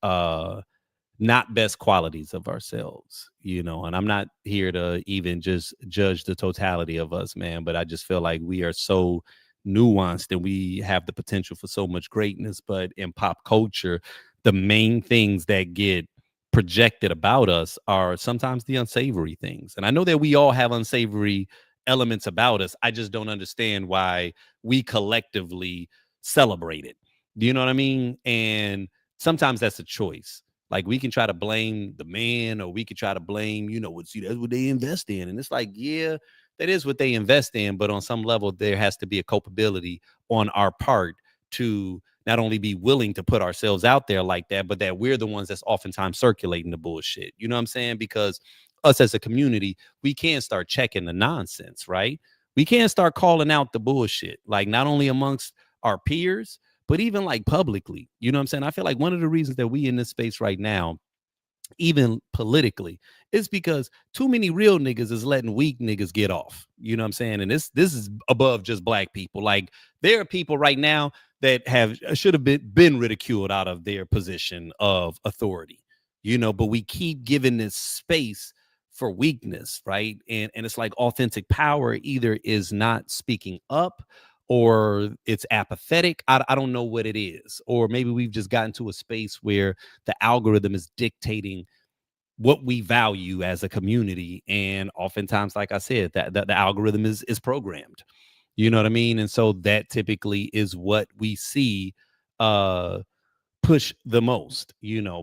not best qualities of ourselves, and I'm not here to even just judge the totality of us, man, but I just feel like we are so nuanced and we have the potential for so much greatness. But in pop culture, the main things that get projected about us are sometimes the unsavory things. And I know that we all have unsavory elements about us. I just don't understand why we collectively celebrate it. Do you know what I mean? And sometimes that's a choice. Like we can try to blame the man, or we could try to blame, that's what they invest in. And it's like, yeah, that is what they invest in. But on some level, there has to be a culpability on our part to not only be willing to put ourselves out there like that, but that we're the ones that's oftentimes circulating the bullshit. You know what I'm saying? Because us as a community, we can start checking the nonsense, right? We can start calling out the bullshit, like not only amongst our peers, but even like publicly. You know what I'm saying? I feel like one of the reasons that we in this space right now, even politically, is because too many real niggas is letting weak niggas get off. You know what I'm saying? And this is above just Black people. Like there are people right now that should have been ridiculed out of their position of authority, but we keep giving this space for weakness, right? And it's like authentic power either is not speaking up, or it's apathetic. I don't know what it is. Or maybe we've just gotten to a space where the algorithm is dictating what we value as a community. And oftentimes, like I said, that the algorithm is programmed. You know what I mean? And so that typically is what we see push the most,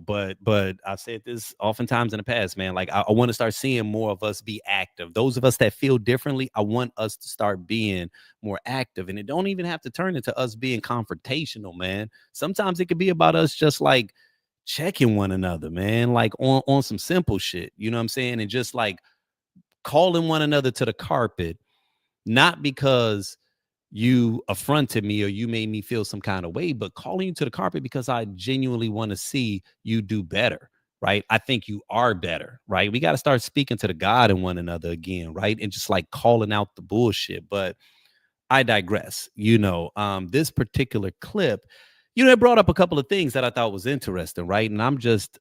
but I've said this oftentimes in the past, man, like I want to start seeing more of us be active. Those of us that feel differently, I want us to start being more active. And it don't even have to turn into us being confrontational, man. Sometimes it could be about us just like checking one another, man, like on some simple shit, you know what I'm saying? And just like calling one another to the carpet, not because you affronted me or you made me feel some kind of way, but calling you to the carpet because I genuinely want to see you do better, right? I think you are better, right? We got to start speaking to the God in one another again, right? And just like calling out the bullshit. But I digress. This particular clip, it brought up a couple of things that I thought was interesting, right? And I'm just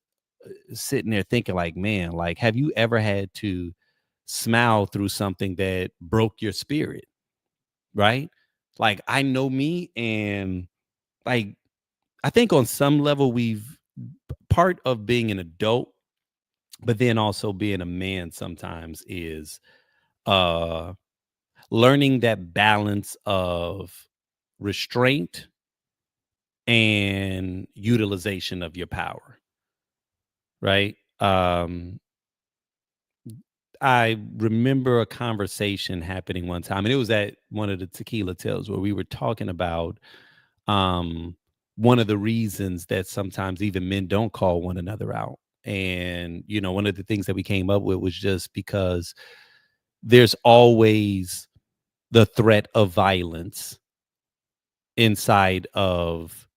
sitting there thinking like, man, like, have you ever had to smile through something that broke your spirit? Right? Like I know me, and like I think on some level we've part of being an adult, but then also being a man sometimes is uh learning that balance of restraint and utilization of your power, right? I remember a conversation happening one time, and it was at one of the tequila tales where we were talking about um, one of the reasons that sometimes even men don't call one another out. And, one of the things that we came up with was just because there's always the threat of violence inside of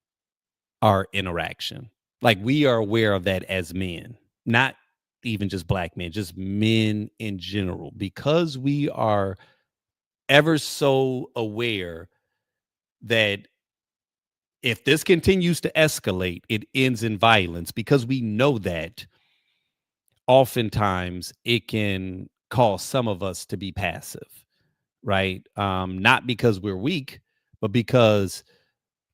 our interaction. Like, we are aware of that as men, not even just black men, just men in general, because we are ever so aware that if this continues to escalate, it ends in violence, because we know that oftentimes it can cause some of us to be passive, right? Not because we're weak, but because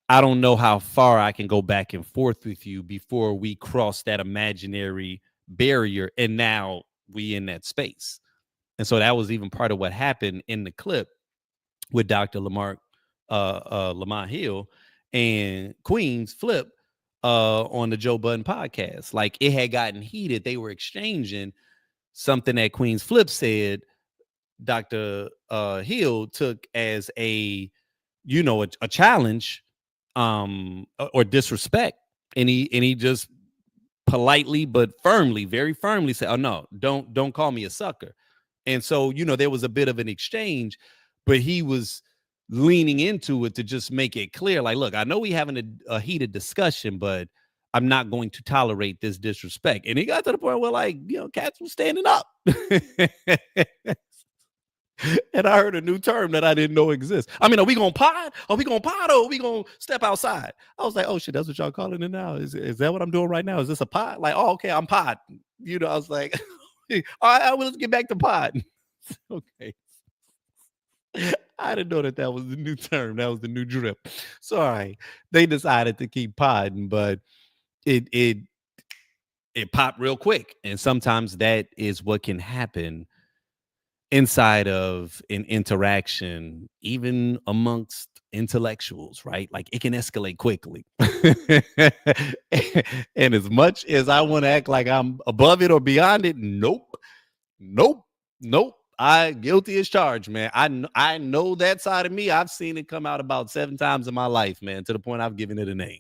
I don't know how far I can go back and forth with you before we cross that imaginary barrier. And now we in that space. And so that was even part of what happened in the clip with Dr. Lamont Hill and Queen's Flip on the Joe Budden podcast. Like, it had gotten heated. They were exchanging something that Queen's Flip said Dr. Hill took as a challenge or disrespect. And he just politely but firmly, very firmly said, "Oh no, don't call me a sucker." And so, there was a bit of an exchange, but he was leaning into it to just make it clear, like, look, I know we having a heated discussion, but I'm not going to tolerate this disrespect. And he got to the point where, like, cats was standing up. And I heard a new term that I didn't know exists. I mean, are we gonna pod? Are we gonna pod, or are we gonna step outside? I was like, oh shit, that's what y'all calling it now. Is that what I'm doing right now? Is this a pod? Like, oh, okay, I'm pod. I was like, all right, well, let's get back to pod. Okay. I didn't know that was the new term. That was the new drip. Sorry. They decided to keep podding, but it popped real quick. And sometimes that is what can happen inside of an interaction, even amongst intellectuals, right? Like, it can escalate quickly. And as much as I want to act like I'm above it or beyond it, nope. I guilty as charged, man. I know that side of me. I've seen it come out about 7 times in my life, man, to the point I've given it a name.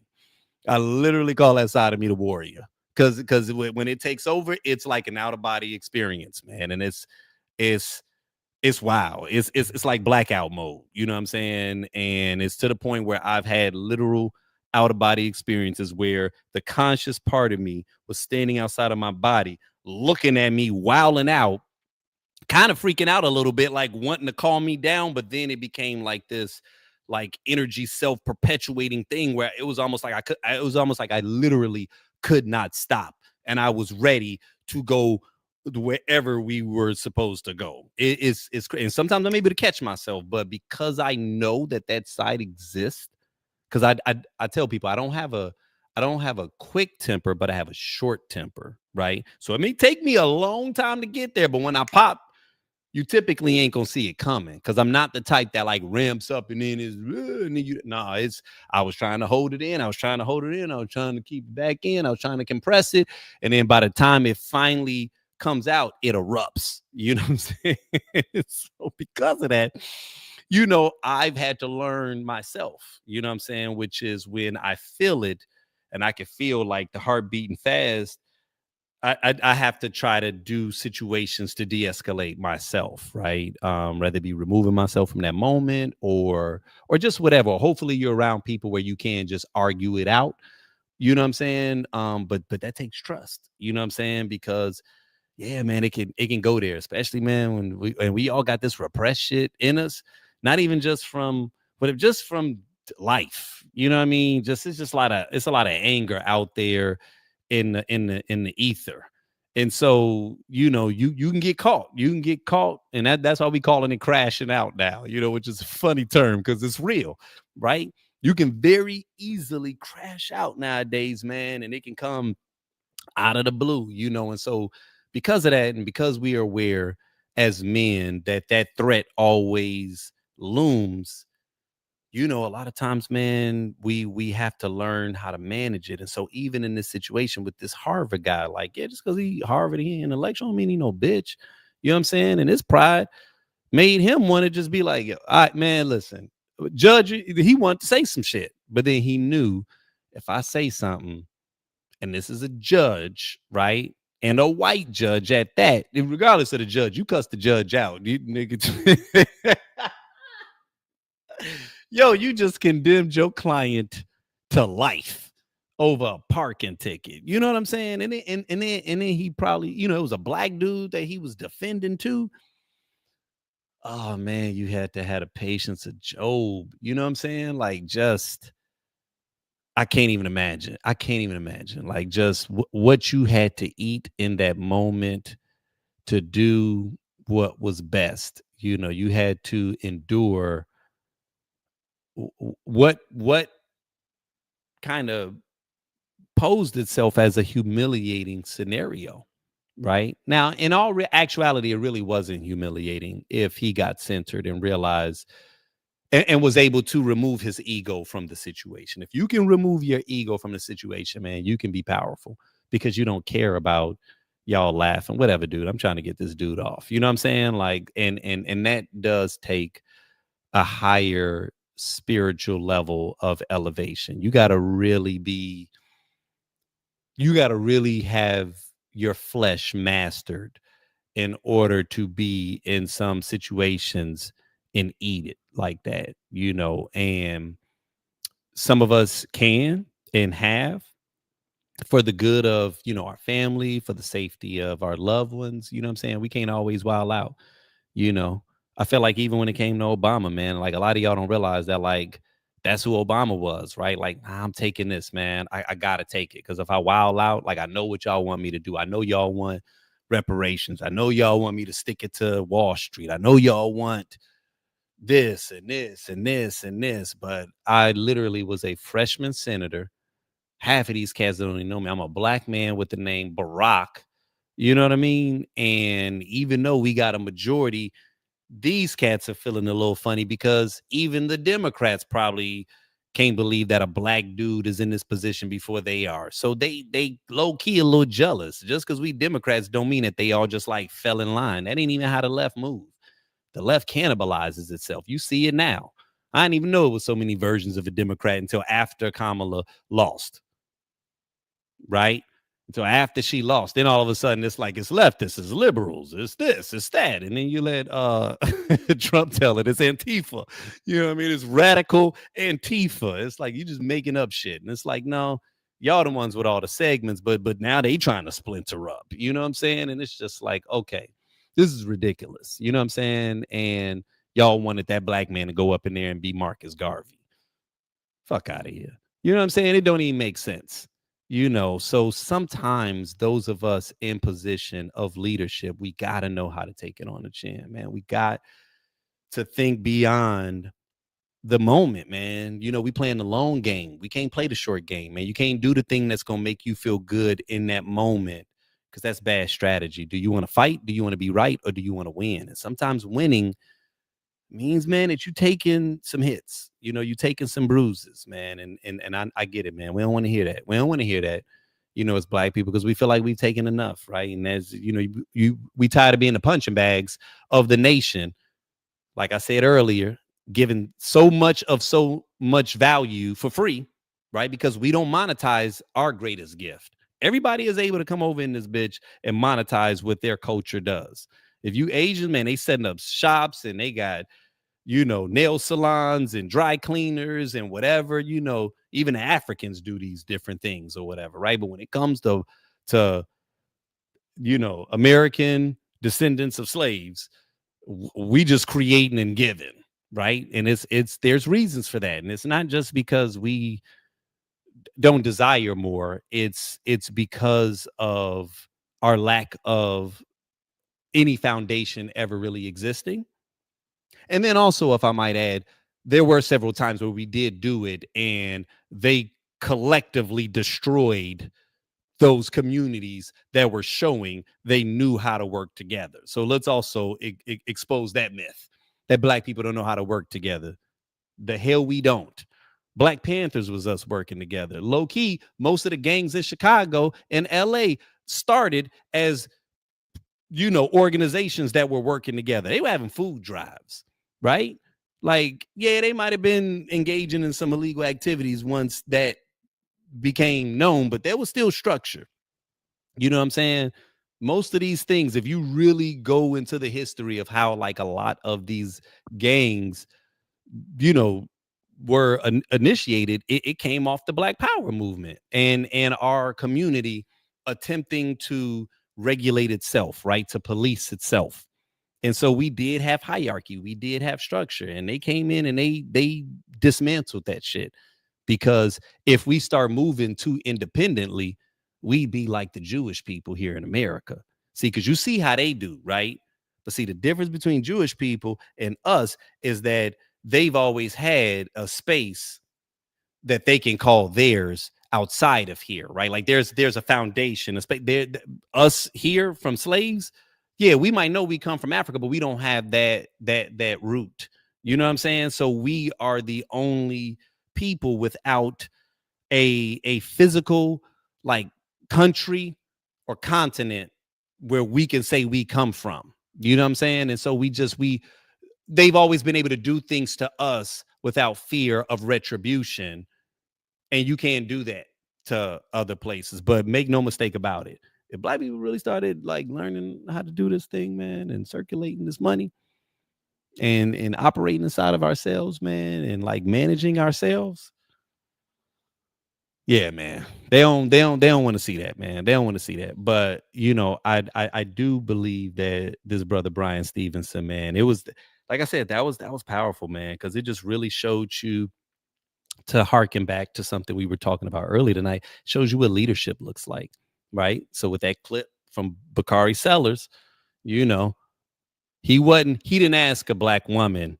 I literally call that side of me the warrior, because when it takes over, it's like an out of body experience, man. And it's wow. It's like blackout mode. You know what I'm saying? And it's to the point where I've had literal out of body experiences where the conscious part of me was standing outside of my body, looking at me, wilding out, kind of freaking out a little bit, like wanting to calm me down. But then it became like this, like, energy self-perpetuating thing where it was almost like I literally could not stop. And I was ready to go wherever we were supposed to go. It's and sometimes I'm able to catch myself, but because I know that side exists, because I tell people I don't have a quick temper, but I have a short temper, right? So it may take me a long time to get there, but when I pop, you typically ain't gonna see it coming, because I'm not the type that like ramps up and then I was trying to hold it in. I was trying to keep it back in. I was trying to compress it. And then by the time it finally comes out, it erupts. You know what I'm saying? So because of that, I've had to learn myself, you know what I'm saying? Which is when I feel it and I can feel like the heart beating fast, I have to try to do situations to de-escalate myself, right? Rather be removing myself from that moment or just whatever. Hopefully you're around people where you can just argue it out. You know what I'm saying? But that takes trust. You know what I'm saying? Because yeah, man, it can go there, especially, man, when we all got this repressed shit in us, not even just from, but just from life. You know what I mean? It's a lot of anger out there in the ether. And so, you can get caught. You can get caught. And that's why we calling it crashing out now, which is a funny term because it's real, right? You can very easily crash out nowadays, man, and it can come out of the blue, and so because of that, and because we are aware as men that threat always looms, a lot of times, man, we have to learn how to manage it. And so even in this situation with this Harvard guy, like, yeah, just because he Harvard, he intellectual, don't mean he no bitch. You know what I'm saying? And his pride made him want to just be like, all right, man, listen, judge, he wanted to say some shit. But then he knew, if I say something, and this is a judge, right? And a white judge at that, regardless of the judge, you cuss the judge out. You nigga. Yo, you just condemned your client to life over a parking ticket. You know what I'm saying? And then he probably, it was a black dude that he was defending too. Oh man, you had to have the patience of Job. You know what I'm saying? Like, just, I can't even imagine. I can't even imagine. Like, just what you had to eat in that moment to do what was best. You had to endure what kind of posed itself as a humiliating scenario. Right now, in all actuality, it really wasn't humiliating if he got centered and realized and was able to remove his ego from the situation. If you can remove your ego from the situation, man, you can be powerful because you don't care about y'all laughing, whatever, dude. I'm trying to get this dude off. You know what I'm saying? Like, and that does take a higher spiritual level of elevation. You got to really have your flesh mastered in order to be in some situations and eat it like that, and some of us can and have, for the good of, our family, for the safety of our loved ones. You know what I'm saying? We can't always wild out, you know. I feel like even when it came to Obama, man, like a lot of y'all don't realize that, like, that's who Obama was, right? Like, I'm taking this, man. I gotta take it. Because if I wild out, like, I know what y'all want me to do. I know y'all want reparations. I know y'all want me to stick it to Wall Street. I know y'all want this and this and this and this. But I literally was a freshman senator. Half of these cats don't even know me. I'm a black man with the name Barack. You know what I mean? And even though we got a majority, these cats are feeling a little funny because even the Democrats probably can't believe that a black dude is in this position before they are. So they low key a little jealous. Just because we Democrats don't mean that they all just like fell in line. That ain't even how the left move. The left cannibalizes itself. You see it now. I didn't even know it was so many versions of a Democrat until after Kamala lost. Right? Until after she lost, then all of a sudden it's like it's leftists, it's liberals, it's this, it's that. And then you let Trump tell it, it's Antifa. You know what I mean? It's radical Antifa. It's like you just making up shit. And it's like, no, y'all the ones with all the segments, but now they trying to splinter up. You know what I'm saying? And it's just like, okay, this is ridiculous. You know what I'm saying? And y'all wanted that black man to go up in there and be Marcus Garvey. Fuck out of here. You know what I'm saying? It don't even make sense. So sometimes those of us in position of leadership, we got to know how to take it on the chin, man. We got to think beyond the moment, man. We playing the long game. We can't play the short game, man. You can't do the thing that's going to make you feel good in that moment, because that's bad strategy. Do you want to fight? Do you want to be right? Or do you want to win? And sometimes winning means, man, that you taking some hits, you taking some bruises, man. And I get it, man. We don't want to hear that. We don't want to hear that, as black people, because we feel like we've taken enough, right? And as we tired of being the punching bags of the nation. Like I said earlier, giving so much value for free, right? Because we don't monetize our greatest gift. Everybody is able to come over in this bitch and monetize what their culture does. If you Asian, man, they setting up shops and they got, nail salons and dry cleaners and whatever, even the Africans do these different things or whatever, right? But when it comes to American descendants of slaves, we just creating and giving, right? And there's reasons for that. And it's not just because we don't desire more. It's because of our lack of any foundation ever really existing. And then also, if I might add, there were several times where we did do it and they collectively destroyed those communities that were showing they knew how to work together. So let's also expose that myth that black people don't know how to work together. The hell we don't. Black Panthers was us working together. Low key, most of the gangs in Chicago and LA started as organizations that were working together. They were having food drives, right? Like, yeah, they might have been engaging in some illegal activities once that became known, but there was still structure. You know what I'm saying? Most of these things, if you really go into the history of how like a lot of these gangs, were initiated, it came off the Black Power movement and our community attempting to regulate itself, right? To police itself. And so we did have hierarchy, we did have structure, and they came in and they dismantled that shit. Because if we start moving too independently, we'd be like the Jewish people here in America. See, because you see how they do, right? But see, the difference between Jewish people and us is that they've always had a space that they can call theirs outside of here, right? Like there's a foundation, a space there. Us here from slaves, yeah, we might know we come from Africa, but we don't have that root. You know what I'm saying? So we are the only people without a physical like country or continent where we can say we come from. You know what I'm saying? And so they've always been able to do things to us without fear of retribution. And you can't do that to other places. But make no mistake about it. If Black people really started like learning how to do this thing, man, and circulating this money and operating inside of ourselves, man, and like managing ourselves. Yeah, man. They don't want to see that, man. They don't want to see that. But I do believe that this brother Brian Stevenson, man, it was like I said, that was powerful, man, because it just really showed you, to harken back to something we were talking about earlier tonight, shows you what leadership looks like, right? So with that clip from Bakari Sellers, he didn't ask a Black woman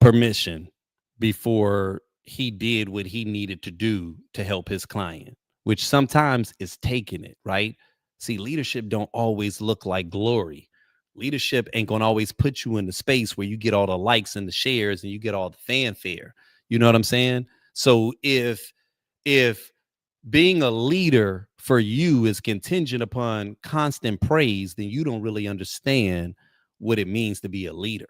permission before he did what he needed to do to help his client, which sometimes is taking it, right? See, leadership don't always look like glory. Leadership ain't gonna always put you in the space where you get all the likes and the shares and you get all the fanfare. You know what I'm saying? So if being a leader for you is contingent upon constant praise, then you don't really understand what it means to be a leader,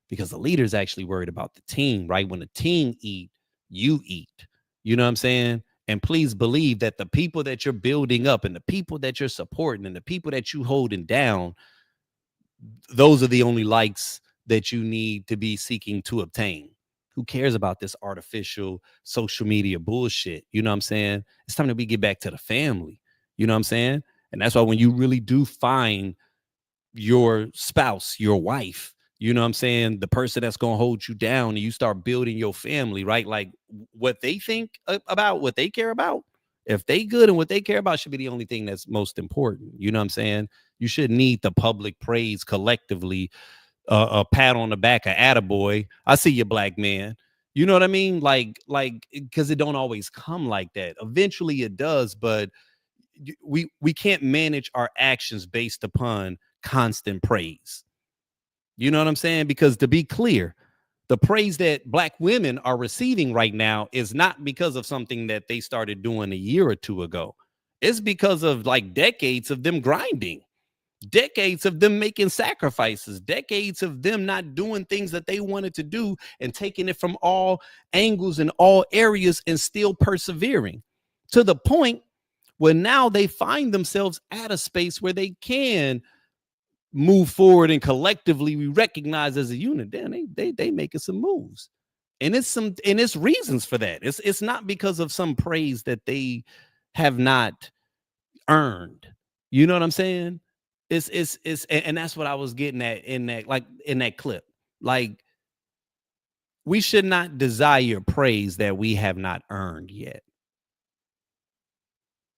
because the leader is actually worried about the team, right? When the team eat, you eat. You know what I'm saying? And please believe that the people that you're building up and the people that you're supporting and the people that you holding down, those are the only likes that you need to be seeking to obtain. Who cares about this artificial social media bullshit? You know what I'm saying? It's time that we get back to the family. You know what I'm saying? And that's why when you really do find your spouse, your wife, you know what I'm saying, the person that's going to hold you down, and you start building your family, right? Like what they think about, what they care about, if they good and what they care about should be the only thing that's most important. You know what I'm saying? You should need the public praise collectively, a pat on the back, a attaboy. I see you, Black man. You know what I mean? Like, because it don't always come like that. Eventually it does, but we can't manage our actions based upon constant praise. You know what I'm saying? Because to be clear, the praise that Black women are receiving right now is not because of something that they started doing a year or two ago. It's because of like decades of them grinding, decades of them making sacrifices, decades of them not doing things that they wanted to do and taking it from all angles and all areas and still persevering to the point where now they find themselves at a space where they can move forward and collectively we recognize as a unit. Damn, they making some moves. And it's reasons for that. It's not because of some praise that they have not earned. You know what I'm saying? It's and that's what I was getting at in that clip. Like, we should not desire praise that we have not earned yet.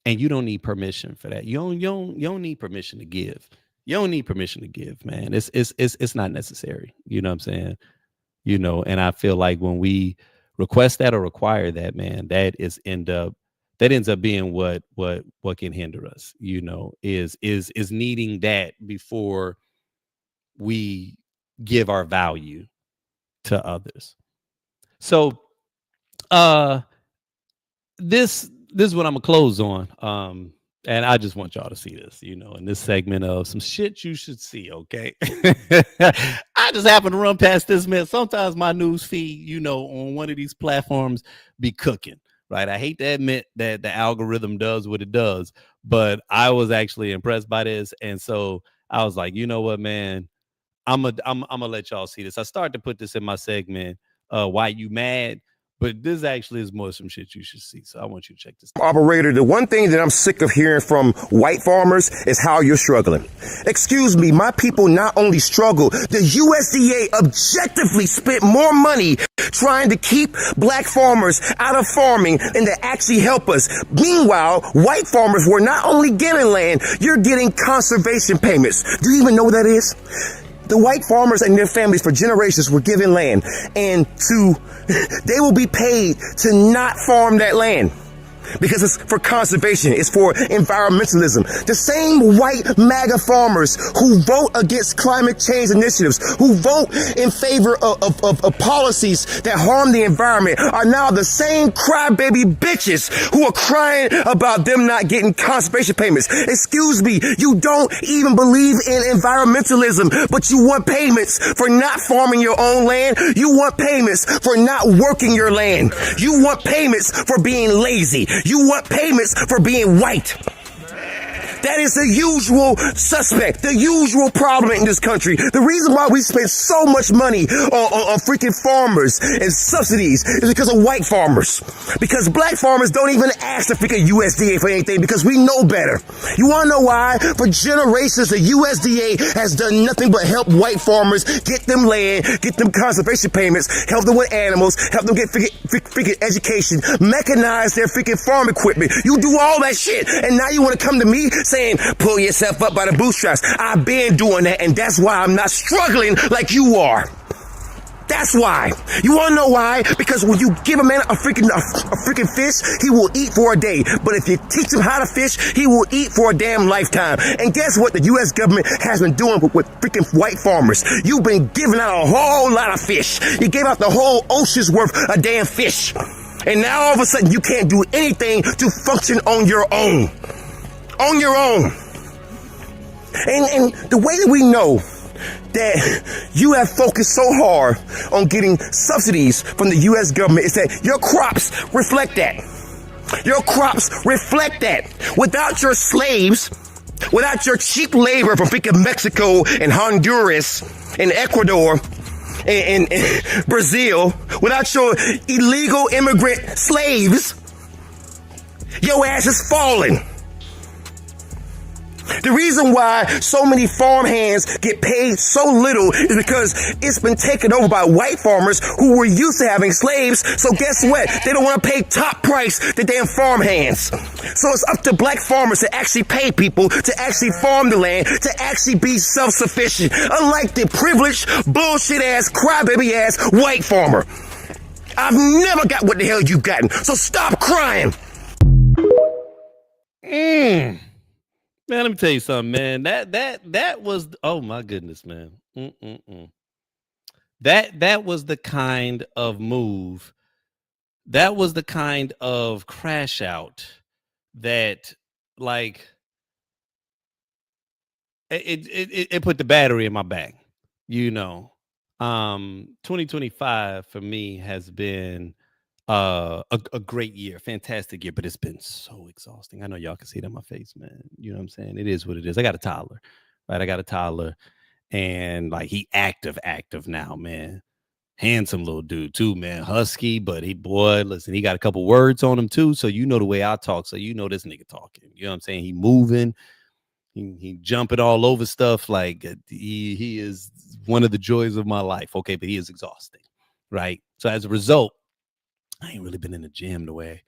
And you don't need permission for that. You don't need permission to give. You don't need permission to give, man. It's not necessary. You know what I'm saying? And I feel like when we request that or require that, man, that ends up being what can hinder us, is needing that before we give our value to others. So this is what I'm gonna close on. And I just want y'all to see this, in this segment of some shit you should see, okay? I just happen to run past this, man. Sometimes my news feed, on one of these platforms be cooking, right? I hate to admit that the algorithm does what it does, but I was actually impressed by this. And so I was like, you know what, man? I'm gonna let y'all see this. I started to put this in my segment, Why You Mad? But this actually is more some shit you should see. So I want you to check this out. Operator, the one thing that I'm sick of hearing from white farmers is how you're struggling. Excuse me, my people not only struggle, the USDA objectively spent more money trying to keep black farmers out of farming than to actually help us. Meanwhile, white farmers were not only getting land, you're getting conservation payments. Do you even know what that is? The white farmers and their families for generations were given land, and they will be paid to not farm that land. Because it's for conservation, it's for environmentalism. The same white MAGA farmers who vote against climate change initiatives, who vote in favor of policies that harm the environment, are now the same crybaby bitches who are crying about them not getting conservation payments. Excuse me, you don't even believe in environmentalism, but you want payments for not farming your own land. You want payments for not working your land. You want payments for being lazy. You want payments for being white. That is the usual suspect, the usual problem in this country. The reason why we spend so much money on freaking farmers and subsidies is because of white farmers. Because black farmers don't even ask the freaking USDA for anything because we know better. You want to know why? For generations, the USDA has done nothing but help white farmers get them land, get them conservation payments, help them with animals, help them get freaking education, mechanize their freaking farm equipment. You do all that shit, and now you want to come to me saying, pull yourself up by the bootstraps. I've been doing that, and that's why I'm not struggling like you are. That's why. You want to know why? Because when you give a man a freaking fish, he will eat for a day. But if you teach him how to fish, he will eat for a damn lifetime. And guess what the U.S. government has been doing with freaking white farmers? You've been giving out a whole lot of fish. You gave out the whole ocean's worth of damn fish. And now all of a sudden you can't do anything to function on your own. On your own. And the way that we know that you have focused so hard on getting subsidies from the U.S. government is that your crops reflect that. Your crops reflect that. Without your slaves, without your cheap labor from freaking Mexico and Honduras and Ecuador and Brazil, without your illegal immigrant slaves, your ass is falling. The reason why so many farm hands get paid so little is because it's been taken over by white farmers who were used to having slaves. So guess what? They don't want to pay top price to damn farm hands. So it's up to black farmers to actually pay people to actually farm the land, to actually be self-sufficient. Unlike the privileged, bullshit ass, crybaby ass white farmer. I've never got what the hell you've gotten. So stop crying. Man, let me tell you something, man. That was, oh my goodness, man. That was the kind of move. That was the kind of crash out that, like, it put the battery in my back. 2025 for me has been a great year, fantastic year, but it's been so exhausting. I know y'all can see it on my face, man. You know what I'm saying? It is what it is. I got a toddler, right? I got a toddler, and like he active now, man. Handsome little dude too, man. Husky, but listen, he got a couple words on him too. So you know the way I talk, so you know this nigga talking. You know what I'm saying? He moving, he jumping all over stuff. Like he is one of the joys of my life. Okay, but he is exhausting, right? So as a result, I ain't really been in the gym the way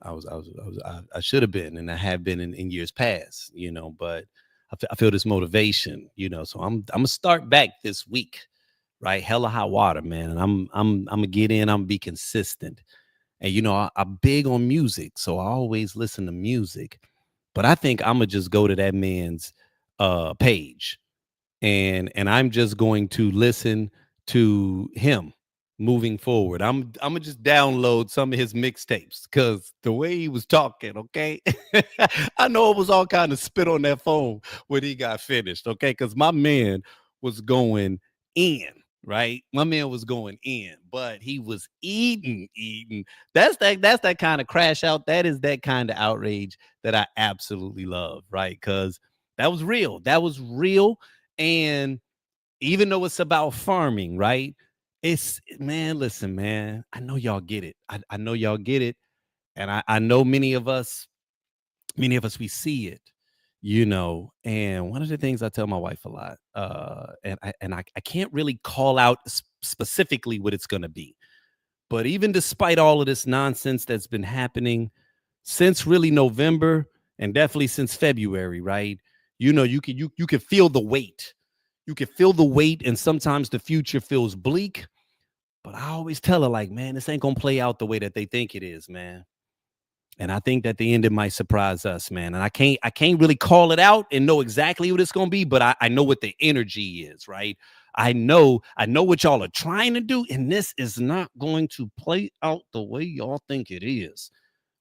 I should have been, and I have been in years past, but I feel this motivation, so I'm gonna start back this week, right? Hella hot water, man. And I'm gonna get in, I'm gonna be consistent. And I'm big on music, so I always listen to music. But I think I'm gonna just go to that man's page and I'm just going to listen to him. moving forward. I'm gonna just download some of his mixtapes because the way he was talking, okay, I know it was all kind of spit on that phone when he got finished, okay, because my man was going in. Right, my man was going in, but he was eating. That's that kind of crash out. That is that kind of outrage that I absolutely love, right? Because that was real. That was real, and even though it's about farming, right? It's man, listen, man. I know y'all get it. I know y'all get it. And I know many of us, we see it, And one of the things I tell my wife a lot, I can't really call out specifically what it's gonna be. But even despite all of this nonsense that's been happening since really November and definitely since February, right? You can feel the weight. You can feel the weight, and sometimes the future feels bleak. But I always tell her, like, man, this ain't gonna play out the way that they think it is, man. And I think that the end it might surprise us, man. And I can't really call it out and know exactly what it's gonna be, but I know what the energy is, right? I know what y'all are trying to do, and this is not going to play out the way y'all think it is,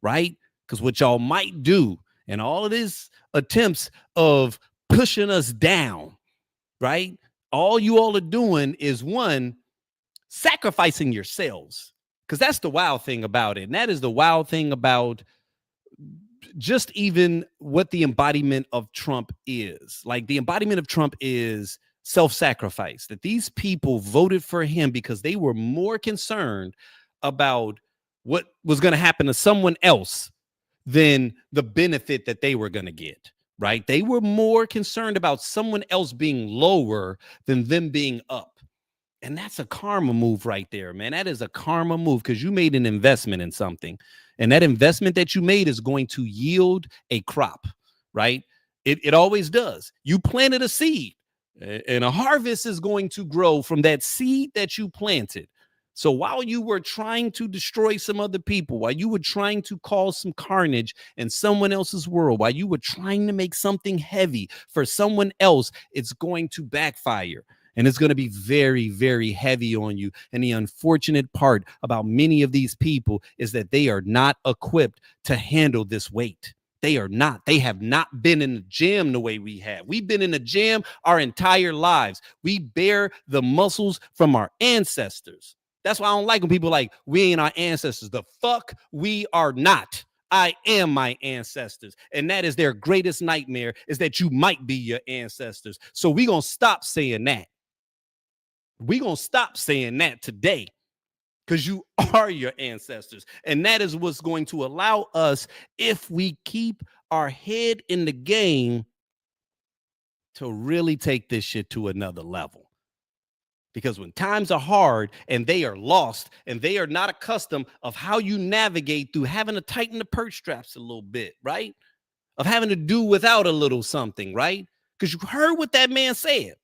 right? Because what y'all might do, and all of these attempts of pushing us down, right? All you all are doing is one, sacrificing yourselves. Because that's the wild thing about it. And that is the wild thing about just even what the embodiment of Trump is. Like, the embodiment of Trump is self-sacrifice. That these people voted for him because they were more concerned about what was going to happen to someone else than the benefit that they were going to get. Right? They were more concerned about someone else being lower than them being up. And that's a karma move right there, man. That is a karma move because you made an investment in something. And that investment that you made is going to yield a crop, right? It always does. You planted a seed, and a harvest is going to grow from that seed that you planted. So while you were trying to destroy some other people, while you were trying to cause some carnage in someone else's world, while you were trying to make something heavy for someone else, it's going to backfire. And it's going to be very, very heavy on you. And the unfortunate part about many of these people is that they are not equipped to handle this weight. They are not. They have not been in the gym the way we have. We've been in the gym our entire lives. We bear the muscles from our ancestors. That's why I don't like when people are like, we ain't our ancestors. The fuck we are not. I am my ancestors. And that is their greatest nightmare, is that you might be your ancestors. So we're going to stop saying that. We're going to stop saying that today, because you are your ancestors. And that is what's going to allow us, if we keep our head in the game, to really take this shit to another level. Because when times are hard and they are lost and they are not accustomed of how you navigate through having to tighten the purse straps a little bit, right? Of having to do without a little something, right? Because you heard what that man said.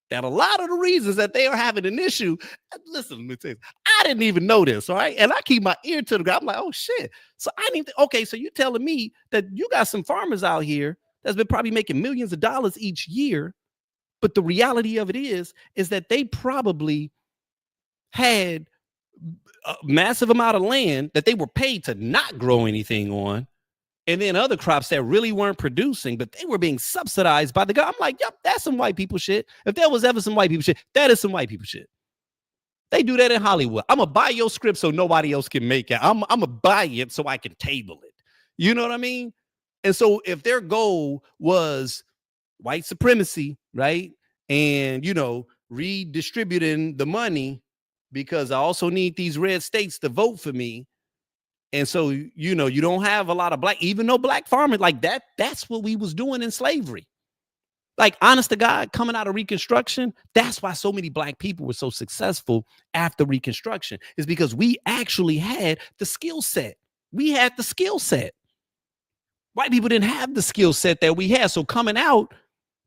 That a lot of the reasons that they are having an issue, listen, let me tell you, I didn't even know this, all right? And I keep my ear to the ground. I'm like, oh, shit. So I need to, okay, so you're telling me that you got some farmers out here that's been probably making millions of dollars each year, but the reality of it is that they probably had a massive amount of land that they were paid to not grow anything on. And then other crops that really weren't producing, but they were being subsidized by the government. I'm like, yep, that's some white people shit. If there was ever some white people shit, that is some white people shit. They do that in Hollywood. I'm going to buy your script so nobody else can make it. I'm going to buy it so I can table it. You know what I mean? And so if their goal was white supremacy, right? And, redistributing the money, because I also need these red states to vote for me. And so, you don't have a lot of black, even though black farmers like that, that's what we was doing in slavery. Like, honest to God, coming out of Reconstruction, that's why so many black people were so successful after Reconstruction, is because we actually had the skill set. We had the skill set. White people didn't have the skill set that we had. So coming out,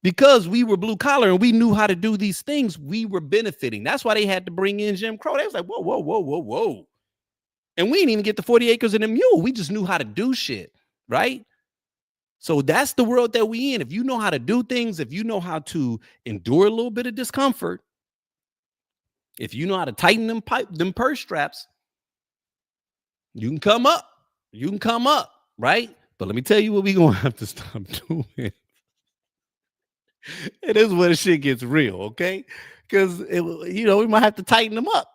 because we were blue collar and we knew how to do these things, we were benefiting. That's why they had to bring in Jim Crow. They was like, whoa, whoa, whoa, whoa, whoa. And we didn't even get the 40 acres and a mule. We just knew how to do shit, right? So that's the world that we in. If you know how to do things, if you know how to endure a little bit of discomfort, If you know how to tighten them purse straps, you can come up. You can come up, right? But let me tell you what we gonna have to stop doing. It is where the shit gets real, okay? Because we might have to tighten them up.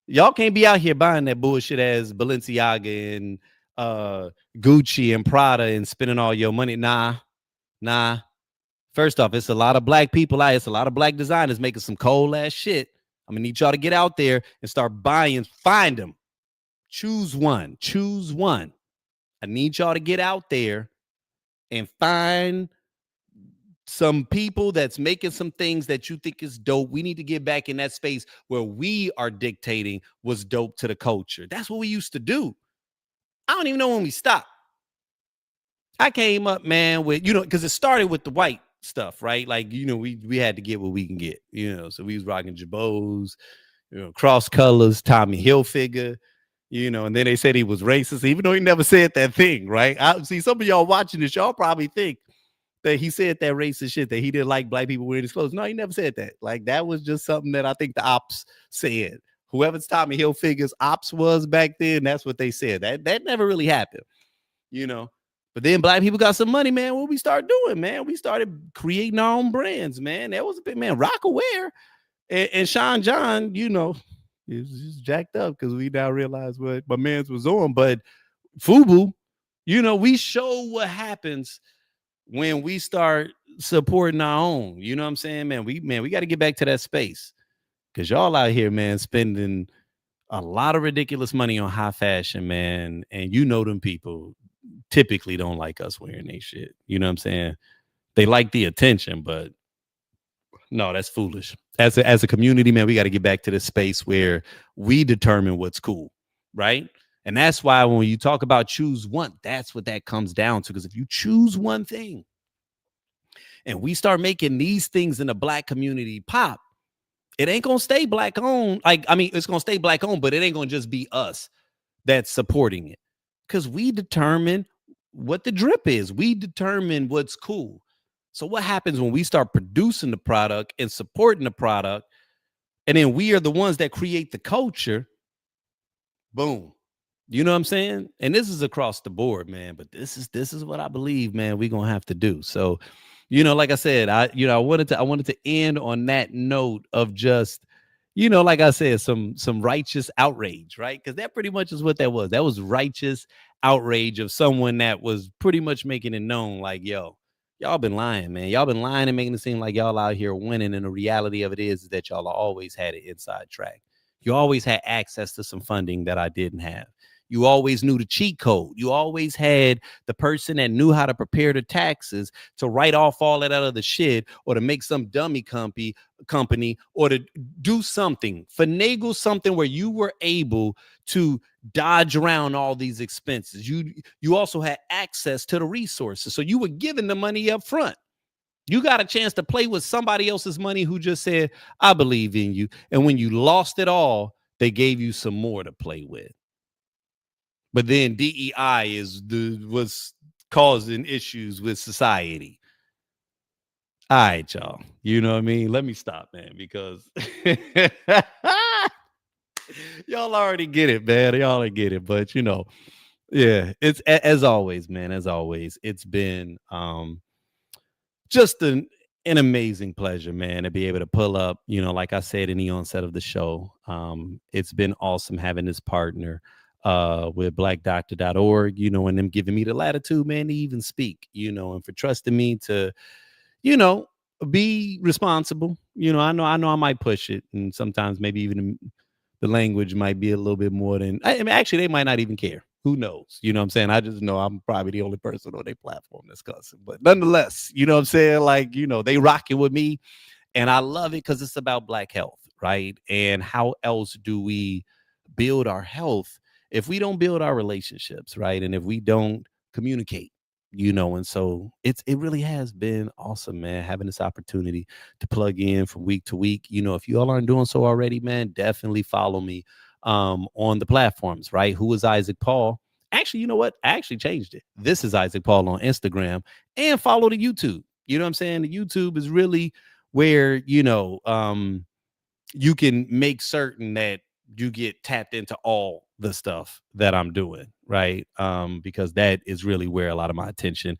Y'all can't be out here buying that bullshit as Balenciaga and Gucci and Prada and spending all your money. Nah. First off, it's a lot of black people out. It's a lot of black designers making some cold ass shit. I'm gonna need y'all to get out there and start buying. Find them. Choose one. I need y'all to get out there and find some people that's making some things that you think is dope. We need to get back in that space where we are dictating what's dope to the culture. That's what we used to do. I don't even know when we stopped. I came up, man, with, because it started with the white stuff, right? Like, we had to get what we can get, so we was rocking Jabos, cross colors, Tommy Hilfiger, and then they said he was racist, even though he never said that thing, right? I see some of y'all watching this, y'all probably think that he said that racist shit, that he didn't like black people wearing his clothes. No, he never said that. Like, that was just something that I think the ops said. Whoever's Tommy Hilfiger's ops was back then, that's what they said. That never really happened, But then black people got some money, man. What we started doing, man? We started creating our own brands, man. That was a big, man, Rockaware. And Sean John, is jacked up because we now realize what my man's was on. But FUBU, we show what happens when we start supporting our own. You know what I'm saying, man? We got to get back to that space, because y'all out here, man, spending a lot of ridiculous money on high fashion, man. And them people typically don't like us wearing their shit. You know what I'm saying? They like the attention, but no, that's foolish. As a community, man, we got to get back to this space where we determine what's cool, right? And that's why when you talk about choose one, that's what that comes down to. Because if you choose one thing and we start making these things in the black community pop, it ain't gonna stay black owned. It's gonna stay black owned, but it ain't gonna just be us that's supporting it, because we determine what the drip is. We determine what's cool. So what happens when we start producing the product and supporting the product, and then we are the ones that create the culture? Boom. You know what I'm saying? And this is across the board, man. But this is what I believe, man, we're gonna have to do. So, like I said, I wanted to end on that note of just, like I said, some righteous outrage, right? Because that pretty much is what that was. That was righteous outrage of someone that was pretty much making it known, like, yo, y'all been lying, man. Y'all been lying and making it seem like y'all out here winning. And the reality of it is that y'all always had an inside track. You always had access to some funding that I didn't have. You always knew the cheat code. You always had the person that knew how to prepare the taxes to write off all that other shit, or to make some dummy company, or to do something, finagle something where you were able to dodge around all these expenses. You also had access to the resources. So you were given the money up front. You got a chance to play with somebody else's money who just said, I believe in you. And when you lost it all, they gave you some more to play with. But then DEI was causing issues with society. All right, y'all. You know what I mean? Let me stop, man, because y'all already get it, man. Y'all already get it. But, yeah, it's as always, man. As always, it's been just an amazing pleasure, man, to be able to pull up, like I said in the onset of the show. It's been awesome having this partner with blackdoctor.org, and them giving me the latitude, man, to even speak, and for trusting me to, be responsible. I know I might push it, and sometimes maybe even the language might be a little bit more than, actually, they might not even care. Who knows? You know what I'm saying? I just know I'm probably the only person on their platform that's cussing, but nonetheless, you know what I'm saying? Like, they rocking with me, and I love it because it's about Black health, right? And how else do we build our health if we don't build our relationships, right? And if we don't communicate, and so it really has been awesome, man, having this opportunity to plug in from week to week. If you all aren't doing so already, man, definitely follow me on the platforms, right? Who is Isaac Paul? Actually, you know what? I actually changed it. This is Isaac Paul on Instagram, and follow the YouTube. You know what I'm saying? The YouTube is really where, you can make certain that you get tapped into all the stuff that I'm doing, right? Because that is really where a lot of my attention,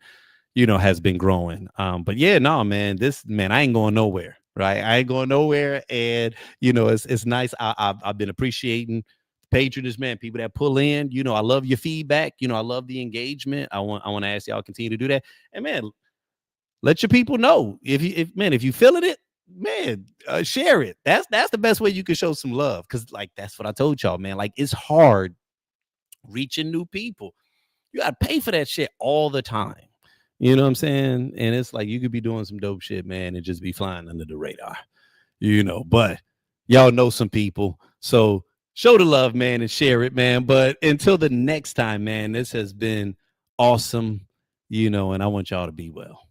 has been growing. But yeah, no, man, I ain't going nowhere, right? I ain't going nowhere. And, it's nice. I've been appreciating patronage, man, people that pull in, I love your feedback. I love the engagement. I want to ask y'all continue to do that. And man, let your people know if you feeling it, man, share it. That's the best way you can show some love. Cause like, that's what I told y'all, man. Like, it's hard reaching new people. You got to pay for that shit all the time. You know what I'm saying? And it's like, you could be doing some dope shit, man, and just be flying under the radar, but y'all know some people. So show the love, man, and share it, man. But until the next time, man, this has been awesome, and I want y'all to be well.